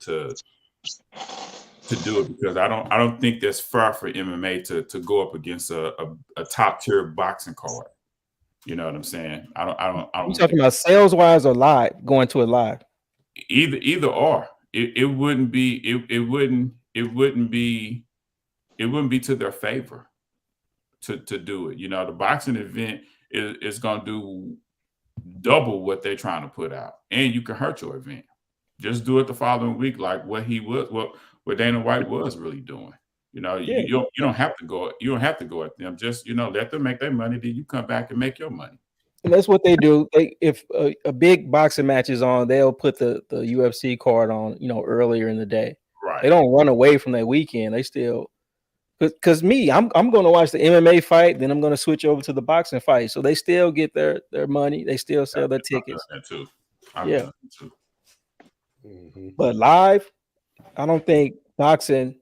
Speaker 1: do it, because I don't think that's fair for MMA to go up against a top tier boxing card. You know what I'm saying? I don't.
Speaker 4: You talking about sales wise or live? Going to it live?
Speaker 1: Either or. It wouldn't be to their favor to do it. The boxing event is going to do double what they're trying to put out, and you can hurt your event. Just do it the following week, like what Dana White was really doing. You don't have to go. You don't have to go at them. Just let them make their money. Then you come back and make your money.
Speaker 4: And that's what they do. If a big boxing match is on, they'll put the UFC card on, earlier in the day.
Speaker 1: Right.
Speaker 4: They don't run away from that weekend. They still, because I'm going to watch the MMA fight, then I'm going to switch over to the boxing fight. So they still get their money. They still sell their tickets.
Speaker 1: I've done that too.
Speaker 4: But live, I don't think boxing.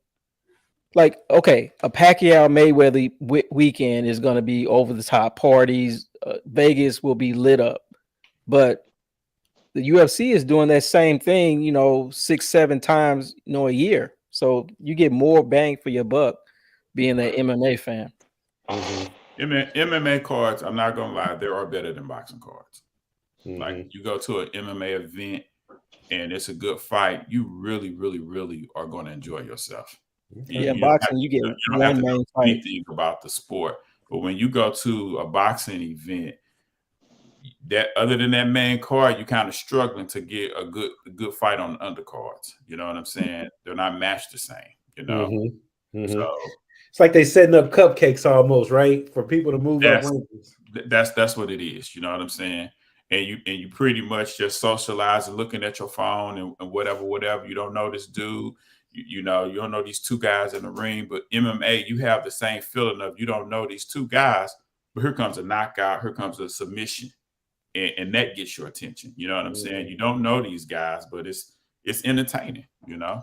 Speaker 4: Like, okay, a Pacquiao Mayweather weekend is going to be over the top parties. Vegas will be lit up, but the UFC is doing that same thing, 6-7 times, a year. So you get more bang for your buck being an MMA fan.
Speaker 1: MMA cards, I'm not gonna lie, they are better than boxing cards. Like, you go to an MMA event and it's a good fight, you really, really, really are going to enjoy yourself.
Speaker 4: Boxing, you get one main fight.
Speaker 1: Anything about the sport, but when you go to a boxing event, that other than that main card, you're kind of struggling to get a good fight on the undercards. You know what I'm saying? They're not matched the same. So
Speaker 2: it's like they setting up cupcakes almost, right? For people to move up rankings.
Speaker 1: That's what it is. You know what I'm saying? And you pretty much just socializing, looking at your phone and whatever. You don't know this dude. You don't know these two guys in the ring. But MMA, you have the same feeling of you don't know these two guys, but here comes a knockout, here comes a submission, and that gets your attention. You know what I'm saying? You don't know these guys, but it's entertaining.
Speaker 2: The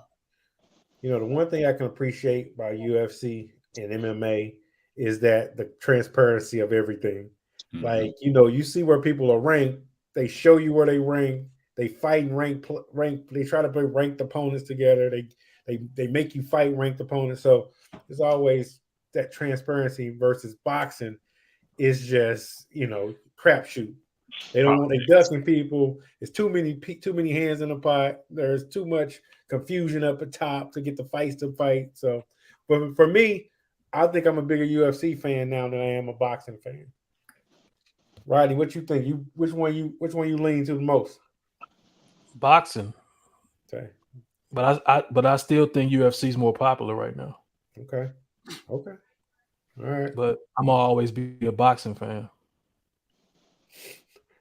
Speaker 2: one thing I can appreciate by UFC and MMA is that the transparency of everything. Like, you see where people are ranked. They show you where they rank. They fight and rank. They try to put ranked opponents together. They make you fight ranked opponents. So there's always that transparency versus boxing is just, crapshoot. They don't want they ducking people. It's too many hands in the pot. There's too much confusion up at top to get the fights to fight. So, but for me, I think I'm a bigger UFC fan now than I am a boxing fan. Rodney, what you think? Which one you lean to the most?
Speaker 3: Boxing.
Speaker 2: Okay.
Speaker 3: But I still think UFC is more popular right now.
Speaker 2: Okay. All right.
Speaker 3: But I'm gonna always be a boxing fan.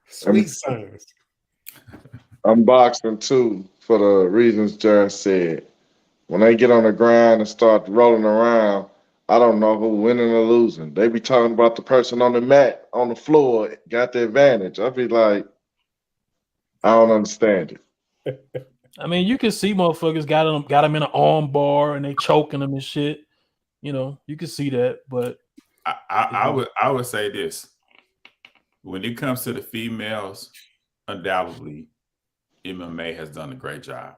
Speaker 2: Sweet science.
Speaker 5: I'm boxing too for the reasons Jared said. When they get on the ground and start rolling around, I don't know who winning or losing. They be talking about the person on the mat, on the floor, got the advantage. I be like, I don't understand it.
Speaker 3: I mean, you can see motherfuckers got them in an arm bar and they choking them and shit. You know, you can see that, but
Speaker 1: I would say this. When it comes to the females, undoubtedly, MMA has done a great job.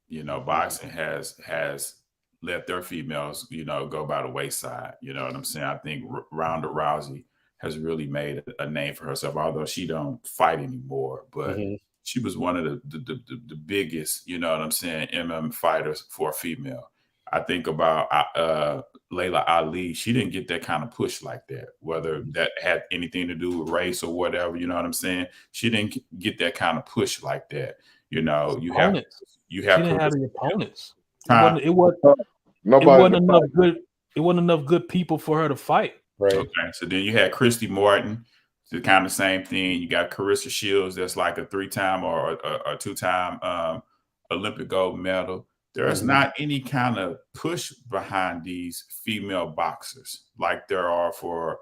Speaker 1: You know, boxing has let their females, you know, go by the wayside. You know what I'm saying? I think Ronda Rousey has really made a name for herself, although she don't fight anymore. But she was one of the biggest, you know what I'm saying, MMA fighters for a female. I think about Layla Ali. She didn't get that kind of push like that, whether that had anything to do with race or whatever. You know what I'm saying? She didn't get that kind of push like that. You know, you have.
Speaker 3: She didn't have the opponents. It
Speaker 5: Nobody
Speaker 3: wasn't enough good people for her to fight.
Speaker 2: Right.
Speaker 1: Okay. So then you had Christy Martin. So kind of the same thing. You got Carissa Shields, that's like a 3-time or a 2-time Olympic gold medal. There's not any kind of push behind these female boxers like there are for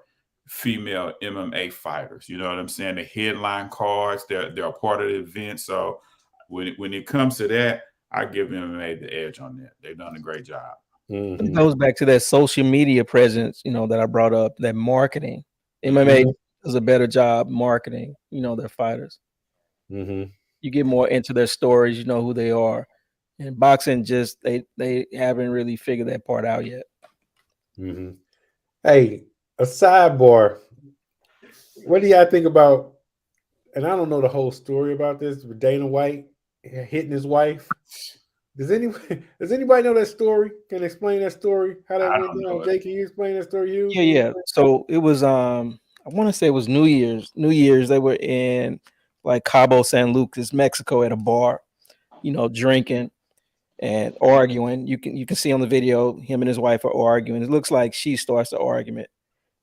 Speaker 1: female MMA fighters. You know what I'm saying? The headline cards, they're a part of the event. So when it comes to that, I give MMA the edge on that. They've done a great job.
Speaker 4: It goes back to that social media presence, you know, that I brought up, that marketing. MMA does a better job marketing, you know, their fighters. You get more into their stories, you know who they are. And boxing just they haven't really figured that part out yet.
Speaker 2: Hey, a sidebar. What do y'all think about? And I don't know the whole story about this, but Dana White hitting his wife. Does anybody know that story? Can explain that story? How that went down? Jay, can you explain that story?
Speaker 4: Yeah. So it was I want to say it was New Year's. They were in like Cabo San Lucas, Mexico, at a bar, you know, drinking and arguing. You can see on the video him and his wife are arguing. It looks like she starts the argument.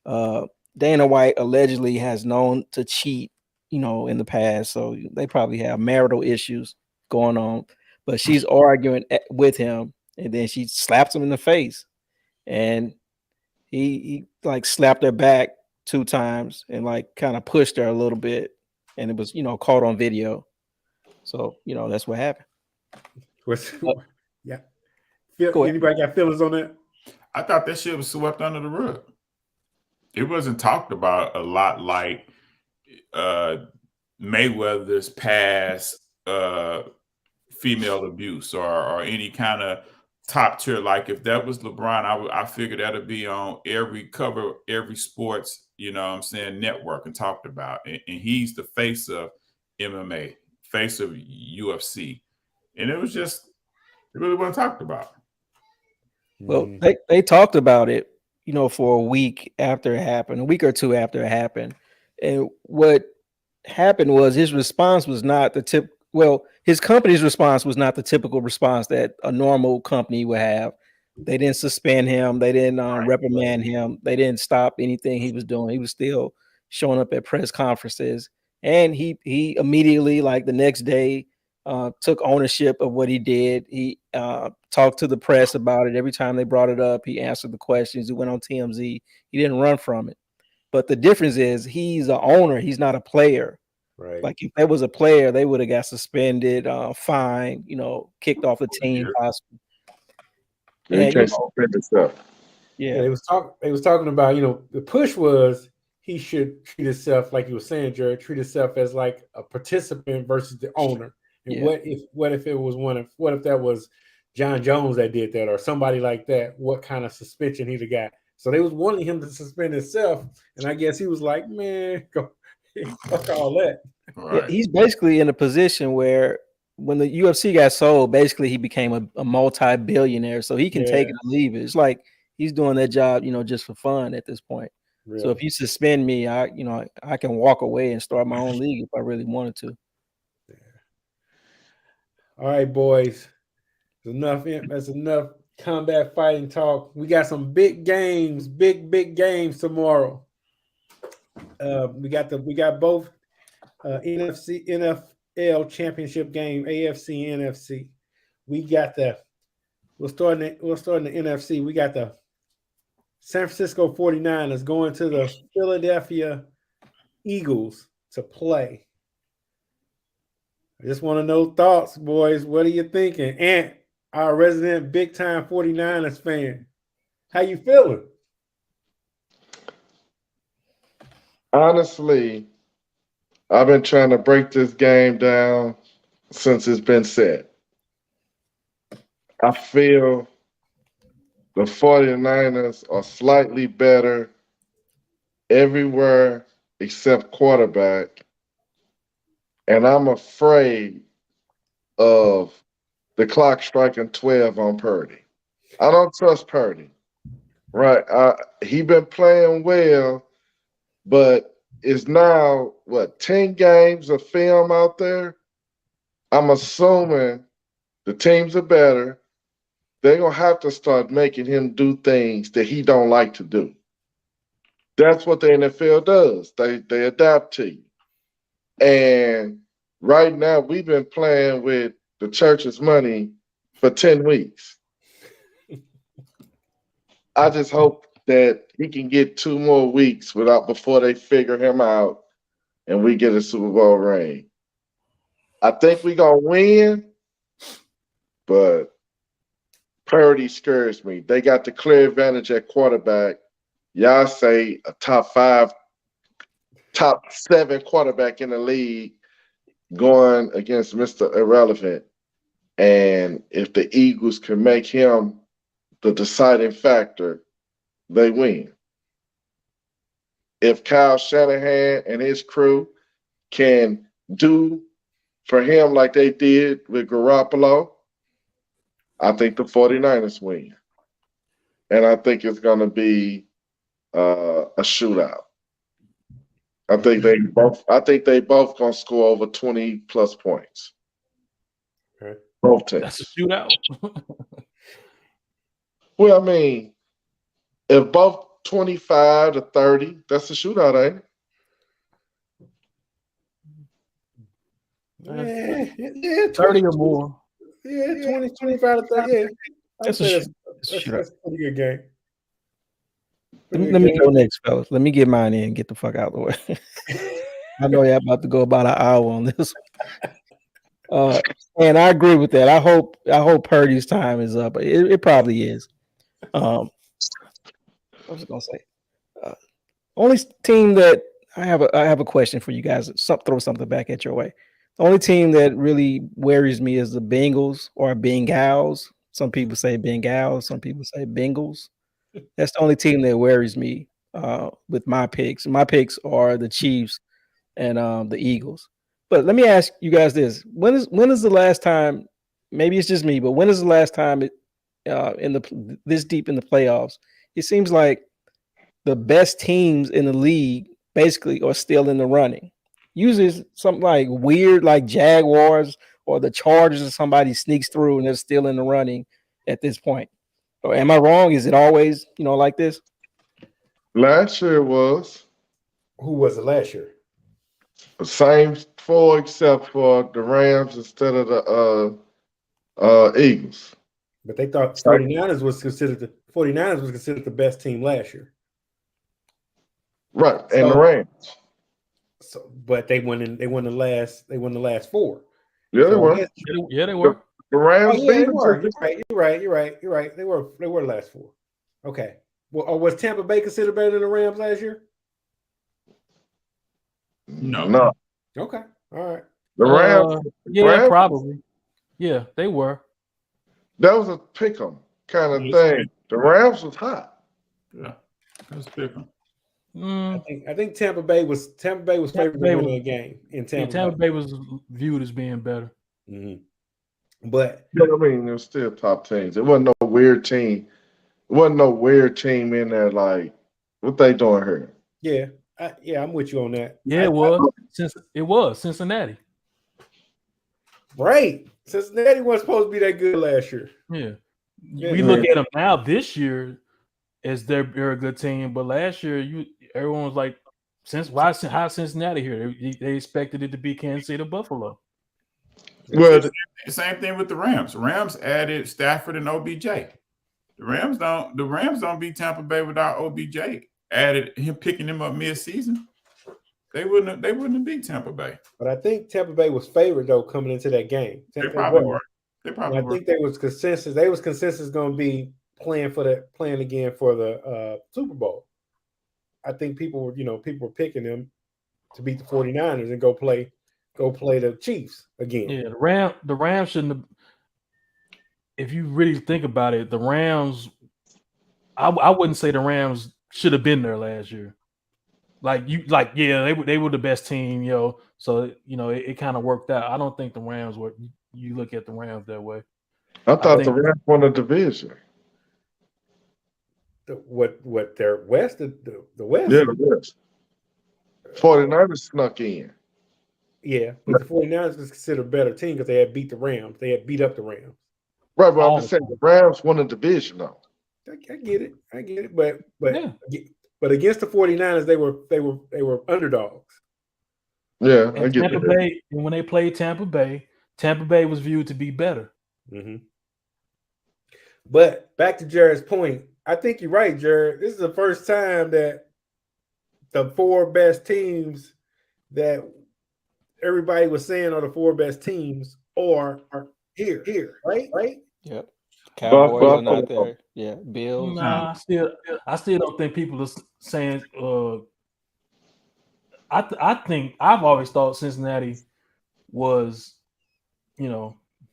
Speaker 4: Dana White allegedly has known to cheat, you know, in the past, so they probably have marital issues going on. But she's arguing with him, and then she slaps him in the face, and he like slapped her back 2 times and like kind of pushed her a little bit, and it was, you know, caught on video. So, you know, that's what happened.
Speaker 2: Yeah. Anybody got feelings on that?
Speaker 1: I thought that shit was swept under the rug. It wasn't talked about a lot like Mayweather's past female abuse or any kind of top tier. Like if that was LeBron, I figured that'd be on every cover, every sports, you know what I'm saying, network and talked about. And he's the face of MMA, face of UFC. And it really wasn't talked about.
Speaker 4: Well, they talked about it, you know, for a week after it happened, a week or two after it happened. And what happened was his response was not the tip. Well, his company's response was not the typical response that a normal company would have. They didn't suspend him. They didn't reprimand him. They didn't stop anything he was doing. He was still showing up at press conferences. And he immediately, like the next day, took ownership of what he did. He talked to the press about it. Every time they brought it up, he answered the questions. He went on TMZ. He didn't run from it. But the difference is he's an owner. He's not a player.
Speaker 2: Right.
Speaker 4: Like if there was a player, they would have got suspended, fined, you know, kicked off the team possibly.
Speaker 5: You can't suspend yourself.
Speaker 2: Yeah, they was talking about, you know, the push was he should treat himself, like you were saying, Jared, treat himself as like a participant versus the owner. And what if it was what if that was John Jones that did that or somebody like that? What kind of suspension he'd have got? So they was wanting him to suspend himself, and I guess he was like, "Man, go." Fuck all that.
Speaker 4: Yeah, he's basically in a position where when the UFC got sold, basically he became a multi-billionaire, so he can take it or leave it. It's like he's doing that job, just for fun at this point. Really? So if you suspend me, I can walk away and start my own league if I really wanted to.
Speaker 2: Yeah. All right, boys. That's enough combat fighting talk. We got some big games, big games tomorrow. We got both NFL championship game, AFC, NFC. We'll start in the NFC. We got the San Francisco 49ers going to the Philadelphia Eagles to play. I just want to know thoughts, boys. What are you thinking? Ant, our resident big-time 49ers fan. How you feeling?
Speaker 5: Honestly, I've been trying to break this game down since it's been set. I feel the 49ers are slightly better everywhere except quarterback. And I'm afraid of the clock striking 12 on Purdy. I don't trust Purdy. Right. He been playing well, but it's now, 10 games of film out there? I'm assuming the teams are better. They're going to have to start making him do things that he don't like to do. That's what the NFL does. They adapt to you. And right now, we've been playing with the church's money for 10 weeks. I just hope that he can get 2 more weeks before they figure him out and we get a Super Bowl ring. I think we're going to win, but Purdy scares me. They got the clear advantage at quarterback. Y'all say a top 7 quarterback in the league going against Mr. Irrelevant. And if the Eagles can make him the deciding factor, they win. If Kyle Shanahan and his crew can do for him like they did with Garoppolo, I think the 49ers win. And I think it's going to be a shootout. I think they both going to score over 20 plus points.
Speaker 2: Okay.
Speaker 5: Both teams.
Speaker 3: That's a shootout.
Speaker 5: Well, I mean, if both 25 to 30, that's a shootout, ain't
Speaker 2: it? Yeah,
Speaker 3: 30 or more.
Speaker 2: Yeah, 20, 25 to 30. Yeah.
Speaker 4: That's
Speaker 2: That's
Speaker 4: a
Speaker 2: a pretty good game.
Speaker 4: Let me go next, fellas. Let me get mine in and get the fuck out of the way. I know y'all about to go about an hour on this. And I agree with that. I hope Purdy's time is up. It probably is. What was I gonna say? Only team that I have a question for you guys. Throw something back at your way. The only team that really worries me is the Bengals or Bengals. Some people say Bengals. Some people say Bengals. That's the only team that worries me with my picks. My picks are the Chiefs and the Eagles. But let me ask you guys this: when is the last time? Maybe it's just me, but when is the last time this deep in the playoffs? It seems like the best teams in the league basically are still in the running. Usually it's something like weird, like Jaguars or the Chargers, or somebody sneaks through and they're still in the running at this point. Or am I wrong? Is it always like this?
Speaker 5: Last year was.
Speaker 2: Who was it last year?
Speaker 5: The same 4 except for the Rams instead of the Eagles.
Speaker 2: But they thought 49ers was considered the best team last year.
Speaker 5: Right, and the Rams.
Speaker 2: So, but they won the last 4.
Speaker 5: Yeah, they were.
Speaker 3: Yeah, they were.
Speaker 5: The Rams
Speaker 2: beat them. You're right. They were the last 4. Okay. Well, or was Tampa Bay considered better than the Rams last year?
Speaker 1: No.
Speaker 2: Okay. All right.
Speaker 5: The Rams.
Speaker 3: Rams, probably. Yeah, they were.
Speaker 5: That was a pick 'em kind of thing. The Rams was hot.
Speaker 1: Yeah, that's pick 'em.
Speaker 2: I think Tampa Bay was favored to win that game in Tampa.
Speaker 3: Tampa Bay was viewed as being better.
Speaker 2: But
Speaker 5: I mean, it was still top teams. It wasn't no weird team. It wasn't no weird team in there. Like, what they doing here?
Speaker 2: Yeah, I'm with you on that.
Speaker 3: Yeah, it was Cincinnati.
Speaker 2: Right, Cincinnati wasn't supposed to be that good last year.
Speaker 3: Yeah, we look at them now this year as they're a good team, but last year everyone was like, how Cincinnati here? They expected it to be Kansas City or Buffalo.
Speaker 5: Well,
Speaker 1: same thing with the Rams. Rams added Stafford and OBJ. The Rams don't beat Tampa Bay without OBJ. Added him picking him up mid-season. They wouldn't have beat Tampa Bay.
Speaker 2: But I think Tampa Bay was favored though coming into that game.
Speaker 1: They probably were.
Speaker 2: I think there was consensus. They was consensus going to be playing again for the Super Bowl. I think people were picking them to beat the 49ers and go play the Chiefs again.
Speaker 3: Yeah, the Rams shouldn't have. If you really think about it, the Rams, I wouldn't say the Rams should have been there last year. They were the best team, So it kind of worked out. I don't think the Rams were. You look at the Rams that way.
Speaker 5: I thought the Rams won the division.
Speaker 2: What their West? The West?
Speaker 5: Yeah, the West. 49ers snuck in.
Speaker 2: Yeah, but the 49ers was considered a better team because they had beat the Rams. They had beat up the Rams.
Speaker 5: Right, but I'm just saying the Rams won the division though.
Speaker 2: I get it. But against the 49ers, they were underdogs.
Speaker 5: Yeah,
Speaker 3: and
Speaker 5: I get
Speaker 3: Tampa Bay, and when they played Tampa Bay was viewed to be better.
Speaker 2: Mm-hmm. But back to Jared's point, I think you're right, Jared. This is the first time that the four best teams that everybody was saying are the four best teams are here, right?
Speaker 4: Yep. Cowboys are not there. Yeah, Bills.
Speaker 3: Nah, I still don't think people are saying. I think I've always thought Cincinnati was,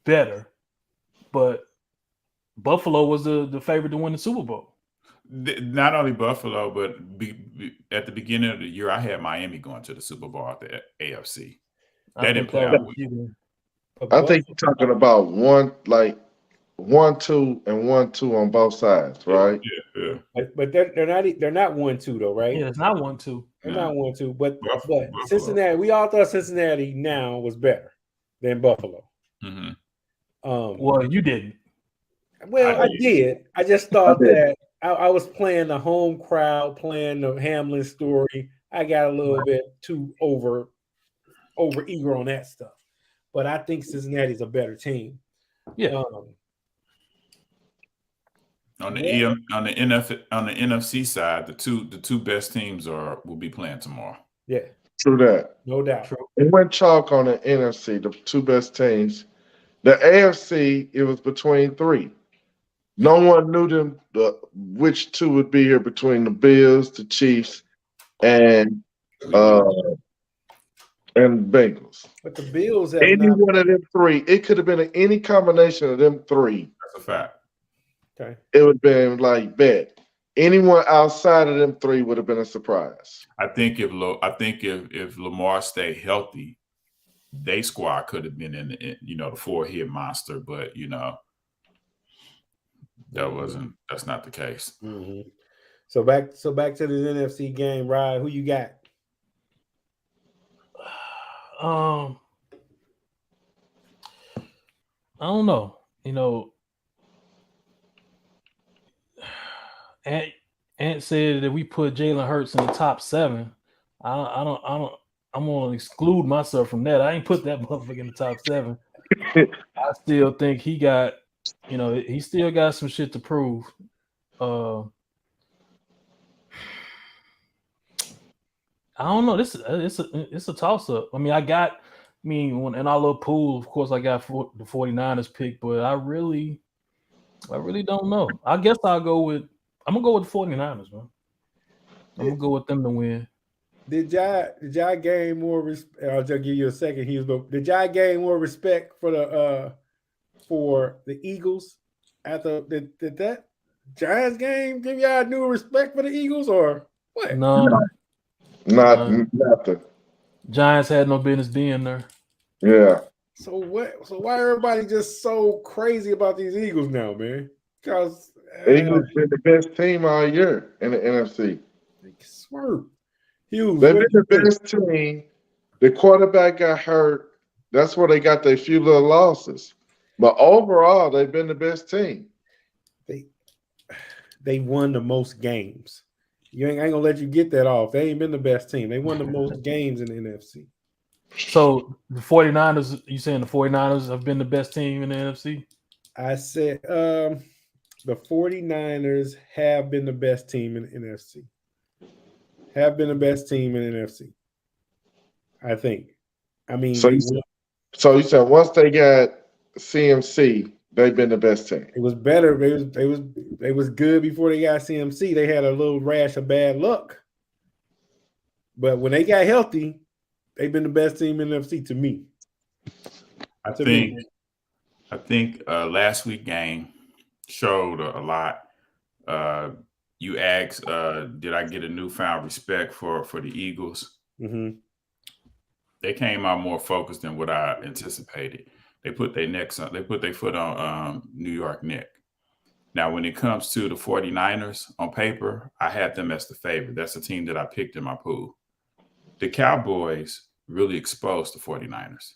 Speaker 3: better, but Buffalo was the favorite to win the Super Bowl.
Speaker 1: Not only Buffalo, but at the beginning of the year, I had Miami going to the Super Bowl at the AFC. That didn't play out.
Speaker 5: I think you're talking about 1-2 and 1-2 on both sides, right?
Speaker 1: Yeah.
Speaker 2: But they're not 1-2 though, right?
Speaker 3: Yeah, it's not 1-2.
Speaker 2: They're not 1-2. But Cincinnati, we all thought Cincinnati now was better than Buffalo.
Speaker 1: Mm-hmm.
Speaker 3: Well, you didn't.
Speaker 2: Well, I did. I just thought that I was playing the home crowd, playing the Hamlin story. I got a little bit too over eager on that stuff. But I think Cincinnati's a better team.
Speaker 3: Yeah.
Speaker 1: On the NFC side, the two best teams will be playing tomorrow.
Speaker 2: Yeah.
Speaker 5: True that.
Speaker 2: No doubt.
Speaker 5: It went chalk on the NFC, the two best teams. The AFC, it was between three. No one knew which two would be here between the Bills, the Chiefs, and Bengals.
Speaker 2: But the Bills have
Speaker 5: one of them three. It could have been any combination of them three.
Speaker 1: That's a fact.
Speaker 2: Okay.
Speaker 5: It would have been like bet. Anyone outside of them three would have been a surprise.
Speaker 1: I think if Lamar stayed healthy, their squad could have been in the four-hit monster, but that's not the case.
Speaker 2: Mm-hmm. So back to the NFC game, Rod. Who you got?
Speaker 3: I don't know. Ant said that we put Jalen Hurts in the top 7. I'm gonna exclude myself from that. I ain't put that motherfucker in the top 7. I still think he got, he still got some shit to prove. I don't know. It's a toss up. I mean, when in our little pool, of course, I got the 49ers pick, but I really don't know. I guess I'm gonna go with the 49ers, man. I'm gonna go with them to win.
Speaker 2: Did y'all gain more respect? I'll just give you a second, Hughes. But did y'all gain more respect for the Eagles after did that Giants game give y'all new respect for the Eagles, or What?
Speaker 3: No,
Speaker 5: Nothing.
Speaker 3: Giants had no business being there.
Speaker 5: Yeah.
Speaker 2: So what? So why everybody just so crazy about these Eagles now, man? Because
Speaker 5: Eagles been the best team all year in the NFC.
Speaker 2: swerve. Hughes,
Speaker 5: They've
Speaker 2: what
Speaker 5: been
Speaker 2: do you
Speaker 5: the
Speaker 2: think?
Speaker 5: best team. The quarterback got hurt. That's where they got their few little losses. But overall, they've been the best team.
Speaker 2: They won the most games. I ain't gonna let you get that off. They ain't been the best team. They won the most games in the NFC.
Speaker 3: So the 49ers, you saying the 49ers have been the best team in the NFC?
Speaker 2: I said the 49ers have been the best team in the NFC. Have been the best team in the NFC. I think. I mean,
Speaker 5: So you said once they got CMC, they've been the best team.
Speaker 2: it was better. They was good before they got CMC. They had a little rash of bad luck. But when they got healthy, they've been the best team in the NFC to me.
Speaker 1: I think last week game showed a lot. You asked, did I get a newfound respect for the Eagles?
Speaker 2: Mm-hmm.
Speaker 1: They came out more focused than what I anticipated. They put their necks on. They put their foot on New York neck. Now, when it comes to the 49ers on paper, I had them as the favorite. That's the team that I picked in my pool. The Cowboys really exposed the 49ers.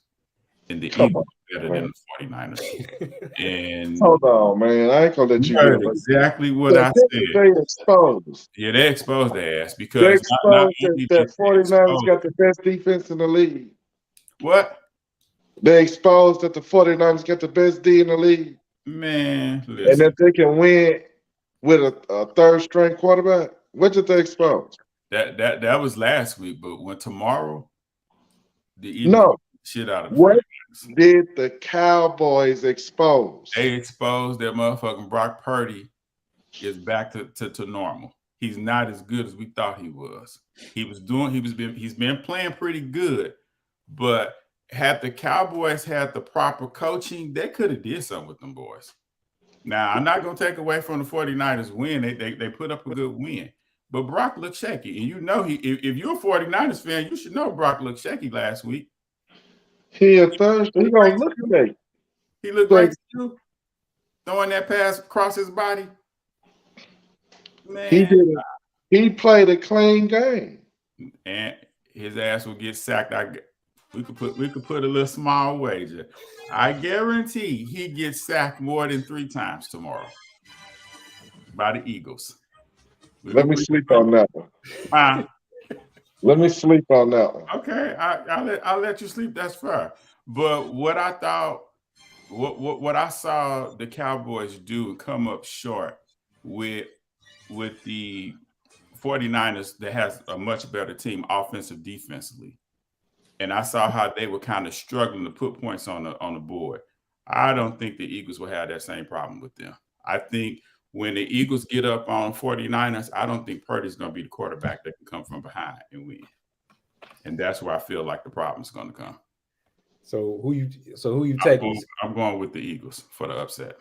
Speaker 1: And the Eagles are better than the 49ers. And
Speaker 5: Hold on, man. I ain't gonna let you
Speaker 1: heard
Speaker 5: get away.
Speaker 1: exactly what I said.
Speaker 5: They exposed.
Speaker 1: Yeah, they exposed their ass
Speaker 5: They
Speaker 1: because not
Speaker 5: exposed
Speaker 1: only
Speaker 5: that
Speaker 1: did they
Speaker 5: 49ers
Speaker 1: expose
Speaker 5: got the best defense in the league.
Speaker 1: what?
Speaker 5: They exposed that the 49ers got the best D in the league.
Speaker 1: Man,
Speaker 5: And
Speaker 1: listen.
Speaker 5: that they can win with a third string quarterback. What did they expose?
Speaker 1: That was last week, but when tomorrow the Eagles
Speaker 5: No.
Speaker 1: shit out of the
Speaker 5: What
Speaker 1: 49ers.
Speaker 5: did the Cowboys expose?
Speaker 1: They exposed that motherfucking Brock Purdy is back to normal. He's not as good as we thought he was. He's been playing pretty good, but had the Cowboys had the proper coaching, they could have did something with them boys. Now, I'm not going to take away from the 49ers win. They put up a good win. But Brock looked shaky. And you know, if you're a 49ers fan, you should know Brock looked shaky last week.
Speaker 5: He a third. He gonna look at me.
Speaker 1: He looked great to you, throwing that pass across his body. Man.
Speaker 5: He didn't. He played a clean game.
Speaker 1: And his ass will get sacked. We could put a little small wager. I guarantee he gets sacked more than 3 times tomorrow by the Eagles.
Speaker 5: Let me sleep on that one. Let me sleep on that one.
Speaker 1: Okay, I'll let you sleep. That's fair. But what I thought, what I saw the Cowboys do come up short with the 49ers that has a much better team offensive defensively. And I saw how they were kind of struggling to put points on the board. I don't think the Eagles will have that same problem with them. I think when the Eagles get up on 49ers, I don't think Purdy's going to be the quarterback that can come from behind and win. And that's where I feel like the problem's going to come.
Speaker 2: So who you taking?
Speaker 1: I'm going with the Eagles for the upset.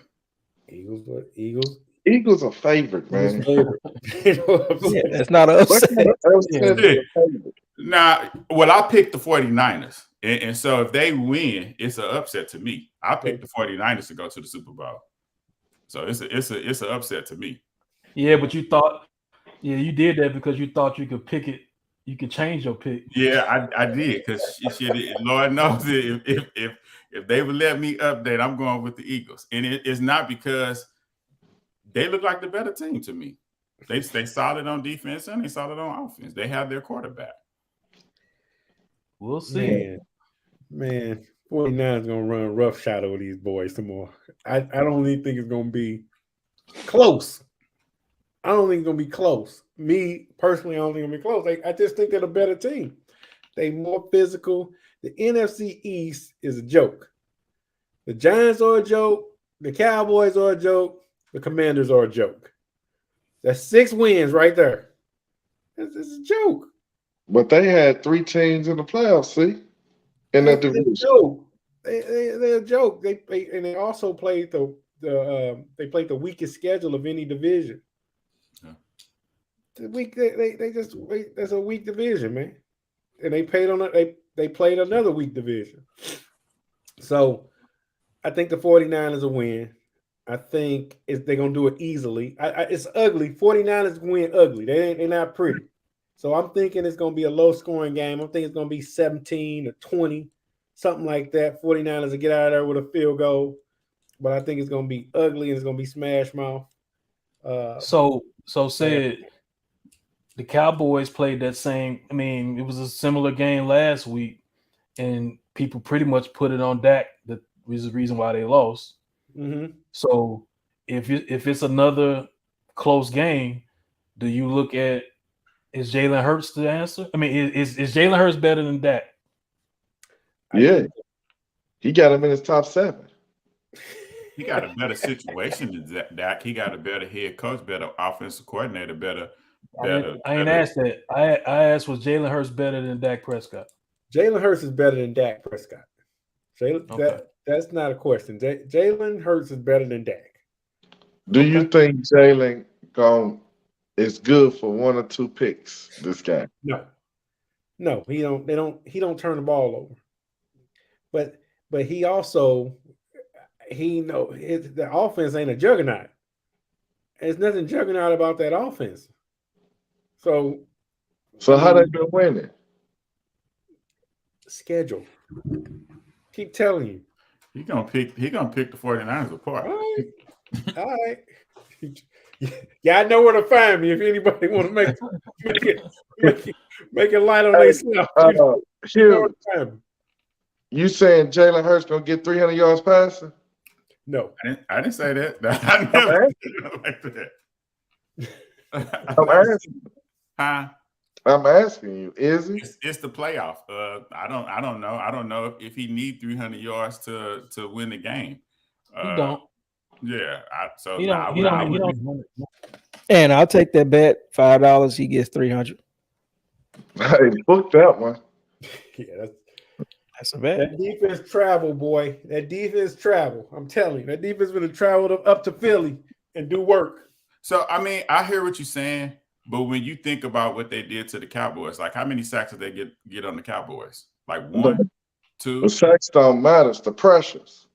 Speaker 2: Eagles, what? Eagles?
Speaker 5: Eagles are favorite, man.
Speaker 2: Yeah,
Speaker 4: that's not an upset.
Speaker 1: Now, well, I picked the 49ers. And so if they win, it's an upset to me. I picked the 49ers to go to the Super Bowl. So it's an upset to me.
Speaker 3: Yeah, but you you did that because you thought you could pick it. You could change your pick.
Speaker 1: Yeah, I did because Lord knows if they would let me update, I'm going with the Eagles. And it's not because they look like the better team to me. They stay solid on defense and they solid on offense. They have their quarterback.
Speaker 3: We'll see.
Speaker 2: Man, 49 is gonna run roughshod over these boys tomorrow. I don't even think it's gonna be close. I don't think it's gonna be close. Me personally, I don't think it's gonna be close. I just think they're a better team. They more physical. The NFC East is a joke. The Giants are a joke. The Cowboys are a joke. The Commanders are a joke. That's 6 wins right there. It's a joke.
Speaker 5: But they had 3 teams in the playoffs, see? In that division.
Speaker 2: They're a joke. They also played they played the weakest schedule of any division.
Speaker 1: Yeah.
Speaker 2: weak. They just that's a weak division, man. And they played another weak division. So I think the 49ers will win. I think they're gonna do it easily. It's ugly. 49ers win ugly. They're not pretty. So I'm thinking it's gonna be a low scoring game. I'm thinking it's gonna be 17 or 20, something like that. 49ers will get out of there with a field goal. But I think it's gonna be ugly and it's gonna be smash mouth.
Speaker 3: So said the Cowboys played that same. I mean, it was a similar game last week, and people pretty much put it on Dak. That was the reason why they lost.
Speaker 2: Mm-hmm.
Speaker 3: So if it's another close game, do you look at is Jalen Hurts the answer? I mean, is Jalen Hurts better than Dak?
Speaker 5: Yeah, he got him in his top 7.
Speaker 1: He got a better situation than Dak. He got a better head coach, better offensive coordinator, better.
Speaker 3: I ain't asked that. I asked, was Jalen Hurts better than Dak Prescott?
Speaker 2: Jalen Hurts is better than Dak Prescott. That's not a question. Jalen Hurts is better than Dak.
Speaker 5: Do you think Jalen is good for 1 or 2 picks this game?
Speaker 2: No, he don't turn the ball over. But he also the offense ain't a juggernaut. There's nothing juggernaut about that offense. So
Speaker 5: how they been winning?
Speaker 2: Schedule. Keep telling you.
Speaker 1: He gonna pick the 49ers apart.
Speaker 2: All right. Yeah, I know where to find me if anybody want to make it light on themselves.
Speaker 5: You saying Jalen Hurts gonna get 300 yards passing?
Speaker 2: No,
Speaker 1: I didn't say that. I never said that.
Speaker 5: I'm asking.
Speaker 1: Huh?
Speaker 5: I'm asking you. Is he?
Speaker 1: It's the playoff. I don't know. I don't know if he need 300 yards to win the game.
Speaker 3: He don't.
Speaker 1: Yeah.
Speaker 3: He don't.
Speaker 4: And I'll take that bet. $5. He gets 300.
Speaker 5: Hey, book that one.
Speaker 2: Yeah,
Speaker 4: that's a bet.
Speaker 2: That defense travel, boy. That defense travel. I'm telling you, that defense would have traveled up to Philly and do work.
Speaker 1: So I mean, I hear what you're saying, but when you think about what they did to the Cowboys, like how many sacks did they get on the Cowboys? Like 1, 2.
Speaker 5: The sacks don't matter. It's the pressures.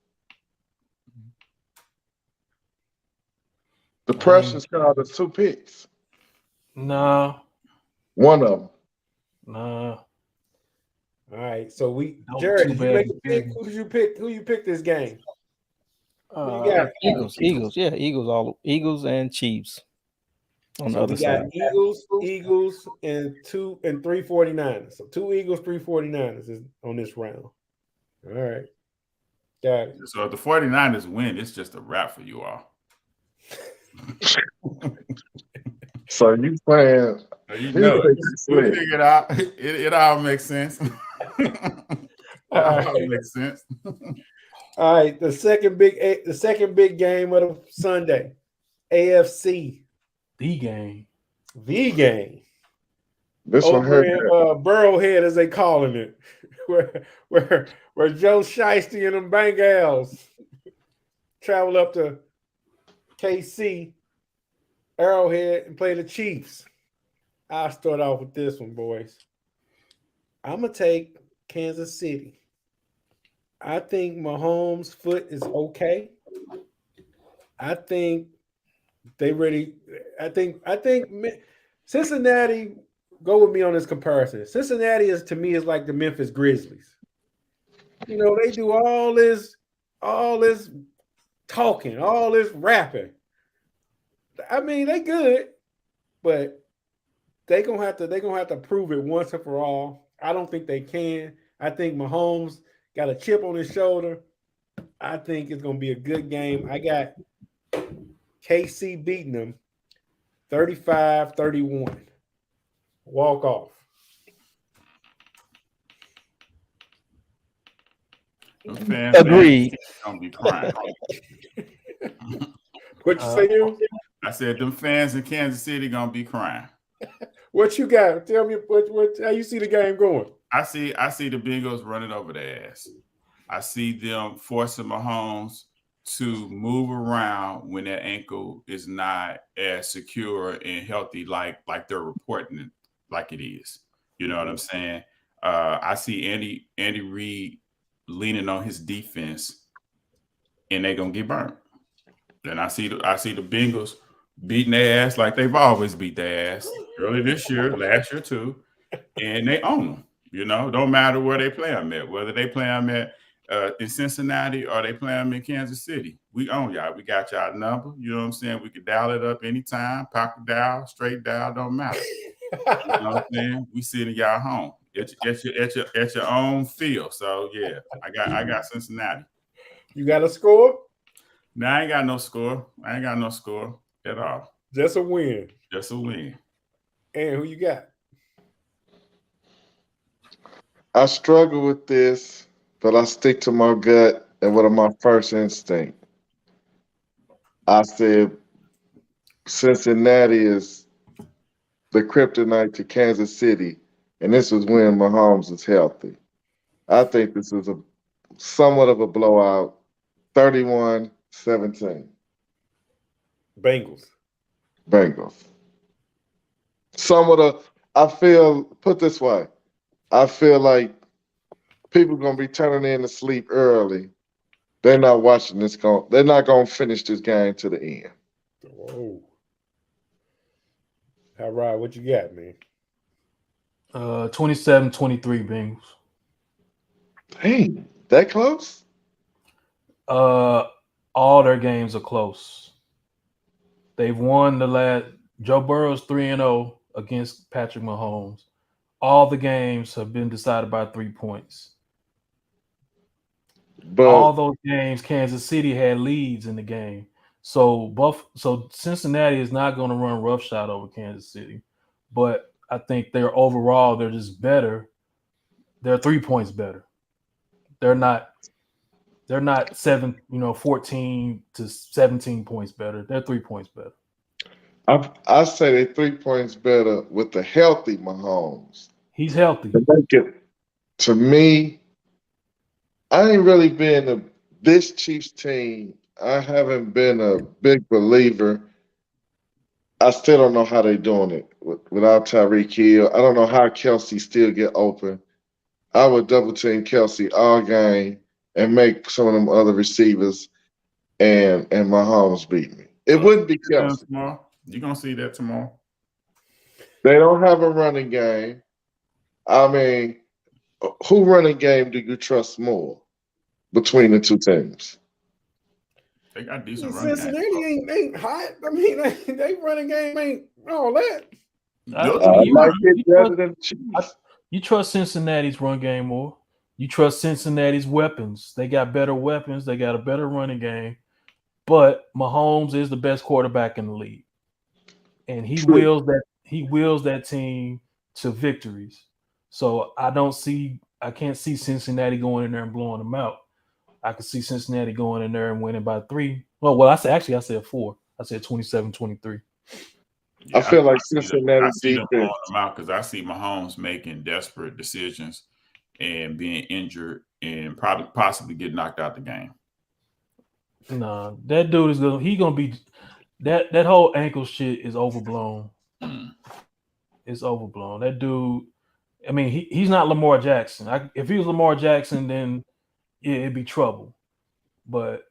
Speaker 5: The pressures called us 2 picks.
Speaker 3: No.
Speaker 5: One of them.
Speaker 3: No.
Speaker 2: All right, so Jared, did you make a pick? Who you pick this game?
Speaker 4: Eagles, yeah, Eagles and Chiefs on the other side.
Speaker 2: Eagles, and 2 and 3 49ers. So 2 Eagles, 3 49ers is on this round. All right, got it.
Speaker 1: So if the 49ers win, it's just a wrap for you all.
Speaker 5: So you playing?
Speaker 1: You know it. We figure it out. It all makes sense. All makes sense.
Speaker 2: All right, the second big game of the Sunday, AFC.
Speaker 3: The game.
Speaker 5: This one hurt.
Speaker 2: Burrowhead, as they calling it, where Joe Shiesty and them Bengals travel up to KC, Arrowhead, and play the Chiefs. I'll start off with this one, boys. I'm gonna take Kansas City. I think Mahomes' foot is okay. I think they ready. I think Cincinnati. Go with me on this comparison. Cincinnati to me is like the Memphis Grizzlies. You know, they do all this talking, all this rapping. I mean, they good, but they're gonna have to prove it once and for all. I don't think they can. I think Mahomes got a chip on his shoulder. I think it's gonna be a good game. I got KC beating them 35-31. Walk off.
Speaker 4: Agreed.
Speaker 1: Gonna be crying.
Speaker 2: What you say, you?
Speaker 1: I said them fans in Kansas City gonna be crying.
Speaker 2: What you got? Tell me how you see the game going.
Speaker 1: I see the Bengals running over their ass. I see them forcing Mahomes to move around when that ankle is not as secure and healthy like they're reporting it like it is. You know what I'm saying? I see Andy Reid leaning on his defense, and they're gonna get burnt. And I see the Bengals beating their ass like they've always beat their ass early this year, last year too, and they own them. You know, don't matter where they play them at, whether they play them at in Cincinnati or they play them in Kansas City. We own y'all. We got y'all number. You know what I'm saying? We can dial it up anytime, pocket dial, straight dial, don't matter. You know what I'm saying? We sitting y'all home at your own field. So yeah, I got Cincinnati.
Speaker 2: You got a score?
Speaker 1: No, I ain't got no score. I ain't got no score at all.
Speaker 2: Just a win.
Speaker 1: Just a win.
Speaker 2: And who you got?
Speaker 5: I struggle with this, but I stick to my gut and what my first instinct. I said Cincinnati is the kryptonite to Kansas City, and this is when Mahomes is healthy. I think this is a somewhat of a blowout, 31-17.
Speaker 2: Bengals.
Speaker 5: Bengals. Somewhat of, I feel, put this way, I feel like people gonna be turning in to sleep early. They're not watching this. They're not gonna finish this game to the end.
Speaker 2: Whoa. All right, what you got, man?
Speaker 3: 27-23 Bengals.
Speaker 5: Dang, that close?
Speaker 3: All their games are close. They've won the last. Joe Burrow's 3-0 against Patrick Mahomes. All the games have been decided by 3 points.
Speaker 5: But
Speaker 3: all those games, Kansas City had leads in the game. So Cincinnati is not going to run roughshod over Kansas City. But I think they're just better. They're 3 points better. They're not 14 to 17 points better. They're 3 points better.
Speaker 5: I say they're 3 points better with the healthy Mahomes.
Speaker 3: He's healthy.
Speaker 5: To me, I ain't really been this Chiefs team. I haven't been a big believer. I still don't know how they're doing it without Tyreek Hill. I don't know how Kelsey still get open. I would double team Kelsey all game and make some of them other receivers and Mahomes beat me. It wouldn't be Kelsey.
Speaker 1: You're gonna see that tomorrow.
Speaker 5: They don't have a running game. I mean, who running game do you trust more between the two teams?
Speaker 1: They got decent running game.
Speaker 2: Cincinnati ain't hot. I mean, they running game ain't all that.
Speaker 3: You trust Cincinnati's run game more. You trust Cincinnati's weapons. They got better weapons. They got a better running game. But Mahomes is the best quarterback in the league, and he wills that team to victories. So I can't see Cincinnati going in there and blowing them out. I could see Cincinnati going in there and winning by 3. I said 4. I said 27-23.
Speaker 5: Yeah, I feel like Cincinnati
Speaker 1: defense blowing them out because I see Mahomes making desperate decisions and being injured and possibly get knocked out the game.
Speaker 3: No, that dude is gonna be that whole ankle shit is overblown. It's overblown. That dude, I mean, he's not Lamar Jackson. If he was Lamar Jackson, then it'd be trouble. But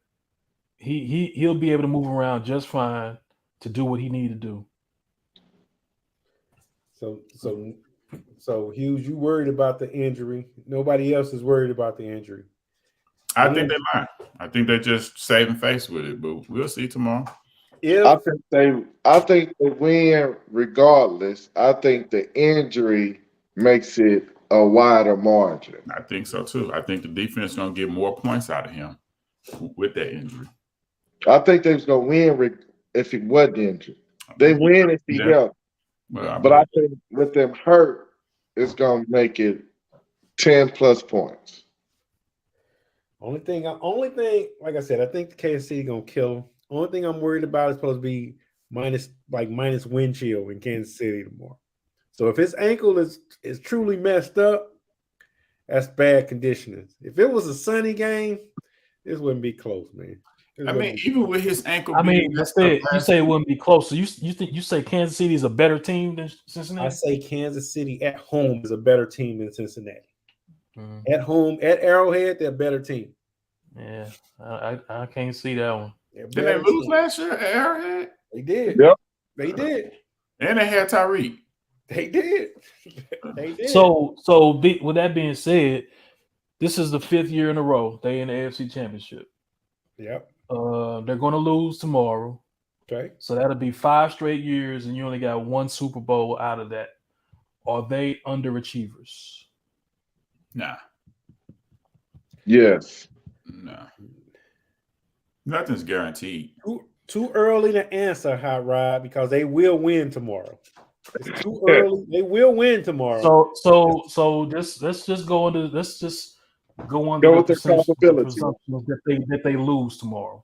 Speaker 3: he'll be able to move around just fine to do what he need to do.
Speaker 2: So Hughes, you worried about the injury? Nobody else is worried about the injury.
Speaker 1: I think they might. I think they're just saving face with it, but we'll see tomorrow.
Speaker 5: I think they win regardless. I think the injury makes it a wider margin.
Speaker 1: I think so too. I think the defense is going to get more points out of him with that injury.
Speaker 5: I think they was going to win if he wasn't injured. They win if he healthy. But I think with them hurt, it's going to make it 10+ points.
Speaker 2: Only thing, like I said, I think the KC gonna kill him. Only thing I'm worried about is supposed to be minus wind chill in Kansas City tomorrow. So if his ankle is truly messed up, that's bad conditioning. If it was a sunny game, this wouldn't be close, man.
Speaker 1: I mean, even with his ankle,
Speaker 3: I mean,
Speaker 1: being
Speaker 3: you say it wouldn't be close. So you think you say Kansas City is a better team than Cincinnati?
Speaker 2: I say Kansas City at home is a better team than Cincinnati.
Speaker 3: Mm-hmm.
Speaker 2: At home, at Arrowhead, they're a better team.
Speaker 3: Yeah, I can't see that one.
Speaker 1: Did they lose last year at Arrowhead?
Speaker 2: They did.
Speaker 5: Yep.
Speaker 2: They did.
Speaker 1: And they had Tyreek.
Speaker 2: They did. They did.
Speaker 3: So with that being said, this is the 5th year in a row they in the AFC Championship.
Speaker 2: Yep.
Speaker 3: They're going to lose tomorrow.
Speaker 2: Okay.
Speaker 3: So that'll be 5 straight years, and you only got 1 Super Bowl out of that. Are they underachievers?
Speaker 1: Nah.
Speaker 5: Yes.
Speaker 1: No. Nothing's guaranteed.
Speaker 2: Too early to answer, Hot Rod, because they will win tomorrow. It's too early. They will win tomorrow.
Speaker 3: So let's just go under
Speaker 5: With the probability
Speaker 3: that they lose tomorrow.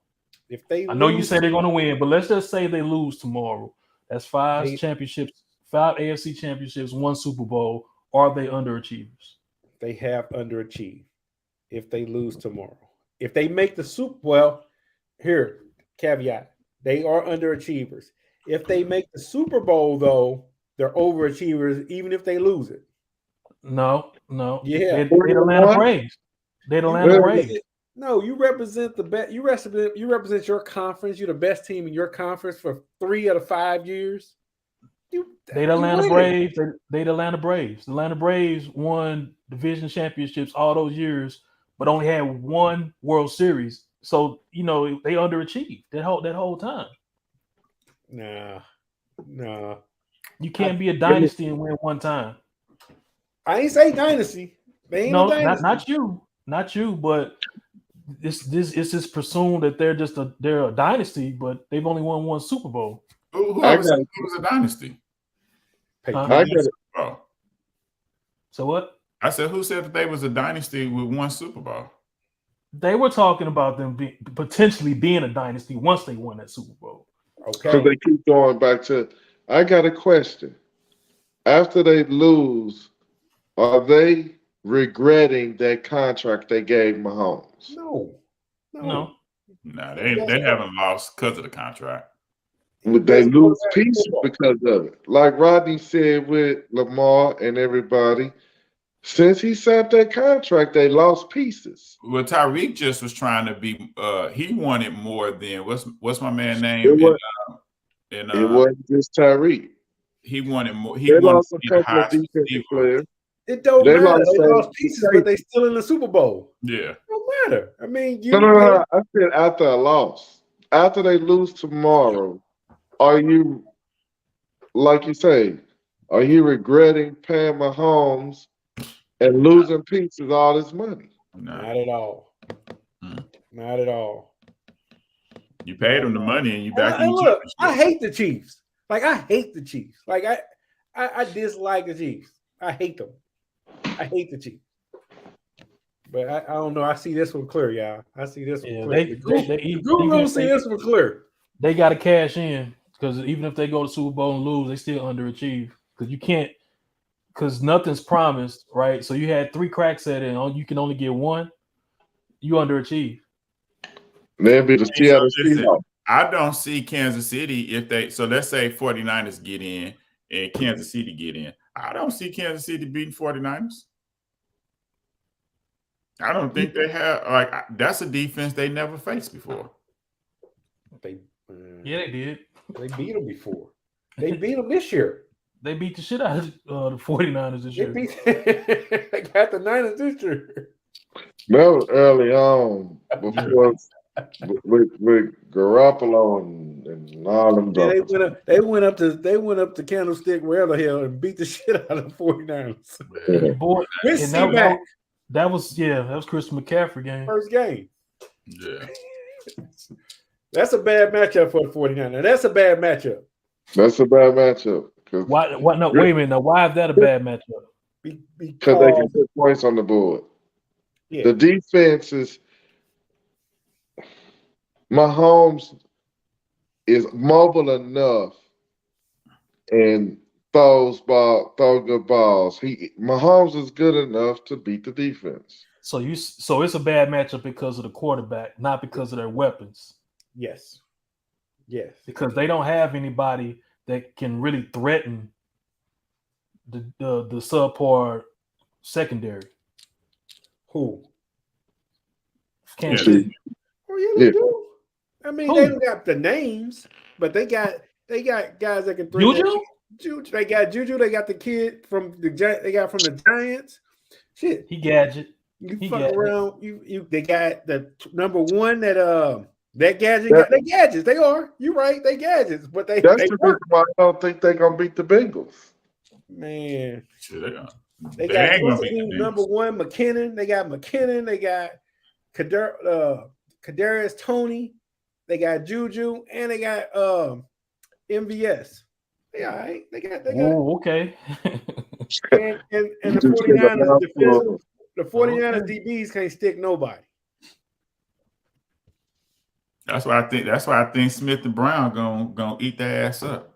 Speaker 2: If they,
Speaker 3: I know you say they're going to win, but let's just say they lose tomorrow. That's 5 championships, 5 AFC championships, 1 Super Bowl. Are they underachievers?
Speaker 2: They have underachieved. If they lose tomorrow, if they make the Super, well, here caveat: they are underachievers. If they make the Super Bowl, though, they're overachievers, even if they lose it.
Speaker 3: No.
Speaker 2: Yeah,
Speaker 3: They're Atlanta Braves. They're Atlanta Braves.
Speaker 2: No, you represent the best. You represent your conference. You're the best team in your conference for 3 out of 5 years.
Speaker 3: They the Atlanta Braves. They the Atlanta Braves. The Atlanta Braves won division championships all those years, but only had 1 World Series. So they underachieved that whole time.
Speaker 2: Nah.
Speaker 3: You can't be a dynasty and win 1 time.
Speaker 2: I ain't say dynasty. They ain't dynasty. Not you, but it's just presumed that they're a dynasty, but they've only won 1 Super Bowl.
Speaker 1: Who was a dynasty?
Speaker 5: I get it.
Speaker 1: Oh.
Speaker 3: So what?
Speaker 1: I said, who said that they was a dynasty with 1 Super Bowl?
Speaker 3: They were talking about them potentially being a dynasty once they won that Super Bowl.
Speaker 2: Okay.
Speaker 5: So they keep going back to. I got a question. After they lose, are they regretting that contract they gave Mahomes?
Speaker 2: No.
Speaker 1: No, they haven't lost because of the contract.
Speaker 5: Would they lose pieces because of it? Like Rodney said with Lamar and everybody, since he signed that contract, they lost pieces.
Speaker 1: Well, Tyreek just was trying to be. He wanted more than what's my man's name?
Speaker 5: It wasn't just Tyreek.
Speaker 1: He wanted more.
Speaker 5: They lost a couple of defensive players.
Speaker 2: It don't matter. They lost pieces, but they still in the Super Bowl.
Speaker 1: Yeah.
Speaker 2: It don't matter. I mean,
Speaker 5: No. I said after a loss. After they lose tomorrow, are you, like you say, are you regretting paying Mahomes and losing pieces all this money?
Speaker 2: Not at all. Not at all.
Speaker 1: You paid them the money and you back in the
Speaker 2: look, I hate the Chiefs. Like, I hate the Chiefs. Like, I dislike the Chiefs. I hate them. I hate the Chiefs. But I don't know. I see this one clear, y'all. I see this one clear. The gurus see this one clear.
Speaker 3: They got to cash in because even if they go to Super Bowl and lose, they still underachieve because you can't. Because nothing's promised, right? So you had 3 cracks at it, and you can only get 1. You underachieve.
Speaker 5: Maybe the Seattle Seahawks.
Speaker 1: I don't see Kansas City if they. So let's say 49ers get in and Kansas City get in. I don't see Kansas City beating 49ers. I don't think they have that's a defense they never faced before.
Speaker 3: They did.
Speaker 2: They beat them before. They beat them this year.
Speaker 3: They beat the shit out of the 49ers this year.
Speaker 2: They got the Niners this year.
Speaker 5: That was early on before with Garoppolo and all them.
Speaker 2: Yeah, they went up to Candlestick wherever the hell and beat the shit out of the 49ers.
Speaker 5: Yeah.
Speaker 3: Boy, that was Christian McCaffrey game.
Speaker 2: First game.
Speaker 1: Yeah.
Speaker 2: That's a bad matchup for the 49ers. That's a bad matchup.
Speaker 5: That's a bad matchup.
Speaker 3: Why? No, wait a minute. Now, why is that a bad matchup?
Speaker 2: Because
Speaker 5: they can put points on the board.
Speaker 2: Yeah.
Speaker 5: The defense is Mahomes is mobile enough and throw good balls. Mahomes is good enough to beat the defense.
Speaker 3: So it's a bad matchup because of the quarterback, not because of their weapons.
Speaker 2: Yes. Yes.
Speaker 3: because they don't have anybody that can really threaten the subpar secondary.
Speaker 2: Who?
Speaker 3: Kansas
Speaker 1: Yeah.
Speaker 3: City.
Speaker 2: Oh yeah, they
Speaker 5: Yeah.
Speaker 2: do. I mean,
Speaker 3: Who?
Speaker 2: they don't got the names, but they got guys that can threaten.
Speaker 3: Juju?
Speaker 2: Juju. They got Juju. They got the kid from the Giants. Shit.
Speaker 3: He gadget.
Speaker 2: You
Speaker 3: He
Speaker 2: fuck
Speaker 3: gadget.
Speaker 2: around. They got the number one that gadget got they gadgets. They are. You're right. They gadgets, but they
Speaker 5: That's the reason
Speaker 2: work.
Speaker 5: why I don't think they're gonna beat the Bengals.
Speaker 2: Man.
Speaker 1: Shit,
Speaker 2: They
Speaker 1: they
Speaker 2: got
Speaker 1: ain't gonna
Speaker 2: what's
Speaker 1: beat
Speaker 2: the
Speaker 1: the
Speaker 2: dude, number one, McKinnon. They got McKinnon. They got Kadarius Toney. They got Juju, and they got MVS. They all right. They got
Speaker 3: Oh, okay.
Speaker 2: and the 49ers defensive. The 49ers DBs can't stick nobody.
Speaker 1: That's why I think Smith and Brown gonna eat their ass up.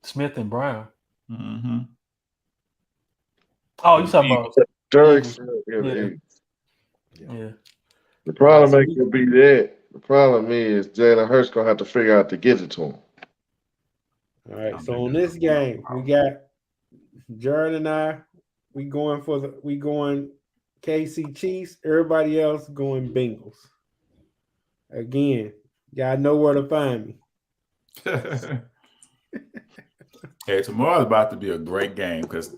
Speaker 3: Smith and Brown.
Speaker 1: Mm-hmm.
Speaker 3: Oh, you talking about
Speaker 5: Derek
Speaker 3: Eagles.
Speaker 5: Smith.
Speaker 3: Yeah.
Speaker 5: The problem ain't gonna be that. The problem is Jalen Hurts gonna have to figure out to get it to him.
Speaker 2: All right. So on this game, we got Jared and I. We going KC Chiefs. Everybody else going Bengals. Again, y'all know where to find me.
Speaker 1: Hey, tomorrow's about to be a great game because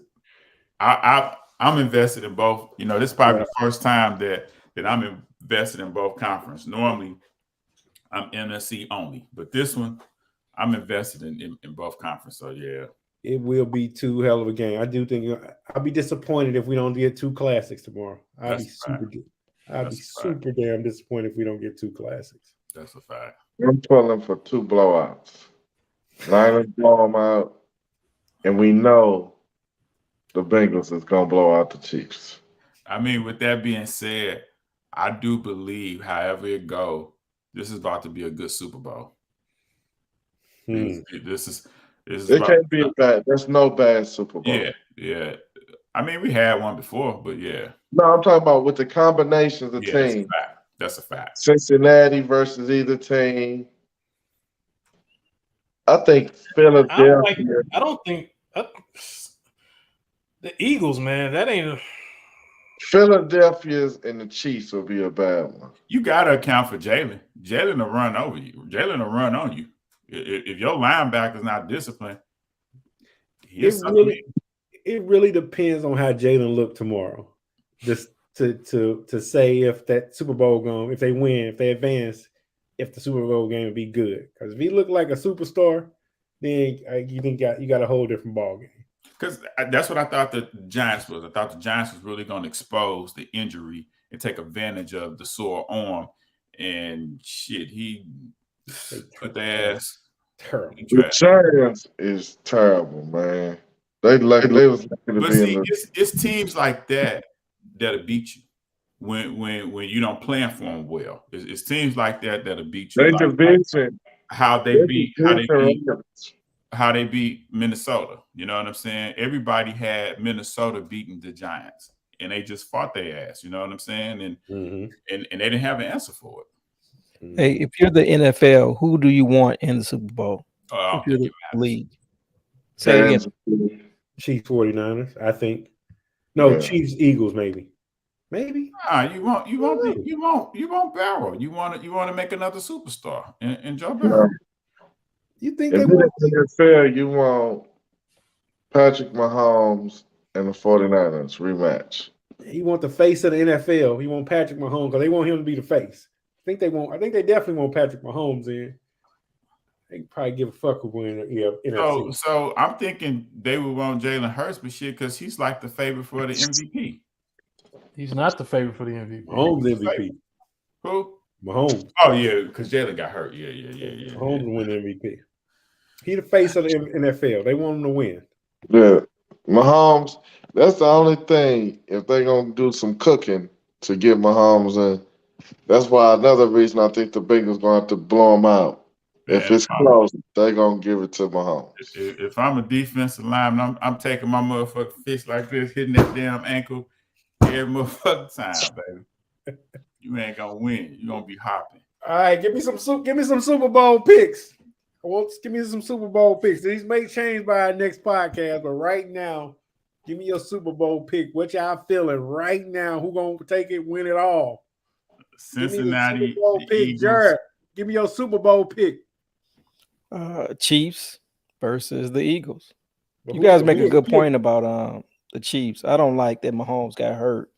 Speaker 1: I'm invested in both. You know, this is probably the first time that I'm invested in both conferences. Normally, I'm NFC only, but this one, I'm invested in both conferences. So yeah,
Speaker 2: it will be too hell of a game. I do think I'll be disappointed if we don't get two classics tomorrow. I'll be super damn disappointed if we don't get two classics.
Speaker 1: That's a fact.
Speaker 5: I'm pulling for two blowouts. Niners blow them out, and we know the Bengals is gonna blow out the Chiefs.
Speaker 1: I mean, with that being said, I do believe, however it go, this is about to be a good Super Bowl. This is
Speaker 5: it can't be a bad. There's no bad Super Bowl.
Speaker 1: Yeah. I mean, we had one before, but yeah.
Speaker 5: No, I'm talking about with the combinations of teams.
Speaker 1: That's a fact.
Speaker 5: Cincinnati versus either team. I think Philadelphia.
Speaker 3: I don't think the Eagles, man. That ain't
Speaker 5: Philadelphia's and the Chiefs will be a bad one.
Speaker 1: You got to account for Jalen. Jalen will run over you. Jalen will run on you. If your linebacker is not disciplined,
Speaker 2: it really depends on how Jalen look tomorrow. Just to say if that Super Bowl game, if they win, if they advance, if the Super Bowl game would be good. Because if he looked like a superstar, then you think you got a whole different ball game.
Speaker 1: Because that's what I thought the Giants was. I thought the Giants was really going to expose the injury and take advantage of the sore arm. And shit, he put their ass.
Speaker 2: Terrible.
Speaker 5: The Giants is terrible, man. They was lucky to
Speaker 1: but
Speaker 5: be
Speaker 1: see,
Speaker 5: in the...
Speaker 1: it's teams like that'll beat you when you don't plan for them well. It's teams like that'll beat you.
Speaker 5: They division.
Speaker 1: How they beat Minnesota. You know what I'm saying? Everybody had Minnesota beating the Giants, and they just fought their ass. You know what I'm saying? And and they didn't have an answer for it.
Speaker 4: Hey, if you're the NFL, who do you want in the Super Bowl? If you're the league, say it again.
Speaker 2: Chiefs 49ers, I think. No, Chiefs Eagles, maybe.
Speaker 1: You won't Barrow. You want to make another superstar in Joe Barrow.
Speaker 2: You think
Speaker 5: if
Speaker 2: they want
Speaker 5: NFL, you want Patrick Mahomes and the 49ers rematch.
Speaker 2: He want the face of the NFL. He want Patrick Mahomes because they want him to be the face. I think they definitely want Patrick Mahomes in. They probably give a fuck who win NFC.
Speaker 1: So I'm thinking they would want Jalen Hurts, but shit, because he's like the favorite for the MVP.
Speaker 3: He's not the favorite for the MVP.
Speaker 2: Mahomes MVP.
Speaker 1: Who?
Speaker 2: Mahomes.
Speaker 1: Oh yeah, because Jalen got hurt. Yeah.
Speaker 2: Mahomes will win MVP. He the face of the NFL. They want him to win.
Speaker 5: Yeah, Mahomes. That's the only thing. If they're gonna do some cooking to get Mahomes in, that's why another reason I think the Bengals gonna have to blow him out. If it's close, they're gonna give it to Mahomes.
Speaker 1: If I'm a defensive lineman, I'm taking my motherfucking fist like this, hitting that damn ankle every motherfucking time, baby. You ain't gonna win. You're gonna be hopping.
Speaker 2: All right, give me some Super Bowl picks. Give me some Super Bowl picks. These may change by our next podcast, but right now, give me your Super Bowl pick. What y'all feeling right now? Who gonna take it, win it all?
Speaker 1: Cincinnati,
Speaker 2: give me the Super Bowl
Speaker 1: the
Speaker 2: pick,
Speaker 1: Eagles.
Speaker 2: Jared. Give me your Super Bowl pick.
Speaker 4: Chiefs versus the Eagles.
Speaker 2: But
Speaker 4: You guys make a good point about the Chiefs. I don't like that Mahomes got hurt.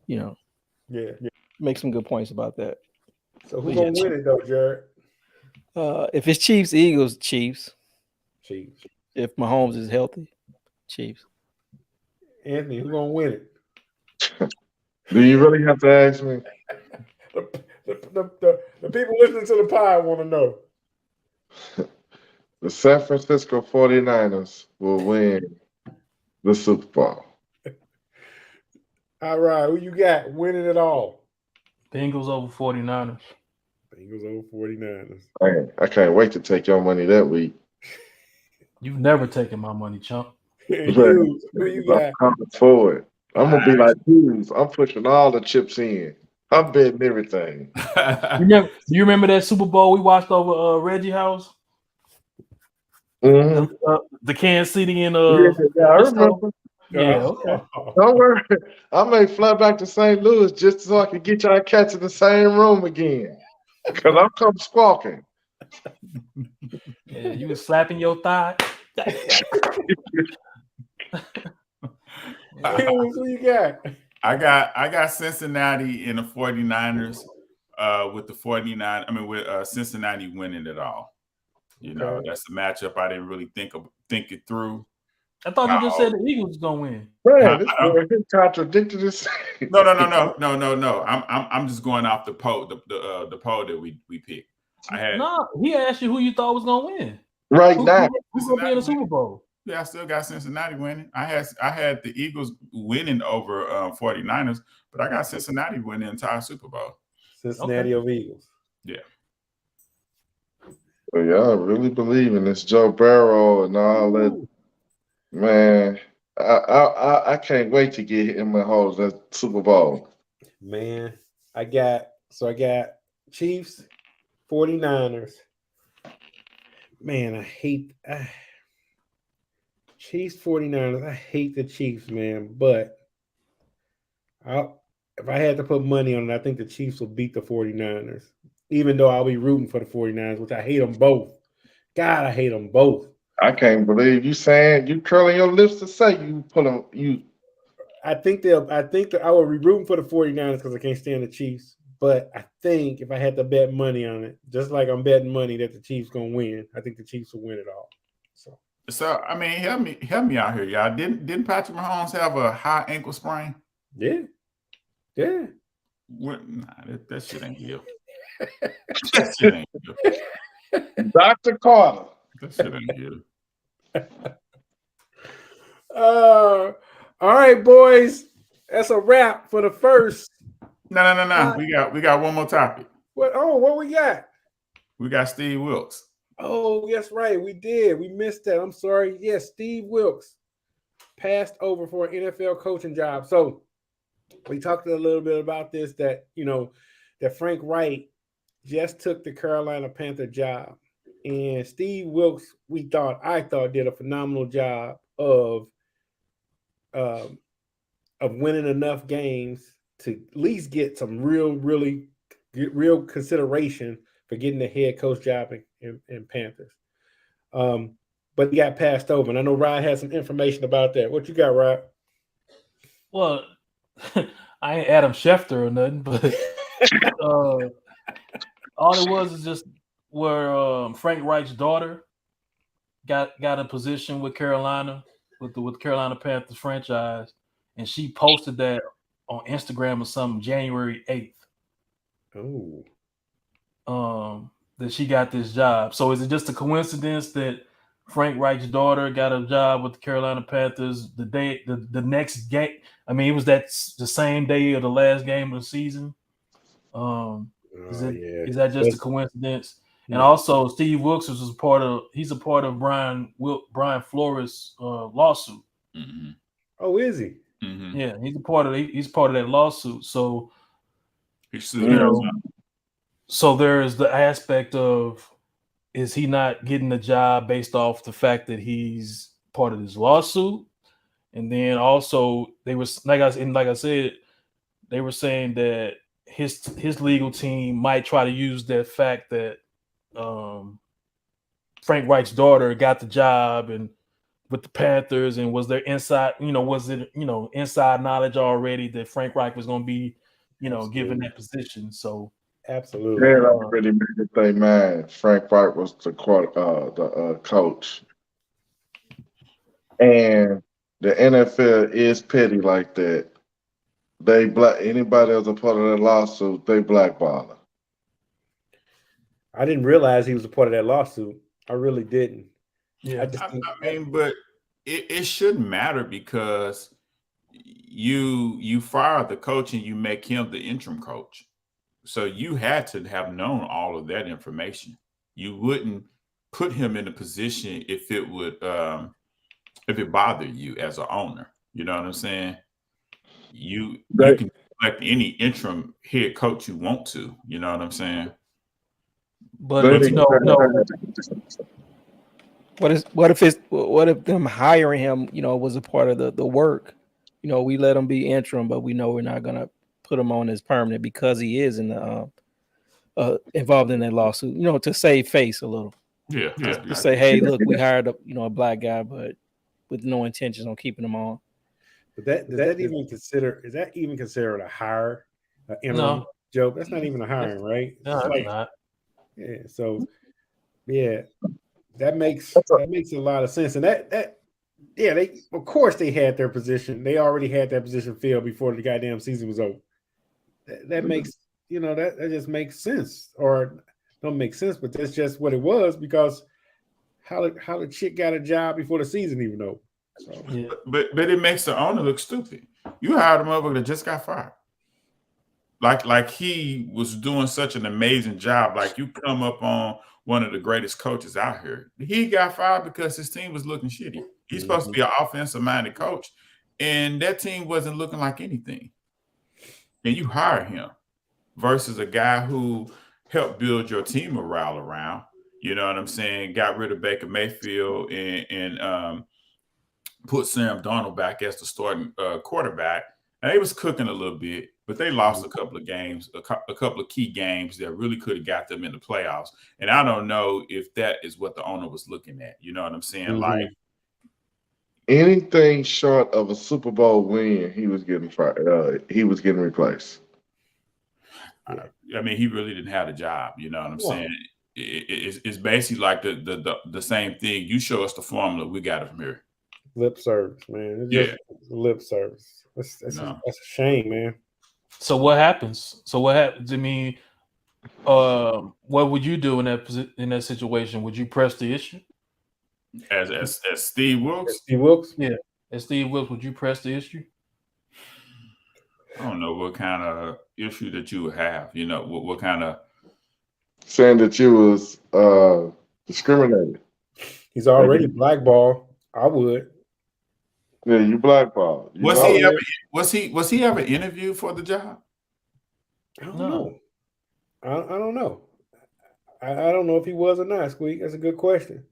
Speaker 4: You know,
Speaker 2: Yeah.
Speaker 4: make some good points about that.
Speaker 2: So who's gonna win it though, Jared?
Speaker 4: If it's Chiefs, Eagles, Chiefs.
Speaker 2: Chiefs.
Speaker 4: If Mahomes is healthy, Chiefs.
Speaker 2: Anthony, who's gonna win it?
Speaker 5: Do you really have to ask me?
Speaker 2: The people listening to the pod want to know.
Speaker 5: The San Francisco 49ers will win the Super Bowl.
Speaker 2: All right, who you got winning it all?
Speaker 3: Bengals over 49ers.
Speaker 2: Bengals over 49ers.
Speaker 5: I can't wait to take your money that week.
Speaker 3: You've never taken my money, chump.
Speaker 2: Who you got?
Speaker 5: I'm coming forward. I'm gonna be like Hughes. I'm pushing all the chips in. I'm betting everything.
Speaker 3: You remember that Super Bowl we watched over Reggie House?
Speaker 5: Mm-hmm.
Speaker 3: The Kansas City and
Speaker 5: Yeah, I remember.
Speaker 3: Yeah, okay.
Speaker 5: Don't worry. I may fly back to St. Louis just so I can get y'all cats in the same room again. Because I'm coming squawking.
Speaker 3: Yeah, you was slapping your thigh.
Speaker 2: Who you got?
Speaker 1: I got Cincinnati and the 49ers with the 49. I mean, with Cincinnati winning it all. You know, that's the matchup I didn't really think it through.
Speaker 3: I thought you just said the Eagles was gonna win.
Speaker 5: Man, this boy contradicted this.
Speaker 1: No. I'm just going off the poll, the poll that we picked.
Speaker 3: He asked you who you thought was gonna win.
Speaker 5: Right now.
Speaker 3: Who's gonna be in the Super Bowl?
Speaker 1: Yeah, I still got Cincinnati winning. I had the Eagles winning over 49ers, but I got Cincinnati winning the entire Super Bowl.
Speaker 2: Cincinnati over Eagles.
Speaker 1: Yeah.
Speaker 5: Well, y'all really believe in this Joe Burrow and all that. Man, I can't wait to get him and host that Super Bowl.
Speaker 2: Man, I got Chiefs, 49ers. Man, I hate Chiefs, 49ers. I hate the Chiefs, man. But if I had to put money on it, I think the Chiefs will beat the 49ers. Even though I'll be rooting for the 49ers, which I hate them both. God, I hate them both.
Speaker 5: I can't believe you saying you curling your lips to say you put them.
Speaker 2: I think I will be rooting for the 49ers because I can't stand the Chiefs. But I think if I had to bet money on it, just like I'm betting money that the Chiefs gonna win, I think the Chiefs will win it all.
Speaker 1: So I mean, help me out here, y'all. Didn't Patrick Mahomes have a high ankle sprain?
Speaker 2: Yeah.
Speaker 1: That shit ain't real. That shit ain't real.
Speaker 5: Dr. Carter.
Speaker 1: That shit ain't real.
Speaker 2: All right, boys. That's a wrap for the first.
Speaker 1: No. We got one more topic.
Speaker 2: What we got?
Speaker 1: We got Steve Wilkes.
Speaker 2: Oh, that's right. We did. We missed that. I'm sorry. Yes, Steve Wilkes passed over for an NFL coaching job. So we talked a little bit about this, that Frank Wright just took the Carolina Panther job. And Steve Wilkes, I thought did a phenomenal job of winning enough games to at least get some real consideration for getting the head coach job in Panthers. But he got passed over. And I know Ryan has some information about that. What you got, Ryan?
Speaker 3: Well, I ain't Adam Schefter or nothing, but all it was is just where Frank Wright's daughter got a position with Carolina, with the Carolina Panthers franchise, and she posted that on Instagram or something January 8th.
Speaker 2: Oh.
Speaker 3: That she got this job. So is it just a coincidence that Frank Wright's daughter got a job with the Carolina Panthers the next game? I mean, it was the same day of the last game of the season. Is that just a coincidence? And also, Steve Wilkes was a part of Brian Flores' lawsuit.
Speaker 1: Mm-hmm.
Speaker 2: Oh, is he?
Speaker 3: Mm-hmm. Yeah, he's part of that lawsuit. So
Speaker 1: he sued Arizona.
Speaker 3: So there's the aspect of, is he not getting the job based off the fact that he's part of this lawsuit? And then also they was like I said, they were saying that his legal team might try to use that fact that Frank Reich's daughter got the job and with the Panthers, and was there inside, was it, inside knowledge already that Frank Reich was going to be, given that position? So
Speaker 2: Absolutely.
Speaker 5: They already made it their mind. Frank Wright was the coach, and the NFL is petty like that. They anybody that's a part of that lawsuit, they blackball them.
Speaker 2: I didn't realize he was a part of that lawsuit. I really didn't.
Speaker 3: yeah,
Speaker 1: I mean, but it shouldn't matter because you fire the coach and you make him the interim coach. So you had to have known all of that information. You wouldn't put him in a position if it would if it bothered you as an owner. You know what I'm saying? You can select any interim head coach you want to. You know what I'm saying?
Speaker 3: but
Speaker 4: What if them hiring him, was a part of the work? We let him be interim, but we know we're not gonna put him on as permanent because he is in the involved in that lawsuit. To save face a little.
Speaker 1: Yeah.
Speaker 4: To say, hey, look, we hired a black guy, but with no intentions on keeping him on.
Speaker 2: But is that even considered a hire?
Speaker 3: No,
Speaker 2: Joe, that's not even a hiring, right?
Speaker 3: no, it's not.
Speaker 2: Yeah. So yeah, that makes a lot of sense. And they of course they had their position. They already had that position filled before the goddamn season was over. That makes that just makes sense, or don't make sense, but that's just what it was, because how the chick got a job before the season even over. So.
Speaker 3: Yeah.
Speaker 1: But it makes the owner look stupid. You hired a motherfucker that just got fired. Like he was doing such an amazing job. Like, you come up on one of the greatest coaches out here. He got fired because his team was looking shitty. He's supposed to be an offensive-minded coach, and that team wasn't looking like anything. And you hire him versus a guy who helped build your team morale around. You know what I'm saying? Got rid of Baker Mayfield and put Sam Darnold back as the starting quarterback. And they was cooking a little bit, but they lost a couple of games, a couple of key games that really could have got them in the playoffs. And I don't know if that is what the owner was looking at. You know what I'm saying?
Speaker 2: Mm-hmm.
Speaker 1: Like,
Speaker 5: anything short of a Super Bowl win, he was getting replaced.
Speaker 1: I mean, he really didn't have a job. You know what I'm saying? It's basically like the same thing. You show us the formula, we got it from here.
Speaker 2: Lip service, man. It's just lip service. That's a shame, man.
Speaker 3: So what happens? I mean, what would you do in that situation? Would you press the issue?
Speaker 1: As Steve Wilkes?
Speaker 2: Steve Wilkes?
Speaker 3: Yeah. As Steve Wilkes, would you press the issue?
Speaker 1: I don't know what kind of issue that you would have. You know, what kind of
Speaker 5: saying that you was discriminated.
Speaker 2: He's already blackballed. I would.
Speaker 5: Yeah, you blackballed.
Speaker 1: Was he ever interviewed for the job?
Speaker 2: I don't know. I don't know. I don't know if he was or not, Squeak. That's a good question.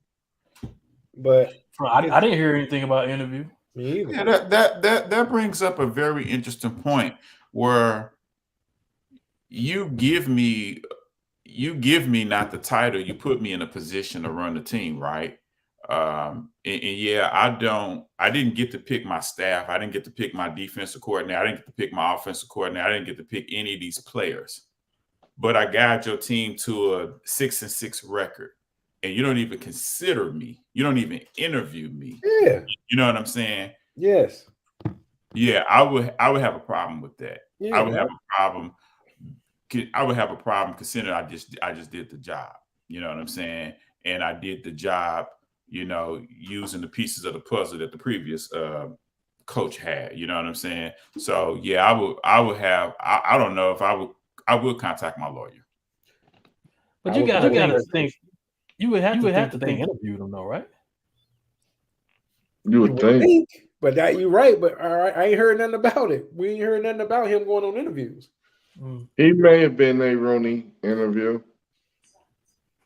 Speaker 2: But
Speaker 3: I didn't hear anything about interview.
Speaker 2: Me either.
Speaker 1: Yeah, that brings up a very interesting point where you give me not the title, you put me in a position to run the team, right? And yeah, I didn't get to pick my staff. I didn't get to pick my defensive coordinator. I didn't get to pick my offensive coordinator. I didn't get to pick any of these players. But I guide your team to a 6-6 record, and you don't even consider me. You don't even interview me.
Speaker 2: Yeah.
Speaker 1: You know what I'm saying?
Speaker 2: Yes.
Speaker 1: Yeah, I would have a problem with that.
Speaker 2: Yeah,
Speaker 1: I would have a problem. I would have a problem considering I just did the job. You know what I'm saying? And I did the job, you know, using the pieces of the puzzle that the previous coach had. You know what I'm saying? So yeah, I would have. I don't know if I will contact my lawyer.
Speaker 3: But you got to think. You would have to think they interviewed him, though, right?
Speaker 5: You would think.
Speaker 2: But you're right. But all right, I ain't heard nothing about it. We ain't heard nothing about him going on interviews.
Speaker 5: He may have been a Rooney interview.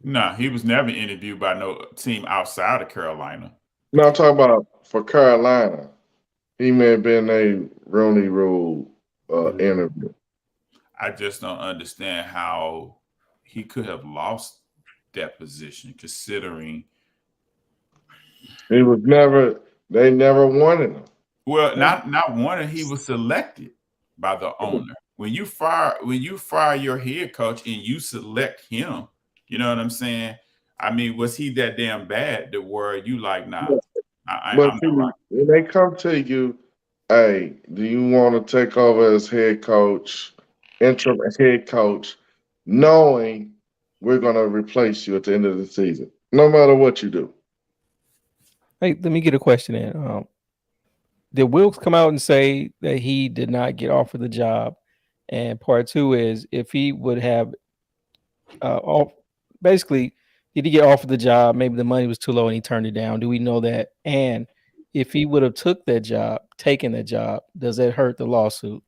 Speaker 1: No, he was never interviewed by no team outside of Carolina.
Speaker 5: No, I'm talking about for Carolina. He may have been a Rooney Rule interview.
Speaker 1: I just don't understand how he could have lost that position, considering
Speaker 5: He was never. They never wanted him.
Speaker 1: well, not one. He was selected by the owner. When you fire your head coach and you select him, you know what I'm saying? I mean, was he that damn bad that where you like, nah,
Speaker 5: But
Speaker 1: I'm
Speaker 5: see,
Speaker 1: not right.
Speaker 5: when they come to you, hey, do you want to take over as head coach, interim head coach, knowing we're going to replace you at the end of the season, no matter what you do?
Speaker 4: Hey, let me get a question in. Did Wilkes come out and say that he did not get offered the job? And part two is if he would have basically, did he get offered the job? Maybe the money was too low and he turned it down. Do we know that? And if he would have taken that job, does that hurt the lawsuit?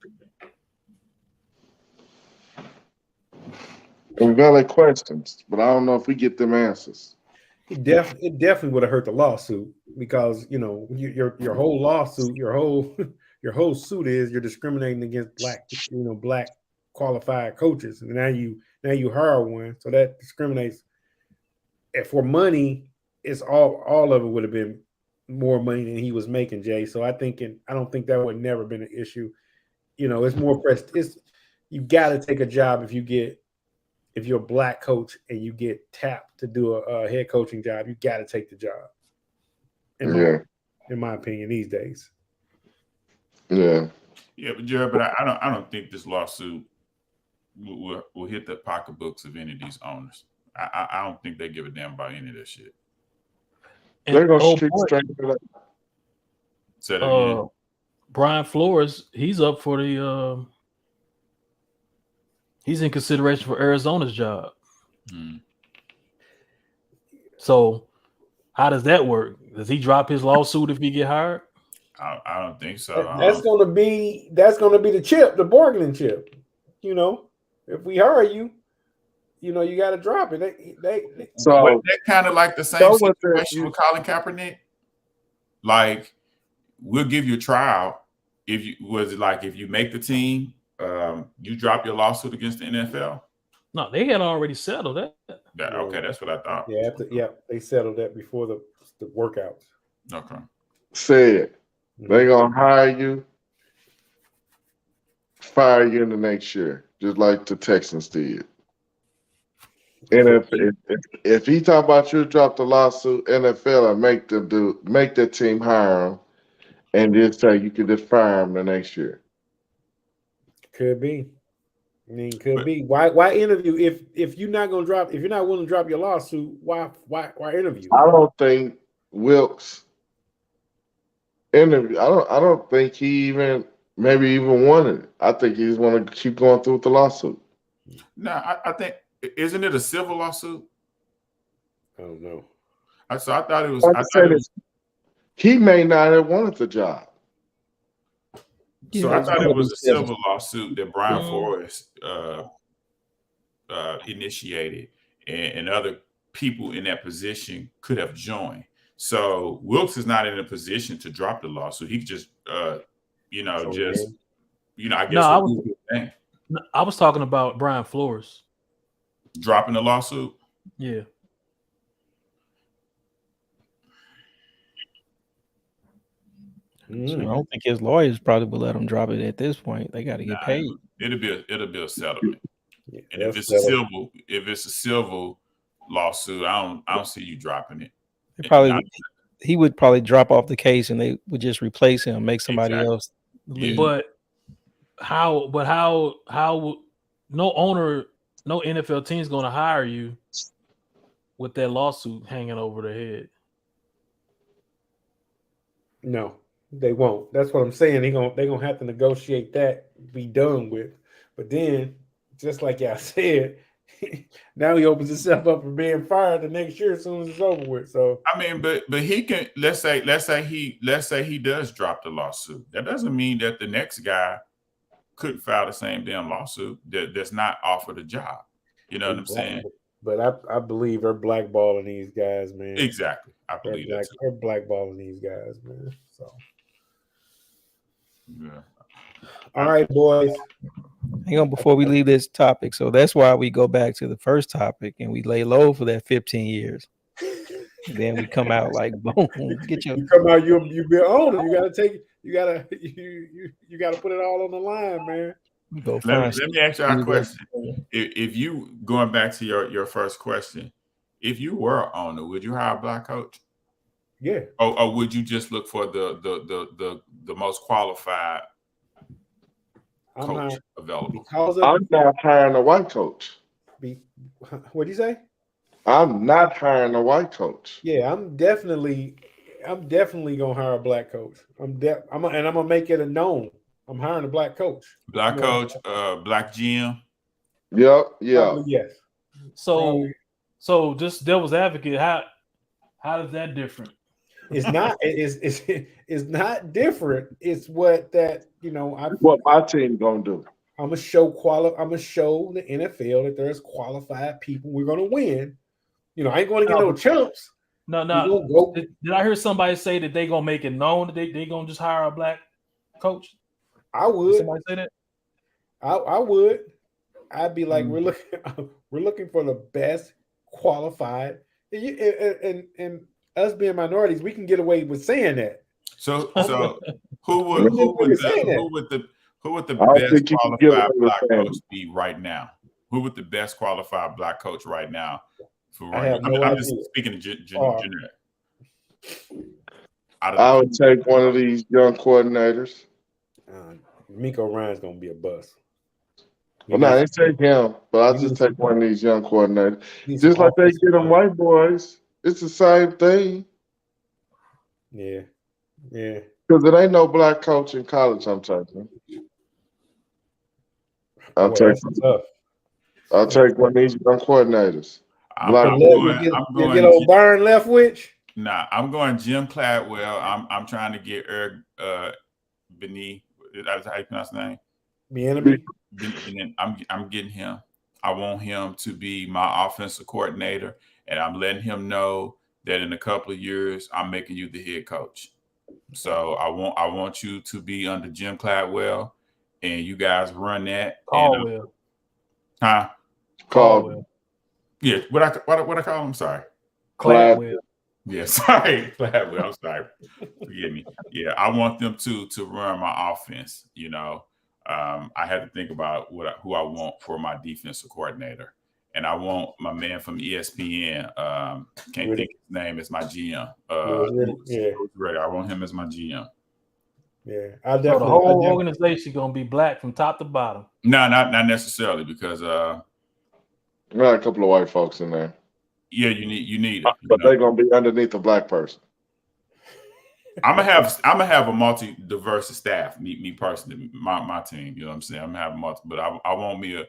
Speaker 5: Valid questions, but I don't know if we get them answers.
Speaker 2: It definitely would have hurt the lawsuit because your whole lawsuit, your whole suit is you're discriminating against black qualified coaches, and now you hire one, so that discriminates. And for money, it's all of it would have been more money than he was making, Jay. So I don't think that would never been an issue. It's more you got to take a job if you're a black coach and you get tapped to do a head coaching job, you got to take the job. In my opinion, these days.
Speaker 5: Yeah.
Speaker 1: Yeah, but Jared, I don't think this lawsuit will hit the pocketbooks of any of these owners. I don't think they give a damn about any of this shit.
Speaker 5: They're gonna street straight for that.
Speaker 1: Say that again.
Speaker 3: Brian Flores, he's up for the. He's in consideration for Arizona's job. So, how does that work? Does he drop his lawsuit if he get hired?
Speaker 1: I don't think so.
Speaker 2: That's gonna be the chip, the bargaining chip. If we hire you, you got to drop it.
Speaker 1: So that kind of like the same situation with Colin Kaepernick. Like, we'll give you a trial if you make the team. You drop your lawsuit against the NFL?
Speaker 3: No, they had already settled that.
Speaker 1: Okay, that's what I thought.
Speaker 2: Yeah, they settled that before the workouts.
Speaker 1: Okay.
Speaker 5: Said they gonna hire you, fire you in the next year, just like the Texans did. And if he talk about you drop the lawsuit, NFL and make the team hire him, and just say you could just fire him the next year.
Speaker 2: Could be. I mean, could be. Why interview if you're not willing to drop your lawsuit? Why interview?
Speaker 5: I don't think Wilkes interview. I don't think he even wanted it. I think he just want to keep going through with the lawsuit.
Speaker 1: No, I think isn't it a civil lawsuit?
Speaker 2: I don't know.
Speaker 1: I thought it was.
Speaker 5: He may not have wanted the job.
Speaker 1: So I thought it was a civil lawsuit that Brian Flores initiated, and other people in that position could have joined. So Wilkes is not in a position to drop the lawsuit. He could just, I guess.
Speaker 3: I was talking about Brian Flores
Speaker 1: dropping the lawsuit.
Speaker 3: Yeah.
Speaker 4: I don't think his lawyers probably will let him drop it at this point. They got to get paid.
Speaker 1: It'll be a settlement.
Speaker 2: Yeah,
Speaker 1: and if it's a civil lawsuit, I don't see you dropping it.
Speaker 4: He would probably drop off the case, and they would just replace him, make somebody else leave.
Speaker 3: But how no owner, no NFL team is going to hire you with that lawsuit hanging over their head.
Speaker 2: No. They won't. That's what I'm saying. They're gonna have to negotiate that, be done with. But then, just like y'all said, now he opens himself up for being fired the next year as soon as it's over with. So
Speaker 1: I mean, but he can let's say he does drop the lawsuit. That doesn't mean that the next guy couldn't file the same damn lawsuit that's not offered a job. You know what I'm saying?
Speaker 2: But I believe they're blackballing these guys, man.
Speaker 1: Exactly. I believe that too.
Speaker 2: They're blackballing these guys, man. So,
Speaker 1: yeah.
Speaker 2: All right, boys.
Speaker 4: Hang on before we leave this topic. So that's why we go back to the first topic and we lay low for that 15 years. Then we come out like boom. Get your
Speaker 2: You come out, you be owner. You gotta take. You gotta put it all on the line, man.
Speaker 4: go
Speaker 1: Let
Speaker 4: find.
Speaker 1: me ask you a question. If you going back to your first question, if you were an owner, would you hire a black coach?
Speaker 2: Yeah.
Speaker 1: Or would you just look for the most qualified coach available?
Speaker 5: I'm not hiring a white coach.
Speaker 2: What'd you say?
Speaker 5: I'm not hiring a white coach.
Speaker 2: Yeah, I'm definitely gonna hire a black coach. I'm gonna make it a known. I'm hiring a black coach.
Speaker 1: Black coach, black GM.
Speaker 5: Yep, yeah.
Speaker 2: Probably yes.
Speaker 3: So just devil's advocate, how is that different?
Speaker 2: It's not. It's not different. It's what
Speaker 5: what my team gonna do.
Speaker 2: I'm gonna show the NFL that there's qualified people. We're gonna win. I ain't gonna get no chumps.
Speaker 3: No. Did I hear somebody say that they gonna make it known that they gonna just hire a black coach?
Speaker 2: I would.
Speaker 3: Did somebody say that?
Speaker 2: I would. I'd be like, we're looking for the best qualified, and us being minorities, we can get away with saying that.
Speaker 1: So who would the best qualified black coach be right now? Who would the best qualified black coach right now? I'm just speaking of generic.
Speaker 5: I would take one of these young coordinators.
Speaker 2: Miko Ryan's gonna be a bust.
Speaker 5: Well, no, I didn't take him, but I'll just take one of these young coordinators. Just like they get them white boys, it's the same thing.
Speaker 2: Yeah.
Speaker 5: Because it ain't no black coach in college. I'm taking. I'll take one of these young coordinators.
Speaker 1: I'm going
Speaker 2: get old Byron Leftwich.
Speaker 1: Nah, I'm going Jim Cladwell. I'm trying to get Eric Bini. That's how you pronounce his name.
Speaker 2: Bieniemy.
Speaker 1: I'm getting him. I want him to be my offensive coordinator, and I'm letting him know that in a couple of years I'm making you the head coach. So I want you to be under Jim Cladwell, and you guys run that.
Speaker 3: Caldwell.
Speaker 5: Caldwell.
Speaker 1: Yeah, what I call him? Sorry.
Speaker 3: Cladwell.
Speaker 1: Yeah, sorry, Cladwell. I'm sorry. Forgive me. Yeah, I want them to run my offense. I had to think about who I want for my defensive coordinator, and I want my man from ESPN. Can't think his name as my GM. I want him as my GM.
Speaker 2: Yeah,
Speaker 3: so the whole organization gonna be black from top to bottom.
Speaker 1: No, not necessarily, because
Speaker 5: we got a couple of white folks in there.
Speaker 1: Yeah, you need it.
Speaker 5: But they're gonna be underneath a black person.
Speaker 1: I'm gonna have a multi-diverse staff. Me personally, my team. You know what I'm saying? I'm gonna have but I want me a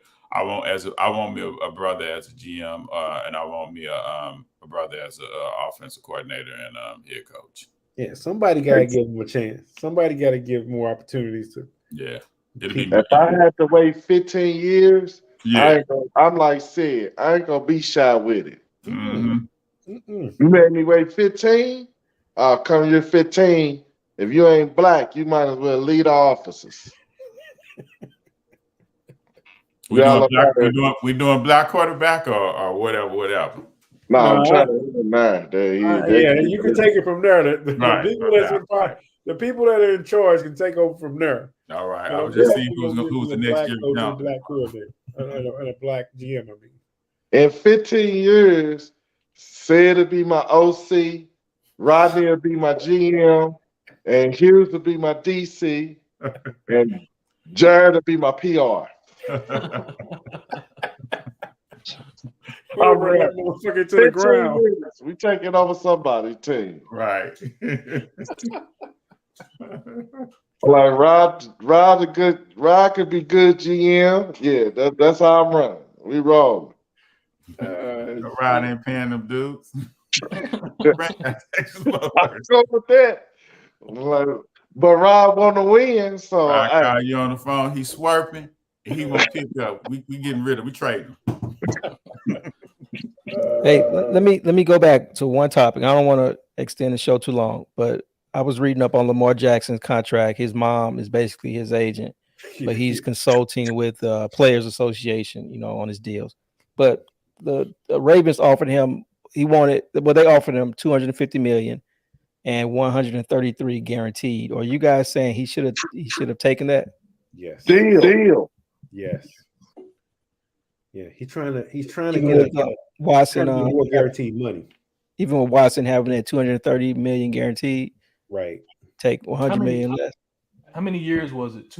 Speaker 1: brother as a GM, and I want me a brother as a offensive coordinator and head coach.
Speaker 2: Yeah, somebody gotta give them a chance. Somebody gotta give more opportunities to.
Speaker 1: Yeah,
Speaker 5: if I had to wait 15 years, I'm like Sid. I ain't gonna be shy with it.
Speaker 1: Mm-hmm.
Speaker 5: You made me wait 15. Come year 15. If you ain't black, you might as well lead the officers.
Speaker 1: We doing black quarterback or whatever.
Speaker 5: No, I'm trying to.
Speaker 2: You can take it from there. The people that are in charge can take over from there.
Speaker 1: All right, I was just seeing who's the next year.
Speaker 2: Black coordinator and a black GM. I mean,
Speaker 5: in 15 years, Sid to be my OC, Rodney will be my GM, and Hughes will be my DC, and Jared will be my PR.
Speaker 2: Motherfucker to the ground.
Speaker 5: We taking over somebody's team.
Speaker 1: Right.
Speaker 5: Like Rod could be good GM. Yeah, that's how I'm running. We roll.
Speaker 1: Rod ain't paying them dudes.
Speaker 5: I go with that. Like, But Rob want to win, so
Speaker 1: I call you on the phone. He's swerving. And he won't pick up. We getting rid of. We trading him.
Speaker 4: Hey, let me go back to one topic. I don't want to extend the show too long, but I was reading up on Lamar Jackson's contract. His mom is basically his agent, but he's consulting with Players Association, on his deals. But the Ravens offered him. They offered him 250 million and 133 guaranteed. Are you guys saying he should have taken that?
Speaker 2: Yes.
Speaker 5: deal.
Speaker 2: Yes. Yeah, he's trying to
Speaker 4: Even
Speaker 2: get
Speaker 4: with Watson
Speaker 2: more guaranteed money.
Speaker 4: even with Watson having that 230 million guaranteed,
Speaker 2: Right.
Speaker 4: take 100 million less.
Speaker 3: How many years was it?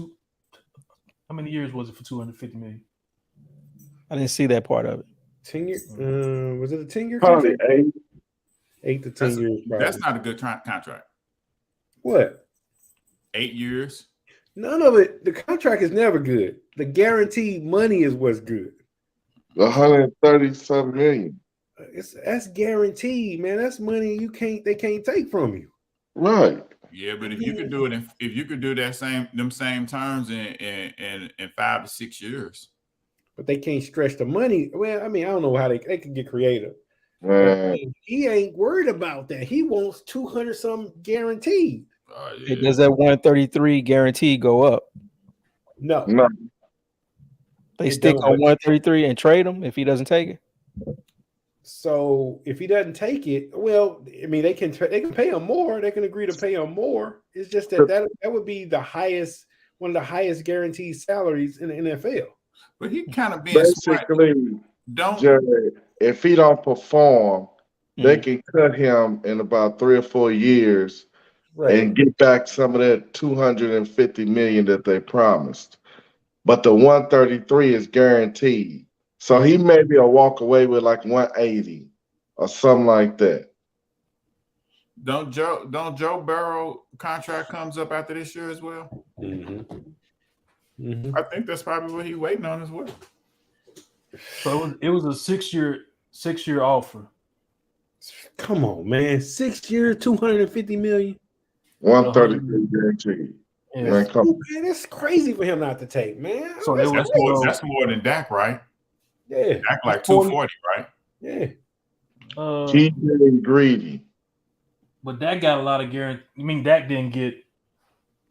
Speaker 3: How many years was it for 250 million?
Speaker 4: I didn't see that part of it.
Speaker 2: 10 year. Was it a 10-year
Speaker 5: Probably
Speaker 2: contract?
Speaker 5: 8.
Speaker 2: 8 to 10 years. Probably.
Speaker 1: That's not a good contract.
Speaker 2: What?
Speaker 1: 8 years.
Speaker 2: None of it. The contract is never good. The guaranteed money is what's good.
Speaker 5: 130-something million.
Speaker 2: That's guaranteed, man. That's money they can't take from you.
Speaker 5: Right.
Speaker 1: Yeah, but if you could do it, if you could do them same terms in 5 to 6 years,
Speaker 2: but they can't stretch the money. Well, I mean, I don't know how they can get creative.
Speaker 5: Man.
Speaker 2: He ain't worried about that. He wants 200 something guaranteed.
Speaker 1: yeah.
Speaker 4: Does that 133 guarantee go up?
Speaker 2: No.
Speaker 4: They stick on 133 and trade him if he doesn't take it.
Speaker 2: So if he doesn't take it, well, I mean, they can pay him more. They can agree to pay him more. It's just that would be one of the highest guaranteed salaries in the NFL.
Speaker 1: But he kind of being
Speaker 5: basically Jared, if he don't perform, they can cut him in about 3 or 4 years and get back some of that 250 million that they promised. But the 133 is guaranteed. So he maybe will walk away with like 180 or something like that.
Speaker 1: Don't Joe Burrow contract comes up after this year as well?
Speaker 2: Mm-hmm.
Speaker 1: I think that's probably what he's waiting on as well.
Speaker 3: So it was a 6-year offer.
Speaker 2: Come on, man. 6 years, 250 million.
Speaker 5: 133 guaranteed.
Speaker 3: Yeah.
Speaker 5: Man,
Speaker 2: that's crazy for him not to take, man.
Speaker 3: So
Speaker 1: that's more than Dak, right?
Speaker 2: Yeah.
Speaker 1: Dak like 240, right?
Speaker 2: Yeah.
Speaker 5: He's getting greedy.
Speaker 3: But Dak got a lot of guarantee. I mean, Dak didn't get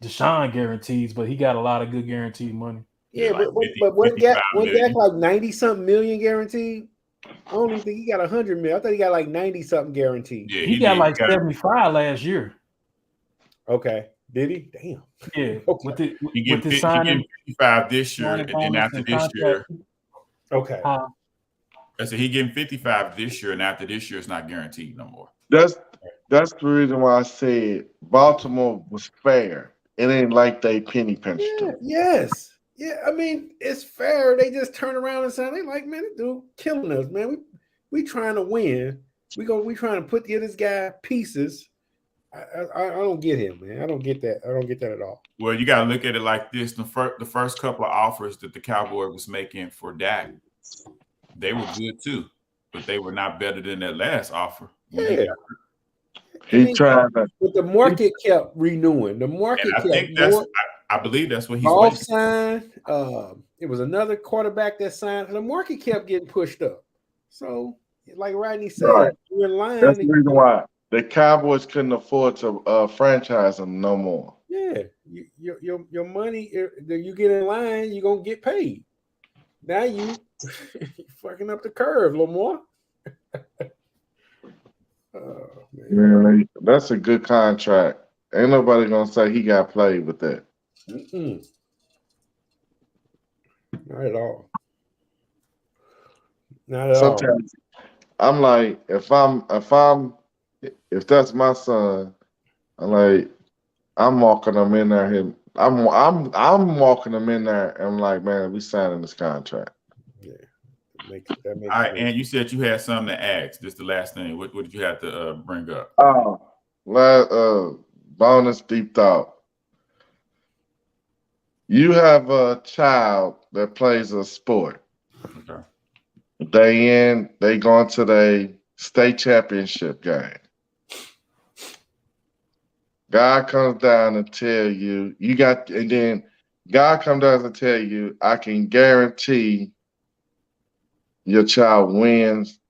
Speaker 3: Deshaun guarantees, but he got a lot of good guaranteed money.
Speaker 2: Yeah, but wasn't Dak like 90 something million guaranteed? I don't even think he got 100 million. I thought he got like 90 something guaranteed.
Speaker 3: Yeah, he got like 75 last year.
Speaker 2: Okay. Did he? Damn.
Speaker 3: Yeah.
Speaker 2: Okay.
Speaker 1: He getting 55 this year, and then after this year.
Speaker 2: Okay.
Speaker 1: I said he getting 55 this year, and after this year, it's not guaranteed no more.
Speaker 5: That's the reason why I said Baltimore was fair. It ain't like they penny pinched him.
Speaker 2: Yes. Yeah, I mean, it's fair. They just turn around and say, they like, man, this dude killing us, man. We trying to win. We trying to put this guy pieces. I don't get him, man. I don't get that. I don't get that at all.
Speaker 1: Well, you got to look at it like this. The first couple of offers that the Cowboys was making for Dak, they were good too, but they were not better than that last offer.
Speaker 2: Yeah.
Speaker 5: He tried to,
Speaker 2: but the market kept renewing. The market
Speaker 1: I believe that's what he's
Speaker 2: off signed. It was another quarterback that signed. The market kept getting pushed up. So, like Rodney said, you're in line.
Speaker 5: That's the reason why the Cowboys couldn't afford to franchise him no more.
Speaker 2: Yeah, your money. You get in line, you're gonna get paid. Now you fucking up the curve, Lamar.
Speaker 5: Man, that's a good contract. Ain't nobody gonna say he got played with that.
Speaker 2: Not at all. Not at
Speaker 5: Sometimes I'm like, if that's my son, I'm walking him in there. I'm walking him in there. And I'm like, man, we signing this contract.
Speaker 2: Yeah, that makes
Speaker 1: all right, and you said you had something to ask. This is the last thing. What did you have to bring up?
Speaker 5: Bonus deep thought. You have a child that plays a sport.
Speaker 1: Okay.
Speaker 5: They going to the state championship game. God comes down and tell you, and then God comes down and tell you, I can guarantee your child wins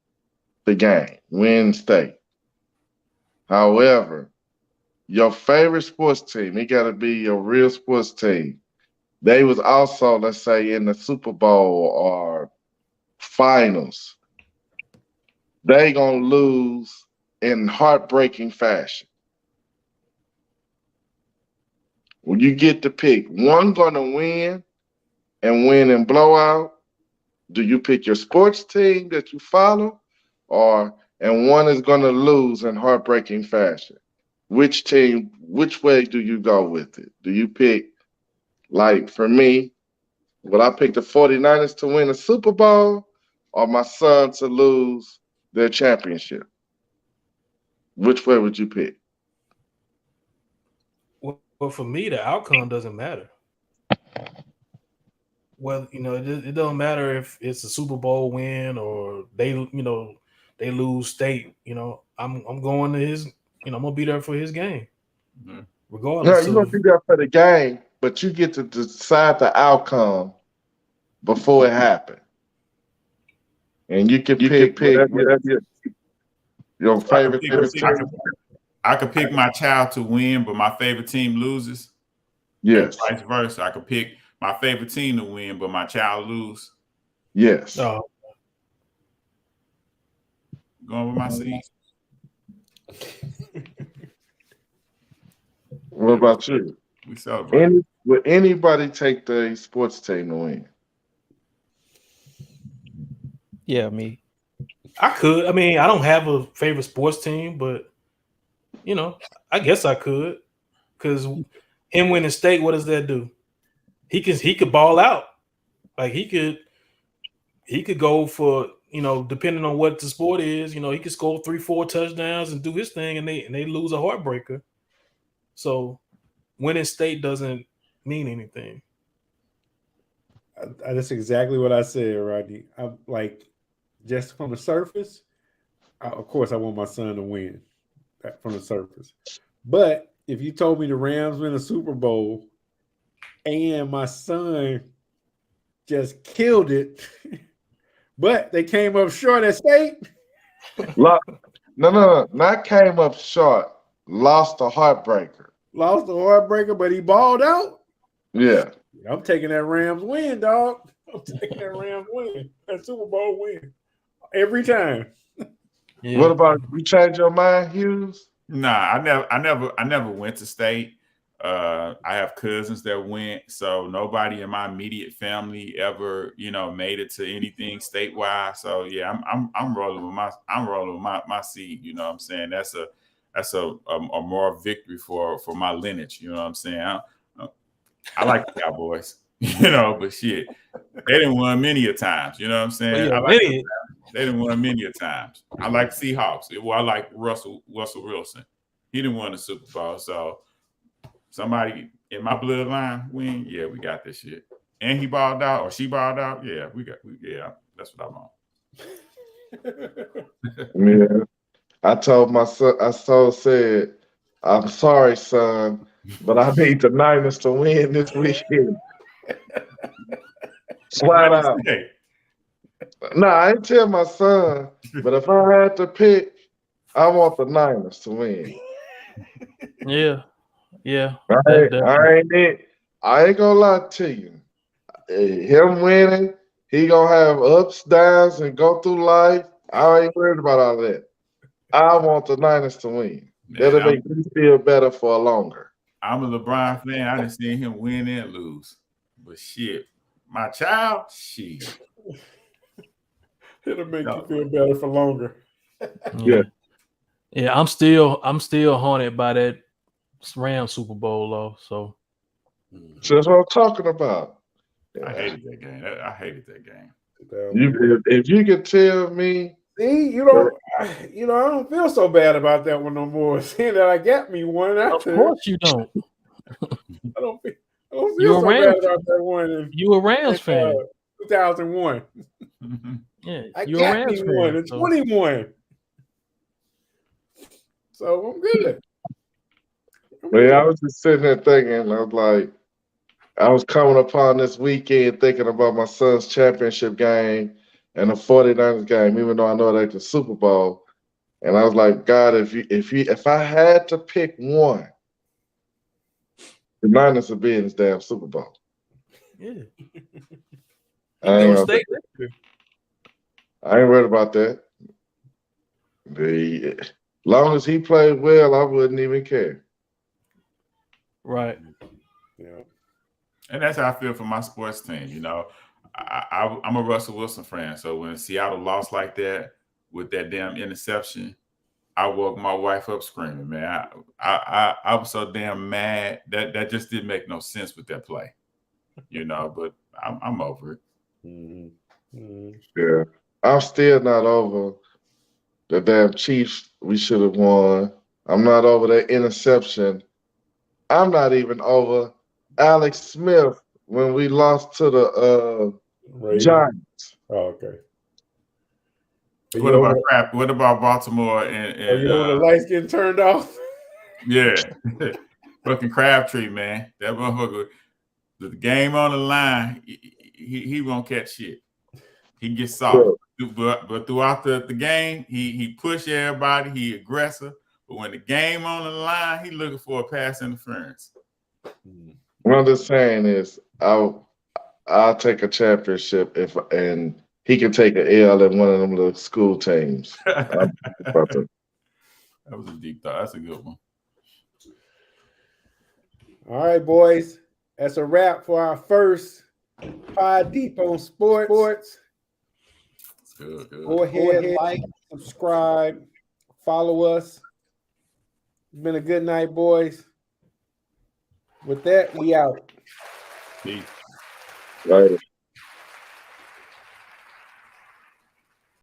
Speaker 5: the game, wins state. However, your favorite sports team, it got to be your real sports team. They was also, let's say, in the Super Bowl or finals. They gonna lose in heartbreaking fashion. When you get to pick one gonna win and win in blowout, do you pick your sports team that you follow, and one is gonna lose in heartbreaking fashion? Which way do you go with it? Do you pick, like for me, would I pick the 49ers to win the Super Bowl or my son to lose their championship? Which way would you pick?
Speaker 3: Well, for me, the outcome doesn't matter. Well, it doesn't matter if it's a Super Bowl win or they lose state. I'm going to his. I'm gonna be there for his game,
Speaker 1: Mhm.
Speaker 5: No,
Speaker 3: regardless
Speaker 5: you're gonna
Speaker 3: of.
Speaker 5: be there for the game, but you get to decide the outcome before it happened. And you can pick whatever your
Speaker 1: So
Speaker 5: favorite team.
Speaker 1: I could pick my child to win, but my favorite team loses.
Speaker 5: Yes.
Speaker 1: And vice versa. I could pick my favorite team to win, but my child lose.
Speaker 5: Yes.
Speaker 1: Going with my seed.
Speaker 5: What about you?
Speaker 1: We celebrate.
Speaker 5: Would anybody take the sports team to win?
Speaker 4: Yeah, me.
Speaker 3: I could. I mean, I don't have a favorite sports team, but I guess I could. Because him winning state, what does that do? He could ball out. Like he could go for, depending on what the sport is, he could score 3-4 touchdowns and do his thing, and they lose a heartbreaker. So winning state doesn't mean anything.
Speaker 2: That's exactly what I said, Rodney. I'm like, just from the surface, of course, I want my son to win from the surface. But if you told me the Rams win a Super Bowl and my son just killed it, but they came up short at state.
Speaker 5: No, not came up short. Lost a heartbreaker.
Speaker 2: Lost the heartbreaker, but he balled out.
Speaker 5: Yeah.
Speaker 2: I'm taking that Rams win, dog. I'm taking that Rams win. That Super Bowl win. Every time.
Speaker 4: Yeah.
Speaker 5: What about you? Change your mind, Hughes?
Speaker 1: Nah, I never went to state. I have cousins that went, so nobody in my immediate family ever, made it to anything statewide. So yeah, I'm rolling with my seed. You know what I'm saying? That's a moral victory for my lineage. You know what I'm saying? I like the Cowboys, but shit, they didn't win many a times. You know what I'm saying?
Speaker 3: Well, yeah,
Speaker 1: They didn't win many a times. I like Seahawks. Well, I like Russell Wilson. He didn't win the Super Bowl, so somebody in my bloodline win. Yeah, we got this shit. And he balled out, or she balled out. Yeah, that's what I'm on.
Speaker 5: Yeah. I told my son, said, I'm sorry, son, but I need the Niners to win this weekend. Flat out. No, I didn't tell my son, but if I had to pick, I want the Niners to win.
Speaker 4: Yeah.
Speaker 5: I ain't gonna lie to you. Him winning, he gonna have ups, downs, and go through life. I ain't worried about all that. I want the Niners to win. That'll make me feel better for longer.
Speaker 1: I'm a LeBron fan. I done seen him win and lose. But shit, my child, shit.
Speaker 2: It'll make you feel better for longer.
Speaker 5: Yeah.
Speaker 3: Yeah, I'm still haunted by that Rams Super Bowl though. So
Speaker 5: that's what I'm talking about.
Speaker 1: I hated that game. I hated that game.
Speaker 5: If you could tell me,
Speaker 2: see, I don't feel so bad about that one no more. Seeing that I got me one after.
Speaker 3: Of course you don't.
Speaker 2: I don't feel so bad about that one.
Speaker 3: You a Rams fan?
Speaker 2: 2001.
Speaker 3: Yeah,
Speaker 2: I
Speaker 3: you're
Speaker 2: got
Speaker 3: a Rams
Speaker 2: me
Speaker 3: fan.
Speaker 2: one in 21. So I'm good.
Speaker 5: Man, I was just sitting there thinking, I was like, I was coming upon this weekend thinking about my son's championship game and the 49ers game, even though I know they're the Super Bowl. And I was like, God, if I had to pick one, the Niners would be in this damn Super Bowl.
Speaker 3: Yeah.
Speaker 5: I ain't worried about that. Long as he played well, I wouldn't even care.
Speaker 3: Right.
Speaker 2: Yeah.
Speaker 1: And that's how I feel for my sports team. You know, I'm a Russell Wilson fan. So when Seattle lost like that with that damn interception, I woke my wife up screaming, man. I was so damn mad that just didn't make no sense with that play. You know, but I'm over it.
Speaker 2: Mm-hmm. Mm-hmm.
Speaker 5: Yeah. I'm still not over the damn Chiefs. We should have won. I'm not over that interception. I'm not even over Alex Smith when we lost to the Giants.
Speaker 2: Oh, okay.
Speaker 1: What about Baltimore and
Speaker 2: you over the lights getting turned off?
Speaker 1: Yeah. Fucking Crabtree, man. That motherfucker, the game on the line, he won't catch shit. He gets soft. But throughout the game, he push everybody, he aggressive. But when the game on the line, he looking for a pass interference.
Speaker 5: What I'm just saying is I'll take a championship and he can take an L in one of them little school teams.
Speaker 1: That was a deep thought. That's a good one.
Speaker 2: All right, boys. That's a wrap for our first Pod Deep on Sports.
Speaker 1: Good.
Speaker 2: Go ahead, like, subscribe, follow us. It's been a good night, boys. With that, we out.
Speaker 1: Peace.
Speaker 5: Right.